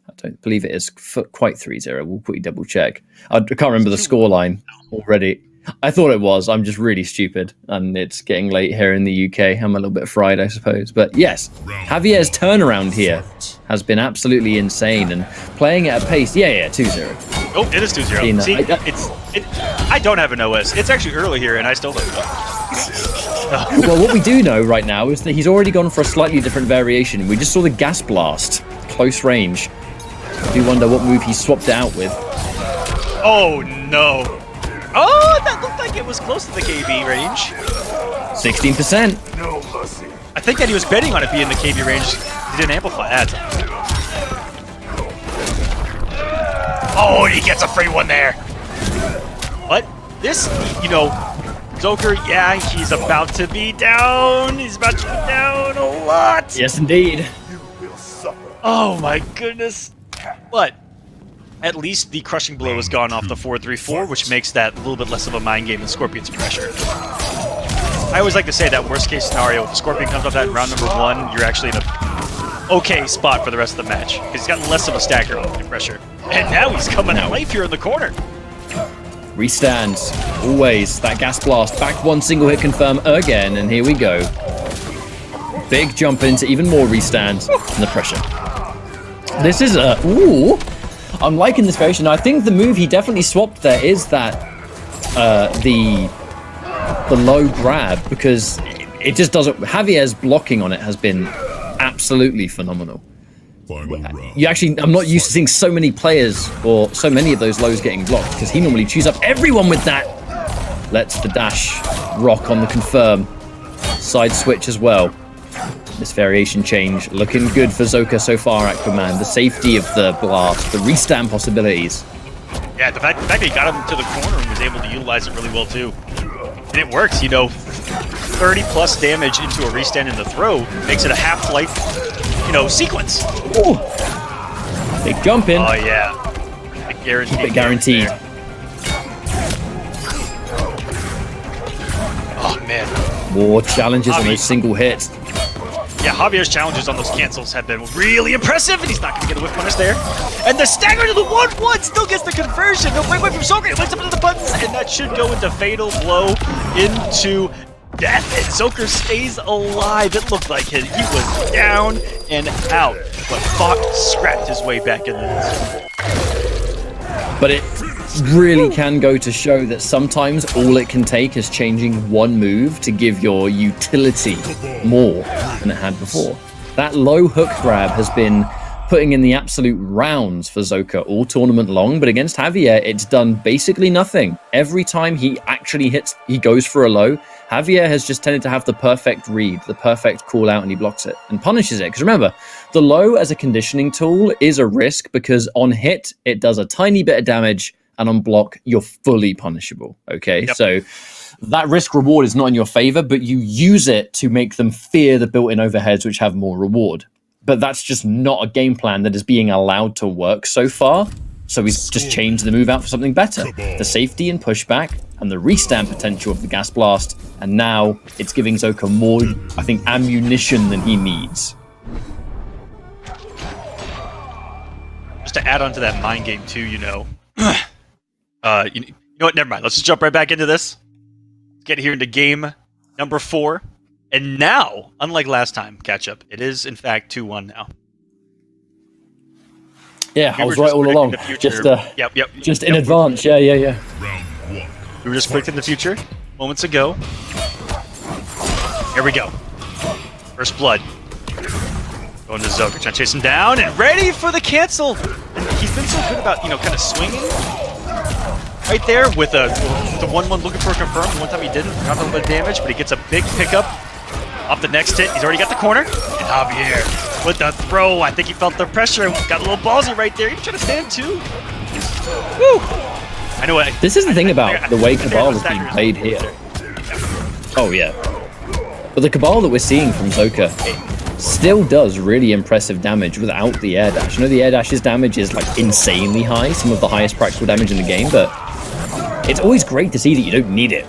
I don't believe it is quite 3-0. We'll quickly double check. I can't remember the scoreline already. I thought it was. I'm just really stupid, and it's getting late here in the UK. I'm a little bit fried, I suppose. But yes, Javier's turnaround here has been absolutely insane, and playing at a pace. Yeah, 2-0. Oh, it is 2-0. See, I don't have an OS. It's actually early here, and I still don't know. Well, what we do know right now is that he's already gone for a slightly different variation. We just saw the gas blast, close range. I do wonder what move he swapped it out with. Oh no! Oh, that looked like it was close to the KB range. 16%. I think that he was betting on it being the KB range. He didn't amplify that. Oh, he gets a free one there. What? This, you know, Joker, yeah, he's about to be down. He's about to be down a lot. Yes, indeed. Oh my goodness. But at least the crushing blow has gone off the 4-3-4, which makes that a little bit less of a mind game than Scorpion's pressure. I always like to say that worst case scenario, if the Scorpion comes off that in round number 1, you're actually in a okay spot for the rest of the match. Because he's got less of a stacker on the pressure. And now he's coming to life here in the corner. Restands. Always. That gas blast. Back one single hit confirm again. And here we go. Big jump into even more restands. And the pressure. This is a... Ooh. I'm liking this variation. I think the move he definitely swapped there is that the low grab, because it just doesn't. Javier's blocking on it has been absolutely phenomenal. You actually, I'm not used to seeing so many players or so many of those lows getting blocked, because he normally chews up everyone with that. Lets the dash rock on the confirm. Side switch as well. This variation change looking good for Zoka so far, Aquaman. The safety of the blast, the restand possibilities. Yeah, the fact that he got him to the corner and was able to utilize it really well too. And it works, you know, 30 plus damage into a restand in the throw makes it a half-life, you know, sequence. Ooh. Big jump in. Oh yeah. Guaranteed. Keep it guaranteed. Oh man. More challenges on those single hits. Yeah, Javier's challenges on those cancels have been really impressive, and he's not going to get a whip punish there. And the stagger to the 1-1 still gets the conversion. No break away from Zoka. He wakes up into the buttons, and that should go into fatal blow into death. And Zoka stays alive. It looked like he was down and out, but fought, scrapped his way back into this. But it really can go to show that sometimes all it can take is changing one move to give your utility more than it had before. That low hook grab has been putting in the absolute rounds for Zoka all tournament long, but against Javier, it's done basically nothing. Every time he actually hits, he goes for a low, Javier has just tended to have the perfect read, the perfect call out, and he blocks it and punishes it. Because remember, the low as a conditioning tool is a risk because on hit, it does a tiny bit of damage, and on block, you're fully punishable, okay? Yep. So that risk reward is not in your favor, but you use it to make them fear the built-in overheads, which have more reward. But that's just not a game plan that is being allowed to work so far. So he's just changed the move out for something better. The safety and pushback and the restand potential of the gas blast. And now it's giving Zoka more, I think, ammunition than he needs. Just to add on to that mind game too, you know. You know what? Never mind. Let's just jump right back into this. Let's get here into game number 4. And now, unlike last time, catch up, it is in fact 2-1 now. Yeah, I was right all along. Just just in advance. Yeah. We were just predicting the future moments ago. Here we go. First blood. Going to Zoka, trying to chase him down and ready for the cancel. And he's been so good about, kind of swinging right there with the 1-1 looking for a confirm. The one time he didn't, got a little bit of damage, but he gets a big pickup off the next hit. He's already got the corner. And Javier with the throw. I think he felt the pressure. Got a little ballsy right there. He was trying to stand too. Woo! I know what. This is the thing about the way Cabal is being played here. Oh yeah. But the Cabal that we're seeing from Zoka still does really impressive damage without the air dash. The air dash's damage is like insanely high, some of the highest practical damage in the game, but it's always great to see that you don't need it.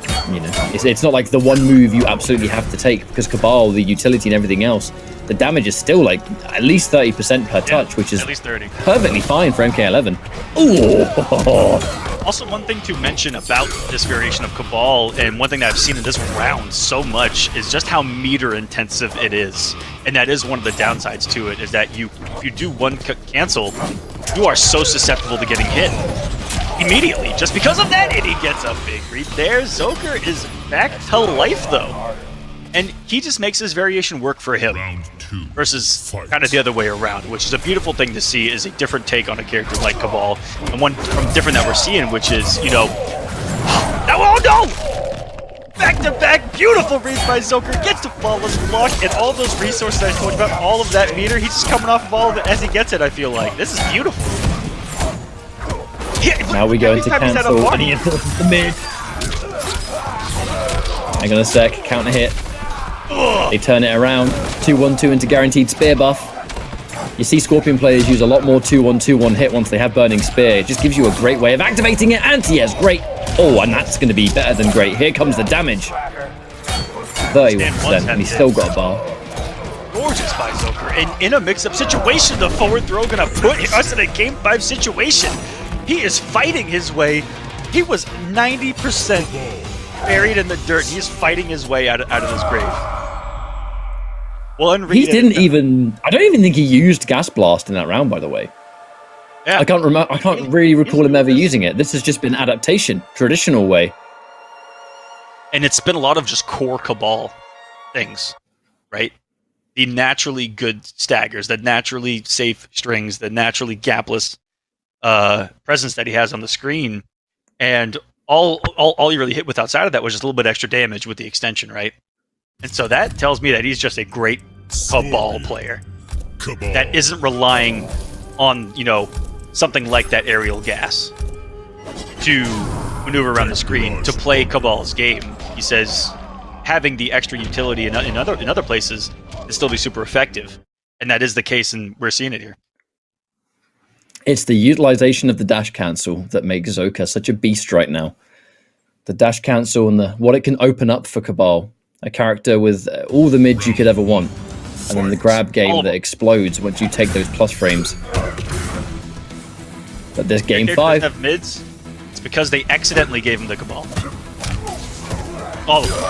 It's not like the one move you absolutely have to take, because Cabal, the utility and everything else, the damage is still like at least 30% per touch, which is at least 30. Perfectly fine for MK11. Ooh. Also, one thing to mention about this variation of Cabal, and one thing that I've seen in this round so much, is just how meter intensive it is. And that is one of the downsides to it, is that if you do one cancel, you are so susceptible to getting hit immediately just because of that, and he gets a big read there. Zoker is back to life though, and he just makes this variation work for him versus kind of the other way around, which is a beautiful thing to see, is a different take on a character like Cabal, and one from different that we're seeing, which is, oh no! Back-to-back, beautiful reads by Zoker, gets the flawless block, and all those resources I told you about, all of that meter, he's just coming off of all of it as he gets it, I feel like. This is beautiful. Yeah, now we go into cancel, and he enters the mid. Hang on a sec, counter hit. They turn it around, 2-1-2 into guaranteed spear buff. You see Scorpion players use a lot more 2-1-2-1 hit once they have Burning Spear. It just gives you a great way of activating it. Anti-air's great. Oh, and that's going to be better than great. Here comes the damage. 31%, and he's still got a bar. Gorgeous by Zoker. And in a mix-up situation, the forward throw going to put us in a Game 5 situation. He is fighting his way. He was 90% buried in the dirt. He is fighting his way out of this grave. One read. He didn't even. I don't even think he used Gas Blast in that round, by the way. Yeah. I can't remember. I can't really recall him ever using it. This has just been adaptation, traditional way. And it's been a lot of just core Cabal things, right? The naturally good staggers, the naturally safe strings, the naturally gapless presence that he has on the screen, and all you really hit with outside of that was just a little bit extra damage with the extension, right? And so that tells me that he's just a great Cabal player that isn't relying on, something like that aerial gas to maneuver around the screen to play Cabal's game. He says having the extra utility in other places can still be super effective, and that is the case, and we're seeing it here. It's the utilization of the dash cancel that makes Zoka such a beast right now. The dash cancel and what it can open up for Cabal. A character with all the mids you could ever want. And then the grab game that explodes once you take those plus frames. But this Game 5... have mids, it's because they accidentally gave him the Cabal. All of them.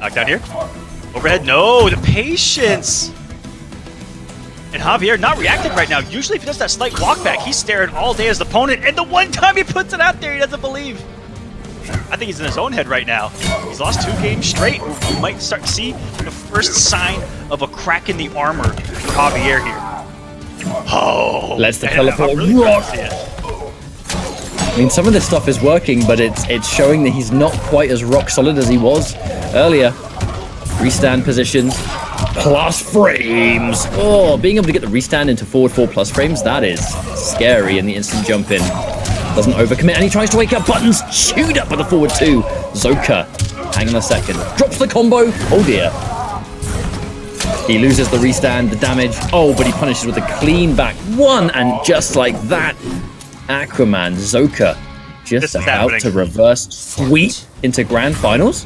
Knockdown here. Overhead, no! The patience! And Javier not reacting right now. Usually if he does that slight walk back, he's staring all day as the opponent, and the one time he puts it out there, he doesn't believe. I think he's in his own head right now. He's lost 2 games straight. We might start to see the first sign of a crack in the armor for Javier here. Oh! Let's the teleport rock! I mean, some of this stuff is working, but it's showing that he's not quite as rock solid as he was earlier. Restand positions. Plus frames! Oh, being able to get the restand into forward 4 plus frames, that is scary, and the instant jump in. Doesn't overcommit, and he tries to wake up buttons. Chewed up by the forward 2. Zoka, hang on a second. Drops the combo. Oh dear. He loses the restand, the damage. Oh, but he punishes with a clean back 1, and just like that, Aquaman Zoka just about to reverse sweep into grand finals.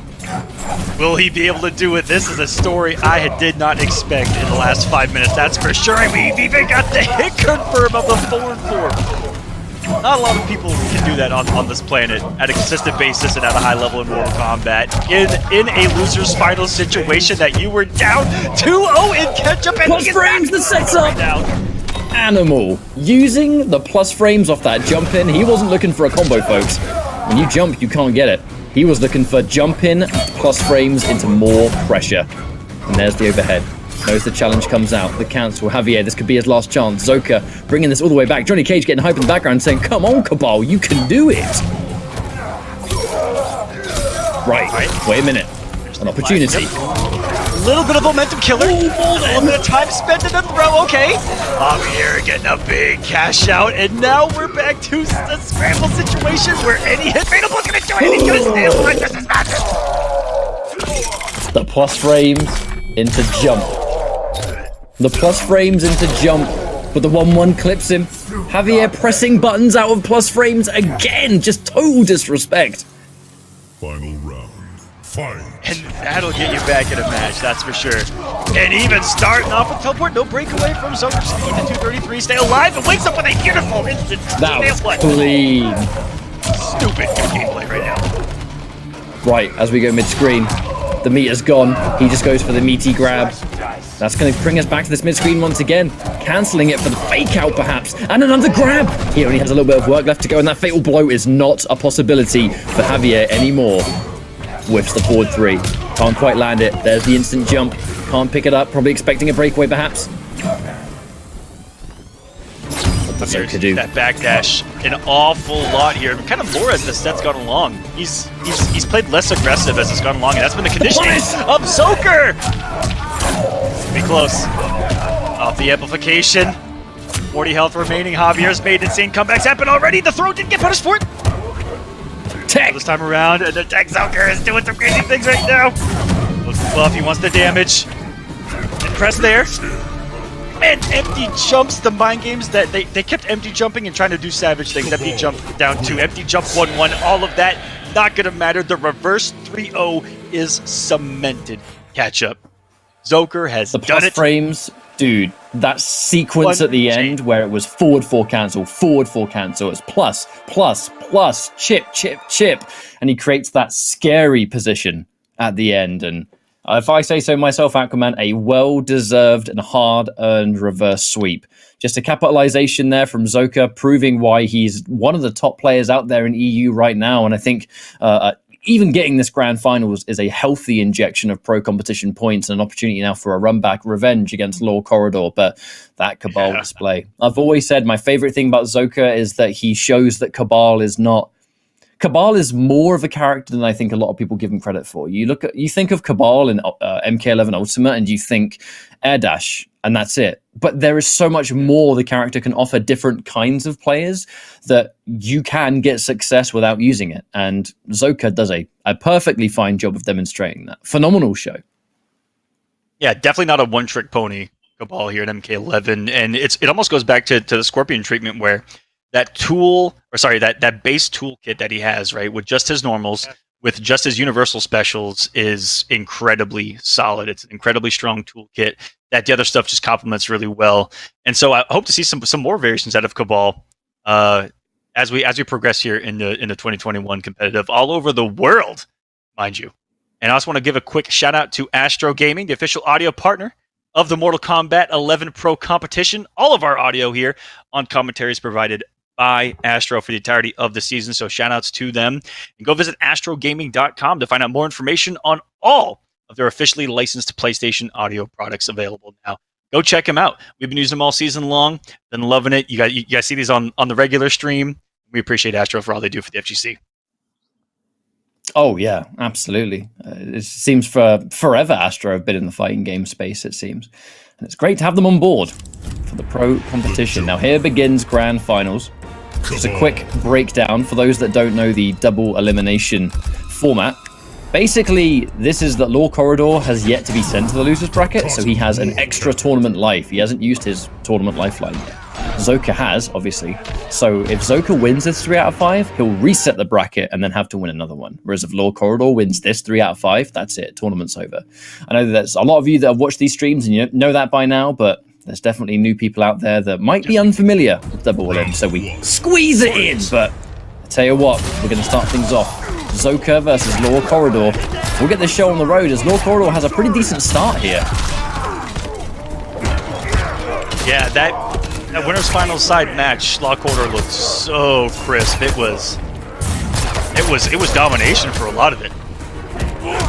Will he be able to do it? This is a story I did not expect in the last 5 minutes, that's for sure. And we've even got the hit confirm of the forward 4. Not a lot of people can do that on this planet at a consistent basis and at a high level in Mortal Kombat. In a loser's final situation that you were down 2-0 in catch-up and plus frames the sets up! Animal. Using the plus frames off that jump in. He wasn't looking for a combo, folks. When you jump, you can't get it. He was looking for jump in, plus frames into more pressure. And there's the overhead. knows the challenge comes out. The cancel, Javier, this could be his last chance. Zoka bringing this all the way back. Johnny Cage getting hype in the background saying, come on, Cabal, you can do it. Right, wait a minute. An opportunity. A little bit of momentum killer. A little bit of time spent in the throw. Okay. Javier getting a big cash out. And now we're back to a scramble situation where any hit Fatal's going to do it. And he's going to stay alive. This is magic. The plus frames into jump. The plus frames into jump. But the 1-1 clips him. Javier pressing buttons out of plus frames again. Just total disrespect. Final round. Fight. And that'll get you back in a match, that's for sure. And even starting off with teleport, no breakaway from Zoker. Speed to 233, stay alive, and wakes up with a beautiful instant. That was clean. Stupid good gameplay right now. Right, as we go mid-screen, the meter's gone. He just goes for the meaty grab. That's going to bring us back to this mid-screen once again. Cancelling it for the fake out, perhaps. And another grab. He only has a little bit of work left to go, and that fatal blow is not a possibility for Javier anymore. Whiffs the forward 3. Can't quite land it. There's the instant jump. Can't pick it up. Probably expecting a breakaway, perhaps. What does Zoka do? That backdash, an awful lot here. Kind of more as the set's gone along. He's played less aggressive as it's gone along, and that's been the conditioning of Zoker. Be close. Off the amplification. 40 health remaining. Javier's made insane comebacks happen already. The throw didn't get punished for it. Tech. This time around, and the tech Zoker is doing some crazy things right now. Looks buff, he wants the damage. And press there. Man, empty jumps, the mind games that they kept empty jumping and trying to do savage things. Empty jump down 2, empty jump 1-1, all of that not gonna matter. The reverse 3-0 is cemented. Catch up. Zoker has the done plus it. frames, dude. That sequence at the end where it was forward 4 cancel, forward 4 cancel. It's plus, plus, plus, chip, chip, chip. And he creates that scary position at the end. And if I say so myself, Aquaman, a well-deserved and hard-earned reverse sweep. Just a capitalization there from Zoka, proving why he's one of the top players out there in EU right now. And I think even getting this grand finals is a healthy injection of pro competition points and an opportunity now for a run back revenge against Law Corridor. But that Cabal display, I've always said my favorite thing about Zoka is that he shows that Cabal is more of a character than I think a lot of people give him credit for. You think of Cabal in MK11 Ultimate and you think air dash and that's it. But there is so much more the character can offer different kinds of players that you can get success without using it. And Zoka does a perfectly fine job of demonstrating that. Phenomenal show. Yeah, definitely not a one-trick pony, Cabal here at MK11. And it almost goes back to the Scorpion treatment where that that base toolkit that he has, right, with just his normals, with just his universal specials is incredibly solid. It's an incredibly strong toolkit that the other stuff just complements really well. And so I hope to see some more variations out of Cabal as we progress here in the 2021 competitive all over the world, mind you. And I also want to give a quick shout out to Astro Gaming, the official audio partner of the Mortal Kombat 11 Pro competition. All of our audio here on commentary is provided by Astro for the entirety of the season, so shout outs to them. And go visit astrogaming.com to find out more information on all of their officially licensed PlayStation audio products available now. Go check them out. We've been using them all season long, been loving it. You guys see these on the regular stream. We appreciate Astro for all they do for the FGC. Oh yeah, absolutely. It seems for forever Astro have been in the fighting game space, it seems. And it's great to have them on board for the pro competition. Now here begins Grand Finals. Just a quick breakdown for those that don't know the double elimination format. Basically, this is that Law Corridor has yet to be sent to the losers bracket, so he has an extra tournament life. He hasn't used his tournament lifeline yet. Zoka has, obviously. So if Zoka wins this 3 out of 5, he'll reset the bracket and then have to win another one. Whereas if Law Corridor wins this 3 out of 5, that's it. Tournament's over. I know there's a lot of you that have watched these streams and you know that by now, but there's definitely new people out there that might be unfamiliar with double elim, so we squeeze it in. But I tell you what, we're going to start things off. Zoka versus Law Corridor. We'll get this show on the road as Law Corridor has a pretty decent start here. Yeah, that winners finals side match, Law Corridor looked so crisp. It was domination for a lot of it.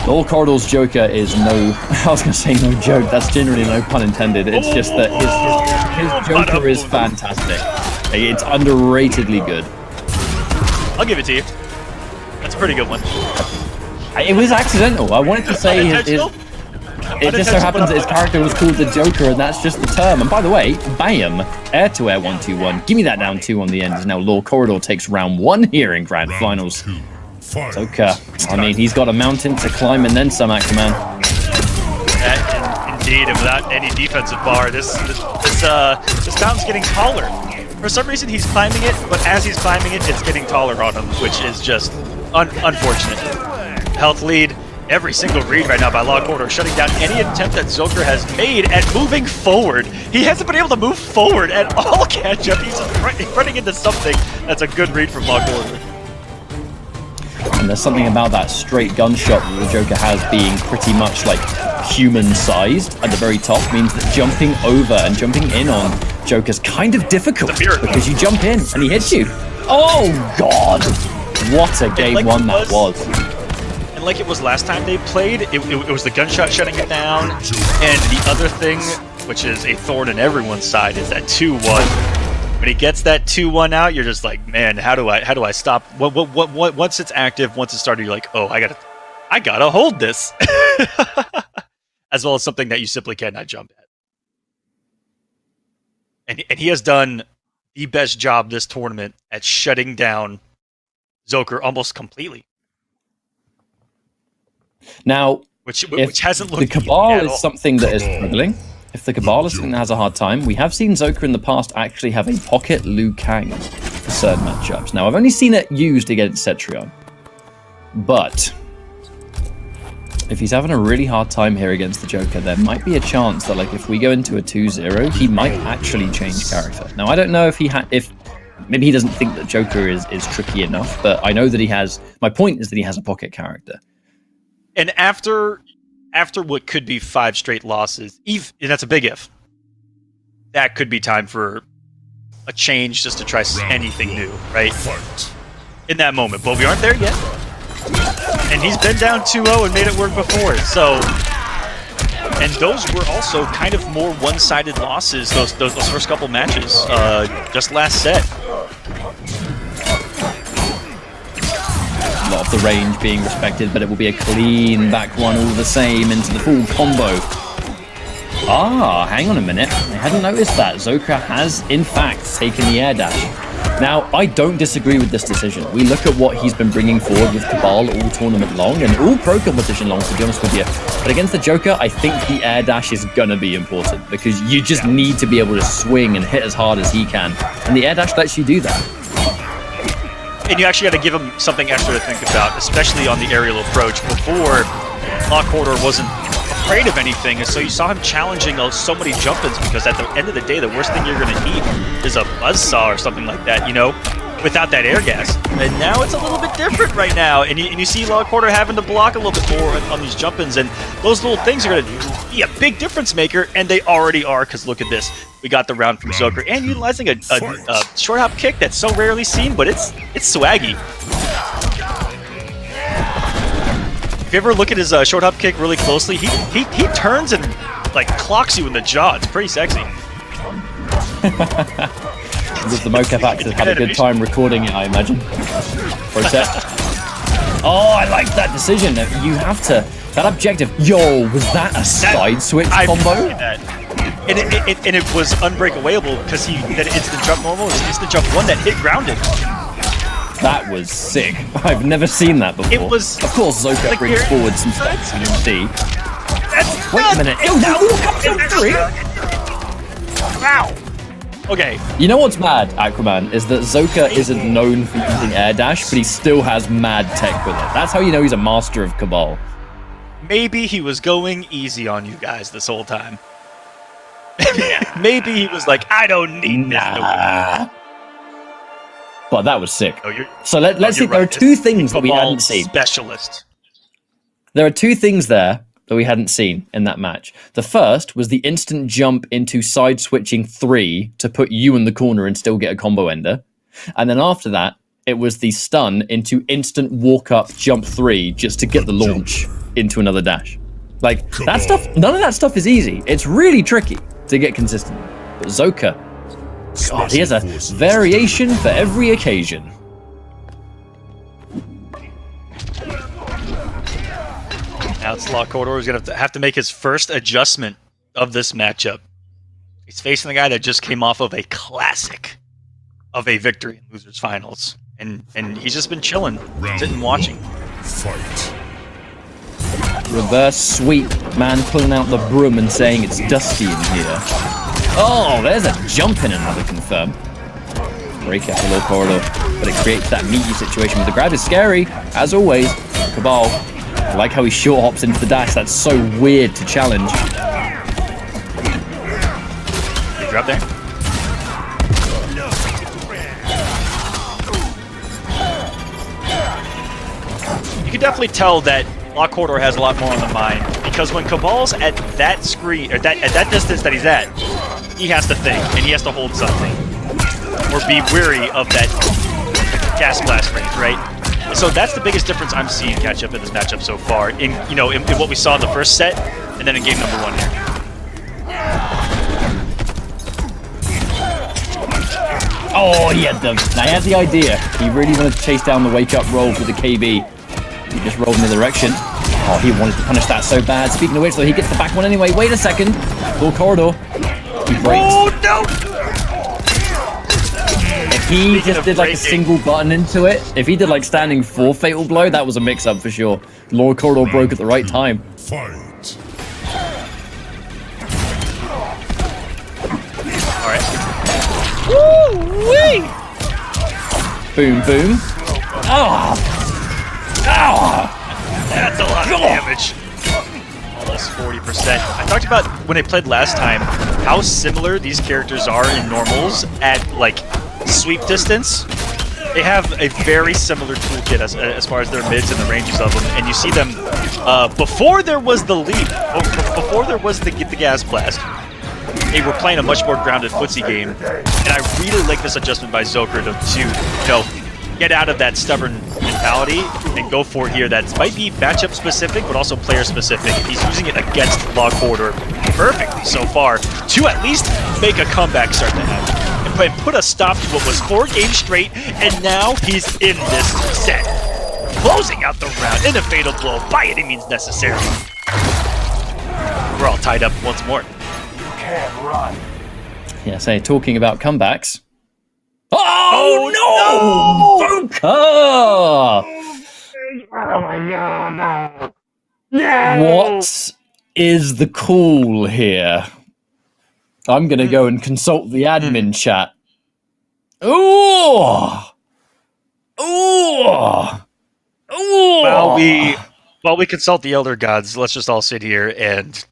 Lord Corridor's Joker is no... I was going to say no joke. That's generally no pun intended. It's just that his Joker is fantastic. It's underratedly good. I'll give it to you. That's a pretty good one. It was accidental. I wanted to say it just so happens that his character was called the Joker, and that's just the term. And by the way, bam, air-to-air 1-2-1. Give me that down 2 on the end. Now Lord Corridor takes round 1 here in Grand Finals. Joker, I mean, he's got a mountain to climb and then some, Aquaman. Indeed, and without any defensive bar, this mountain's getting taller. For some reason, he's climbing it, but as he's climbing it, it's getting taller on him, which is just unfortunate. Health lead. Every single read right now by Lord Corridor, shutting down any attempt that Zilker has made at moving forward. He hasn't been able to move forward at all, Ketchup. He's just running into something. That's a good read from Lord Corridor. And there's something about that straight gunshot that the Joker has being pretty much like human-sized at the very top means that jumping over and jumping in on Joker's kind of difficult because you jump in and he hits you. Oh, God! What a game one that was. Like it was last time they played, it was the gunshot shutting it down, and the other thing, which is a thorn in everyone's side, is that 2-1. When he gets that 2-1 out, you're just like, man, how do I stop? Once it's active, once it started, you're like, oh, I gotta hold this, as well as something that you simply cannot jump at. And he has done the best job this tournament at shutting down Zilker almost completely. Now, which hasn't looked the Cabal at is all. something that is struggling. If the Cabal is something that has a hard time, we have seen Zilker in the past actually have a pocket Liu Kang for certain matchups. Now, I've only seen it used against Cetrion, but if he's having a really hard time here against the Joker, there might be a chance that, like, if we go into a 2-0, he might actually change character. Now, I don't know if maybe he doesn't think that Joker is tricky enough, but I know that he has. My point is that he has a pocket character. And after what could be 5 straight losses, and that's a big if, that could be time for a change just to try anything new, right? In that moment. But we aren't there yet. And he's been down 2-0 and made it work before. So, and those were also kind of more one-sided losses, those first couple matches, just last set. Of the range being respected, but it will be a clean back one all the same into the full combo. Ah, hang on a minute. I hadn't noticed that. Zilker has, in fact, taken the air dash. Now, I don't disagree with this decision. We look at what he's been bringing forward with Cabal all tournament long, and all pro competition long, to be honest with you. But against the Joker, I think the air dash is going to be important, because you just need to be able to swing and hit as hard as he can. And the air dash lets you do that. And you actually got to give him something extra to think about, especially on the aerial approach. Before, Lord Corridor wasn't afraid of anything, and so you saw him challenging so many jump-ins, because at the end of the day, the worst thing you're going to eat is a buzzsaw or something like that, you know, without that air gas. And now it's a little bit different right now, and you see Lord Corridor having to block a little bit more on these jump-ins, and those little things are going to be a big difference maker, and they already are, because look at this. We got the round from Zilker, and utilizing a short hop kick that's so rarely seen, but it's swaggy. If you ever look at his short hop kick really closely, he turns and like clocks you in the jaw. It's pretty sexy. Does the mocap actor had a good time recording it, I imagine? For a set. Oh, I like that decision. You have to. That objective. Yo, was that a side switch combo? And it was unbreakawayable because that instant jump normal is instant jump 1 that hit grounded. That was sick. I've never seen that before. It was. Of course, Zilker like brings forward some stuff you can see. Wait a minute. Wow. Okay. You know what's mad, Aquaman, is that Zilker isn't known for using air dash, but he still has mad tech with it. That's how you know he's a master of Cabal. Maybe he was going easy on you guys this whole time. Maybe he was like, I don't need that. But that was sick. Oh, so let's see. There are 2 things that we hadn't seen. Specialist. There are 2 things there that we hadn't seen in that match. The first was the instant jump into side switching 3 to put you in the corner and still get a combo ender. And then after that, it was the stun into instant walk up jump 3 just to get the launch. into another dash. Like, that stuff, none of that stuff is easy. It's really tricky to get consistent. But Zoka, God, he has a variation for every occasion. Now it's Law Corridor who's going to have to make his first adjustment of this matchup. He's facing the guy that just came off of a classic of a victory in Losers Finals. And he's just been chilling, sitting watching. Fight. Reverse sweep, man pulling out the broom and saying it's dusty in here. Oh, there's a jump in another confirm. Break out the low corridor, but it creates that meaty situation with the grab is scary, as always. Cabal, I like how he short hops into the dash. That's so weird to challenge. Good drop there. You can definitely tell that Law Corridor has a lot more on the mind, because when Cabal's at that screen, or at that distance that he's at, he has to think, and he has to hold something. Or be weary of that gas blast range, right? So that's the biggest difference I'm seeing catch up in this matchup so far, in what we saw in the first set, and then in game number 1 here. Oh, he had the idea. He really wanted to chase down the wake-up roll with the KB. He just rolled in the direction. Oh, he wanted to punish that so bad. Speaking of which, though, he gets the back one anyway. Wait a second. Full corridor. He breaks. Oh, no! If he just did like a single button into it, if he did like standing 4 fatal blow, that was a mix-up for sure. Lower corridor broke at the right time. Fight. Alright. Woo-wee! Boom, boom. Oh! Oh! That's a lot of damage. Almost 40%. I talked about when I played last time how similar these characters are in normals at like sweep distance. They have a very similar toolkit as far as their mids and the ranges of them, and you see them before there was the leap, before there was the gas blast. They were playing a much more grounded footsie game, and I really like this adjustment by Zoker to get out of that stubborn mentality and go for it here. That might be matchup specific, but also player specific. He's using it against Law Corridor perfectly so far to at least make a comeback start to happen and put a stop to what was 4 games straight, and now he's in this set, closing out the round in a fatal blow by any means necessary. We're all tied up once more. Can't run. Yeah, say talking about comebacks. Oh, no! What is the call here? I'm gonna go and consult the admin chat. Ooh! Ooh! Ooh! While we consult the Elder Gods, let's just all sit here and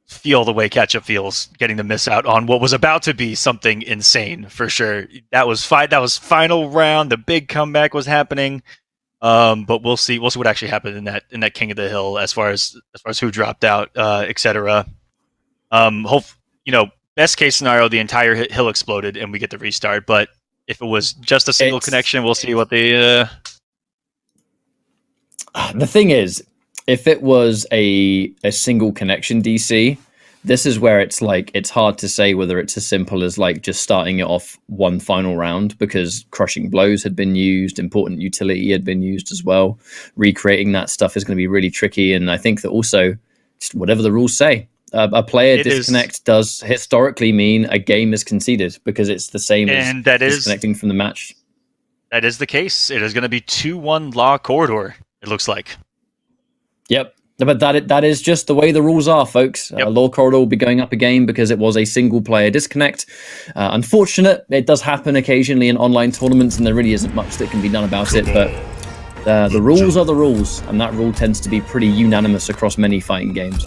feel the way Ketchup feels, getting to miss out on what was about to be something insane for sure. That was final round. The big comeback was happening, but we'll see what actually happened in that King of the Hill as far as who dropped out, etc. Best case scenario, the entire hill exploded and we get the restart. But if it was just a single connection, we'll see what they. The thing is, if it was a single connection DC, this is where it's like, it's hard to say whether it's as simple as like just starting it off one final round, because crushing blows had been used, important utility had been used as well. Recreating that stuff is going to be really tricky. And I think that also, just whatever the rules say, a player disconnect does historically mean a game is conceded, because it's the same as disconnecting from the match. That is the case. It is going to be 2-1 Law Corridor, it looks like. Yep, but that is just the way the rules are, folks. Yep. Law Corridor will be going up again because it was a single player disconnect. Unfortunate, it does happen occasionally in online tournaments, and there really isn't much that can be done about it, but the rules are the rules, and that rule tends to be pretty unanimous across many fighting games,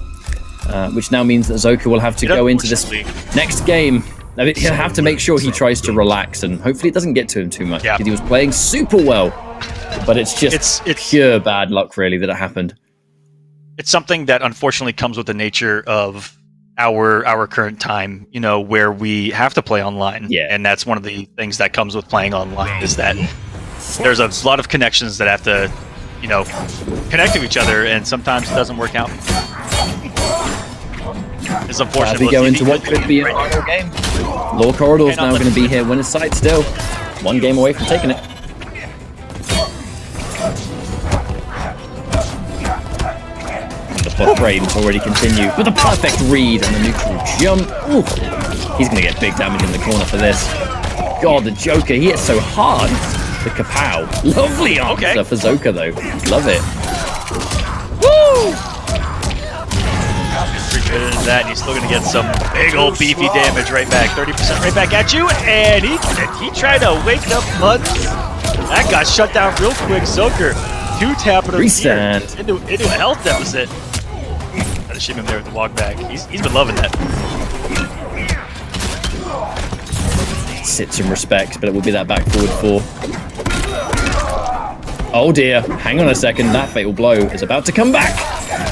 which now means that Zoka will have to go into this next game. I mean, he'll have to make sure he tries to relax, and hopefully it doesn't get to him too much, because he was playing super well, but it's just pure bad luck, really, that it happened. It's something that unfortunately comes with the nature of our current time, where we have to play online. Yeah. And that's one of the things that comes with playing online, is that there's a lot of connections that have to you know, connecting with each other, and sometimes it doesn't work out. It's unfortunate. As we go into what could be a final game. Lord Corridor's now going to be here winner's side still. 1 game away from taking it. The frames already continue with a perfect read and the neutral jump. Ooh, he's going to get big damage in the corner for this. God, the Joker, he hits so hard. The Cabal. Lovely answer for Zoka, though. Love it. Woo! Pretty good into that, and he's still going to get some big old beefy damage right back. 30% right back at you, and he tried to wake up Buttons. That got shut down real quick. Zoker, 2-tapping him into a health deficit. Gotta ship him there with the walk back. He's been loving that. Sit some respect, but it will be that back forward 4. Oh dear, hang on a second, that fatal blow is about to come back.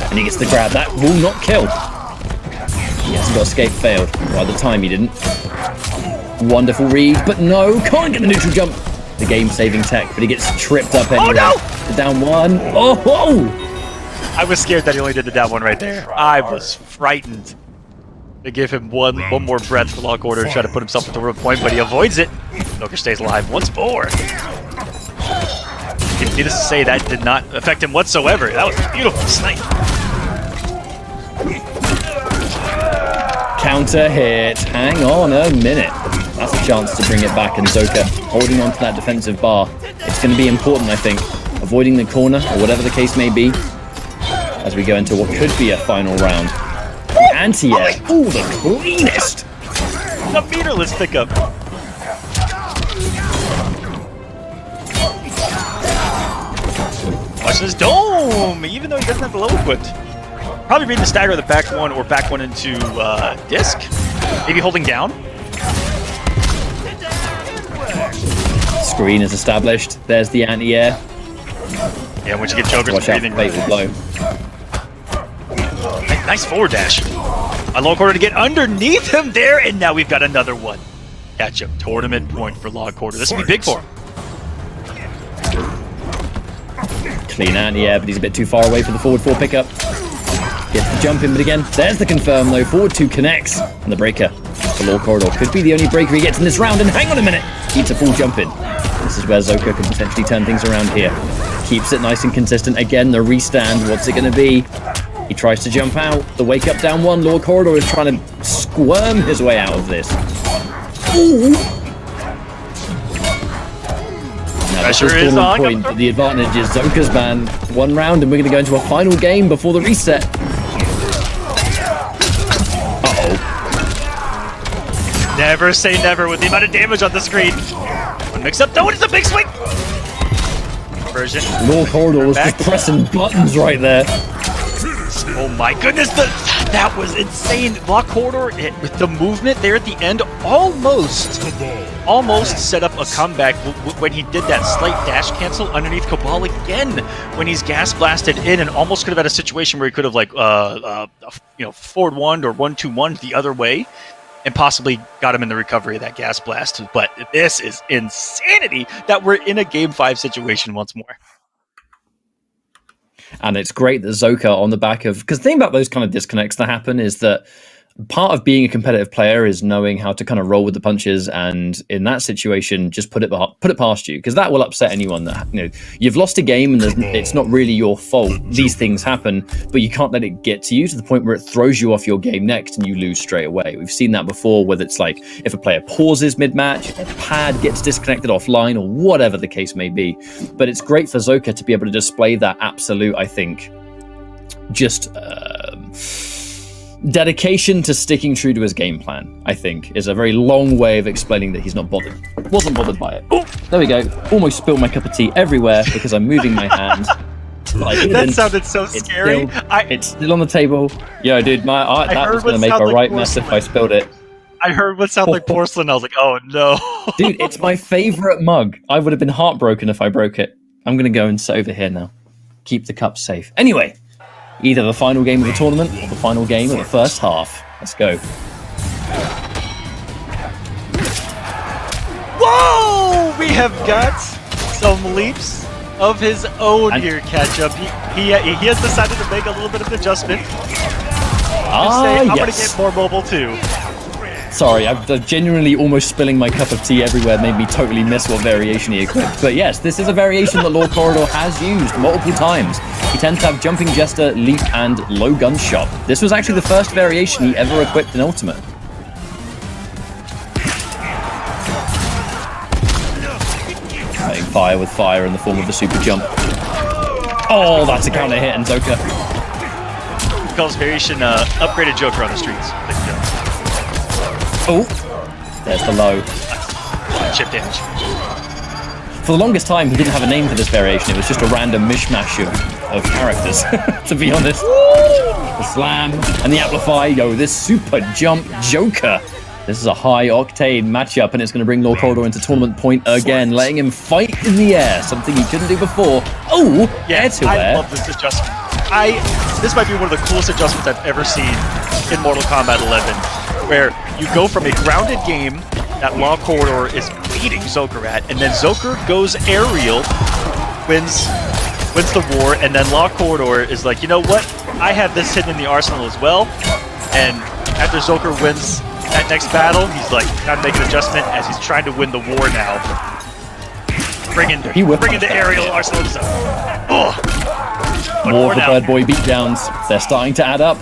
And he gets the grab, that will not kill. He hasn't got escape failed. Well, at the time he didn't. Wonderful read, but no, can't get the neutral jump. The game-saving tech, but he gets tripped up anyway. Oh no! The down 1, oh! I was scared that he only did the down 1 right there. I was frightened. They give him one more breath for lock order to try to put himself at the road point, but he avoids it. Joker stays alive once more. Needless to say, that did not affect him whatsoever. That was a beautiful snipe. Counter hit. Hang on a minute. That's a chance to bring it back, and Zoka holding on to that defensive bar. It's going to be important, I think. Avoiding the corner, or whatever the case may be, as we go into what could be a final round. Anti-air. Ooh, the cleanest. The meterless pickup. Watch this dome, even though he doesn't have the low equipped. Probably reading the stagger of the back 1 or back 1 into disc. Maybe holding down. Screen is established. There's the anti-air. Yeah, once you get Joker's Watch out for breathing. fatal blow. Nice forward dash. A low quarter to get underneath him there, and now we've got another one. Catch him. Tournament point for Log Quarter. This will be big for him. Clean anti-air, but he's a bit too far away for the forward 4 pickup. Gets the jump in, but again, there's the confirm though. Forward 2 connects, and the breaker. The Lord Corridor could be the only breaker he gets in this round, and hang on a minute! Eats a full jump in. This is where Zoka can potentially turn things around here. Keeps it nice and consistent. Again, the restand, what's it going to be? He tries to jump out. The wake up down 1. Lord Corridor is trying to squirm his way out of this. Ooh! Now, Pressure this is on. point. The advantage is Zoka's ban. 1 round, and we're going to go into a final game before the reset. Uh-oh. Never say never with the amount of damage on the screen. One mix up. No, it's a big swing. Version. Lord Corridor was just pressing buttons right there. Oh my goodness, that was insane. Lock Corridor, with the movement there at the end, almost set up a comeback when he did that slight dash cancel underneath Cabal again when he's gas blasted in, and almost could have had a situation where he could have forward 1 or 1-2-1 the other way and possibly got him in the recovery of that gas blast. But this is insanity that we're in a Game 5 situation once more. And it's great that Zoka on the back of... Because the thing about those kind of disconnects that happen is that part of being a competitive player is knowing how to kind of roll with the punches, and in that situation, just put it past you, because that will upset anyone. That you've lost a game, and it's not really your fault. These things happen, but you can't let it get to you to the point where it throws you off your game next, and you lose straight away. We've seen that before, whether it's like if a player pauses mid-match, if a pad gets disconnected offline, or whatever the case may be. But it's great for Zoka to be able to display that absolute, I think, just dedication to sticking true to his game plan, I think, is a very long way of explaining that he's not bothered. Wasn't bothered by it. Oh, there we go. Almost spilled my cup of tea everywhere because I'm moving my hand. That sounded so scary. It's still on the table. Yo, dude, that was going to make a right mess if I spilled it. I heard what sounded like porcelain. I was like, oh no. Dude, it's my favorite mug. I would have been heartbroken if I broke it. I'm going to go and sit over here now. Keep the cup safe. Anyway. Either the final game of the tournament or the final game of the first half. Let's go. Whoa! We have got some leaps of his own And- here, Ketchup. He has decided to make a little bit of an adjustment. I'm gonna get more mobile too. Sorry, I'm genuinely almost spilling my cup of tea everywhere. Made me totally miss what variation he equipped. But yes, this is a variation that Lord Corridor has used multiple times. He tends to have Jumping Jester, Leap, and Low Gunshot. This was actually the first variation he ever equipped in Ultimate. Fighting fire with fire in the form of the super jump. Oh, that's a counter hit, and Zoka. He calls variation upgraded Joker on the streets. Oh, there's the low. Chip damage. For the longest time, he didn't have a name for this variation. It was just a random mishmash of characters, to be honest. The slam and the amplify. Yo, this super jump Joker. This is a high octane matchup, and it's going to bring Lord Corridor into tournament point again, letting him fight in the air, something he couldn't do before. Oh, air to I air. love this adjustment. This might be one of the coolest adjustments I've ever seen in Mortal Kombat 11, where you go from a grounded game that Law Corridor is beating Zoker at, and then Zoker goes aerial, wins the war, and then Law Corridor is like, you know what? I have this hidden in the arsenal as well, and after Zoker wins that next battle, he's like, time to make an adjustment as he's trying to win the war now. Bringing the aerial arsenal of Zoker. Oh! More of the Bird Boy beatdowns. They're starting to add up.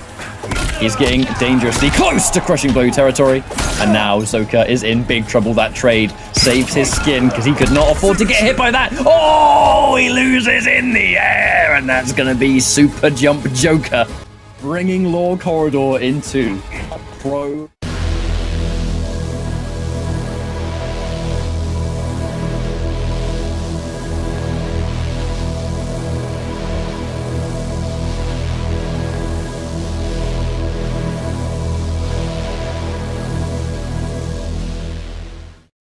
He's getting dangerously close to crushing blow territory. And now Zoka is in big trouble. That trade saves his skin because he could not afford to get hit by that. Oh, he loses in the air. And that's going to be Super Jump Joker, bringing Lord Corridor into a pro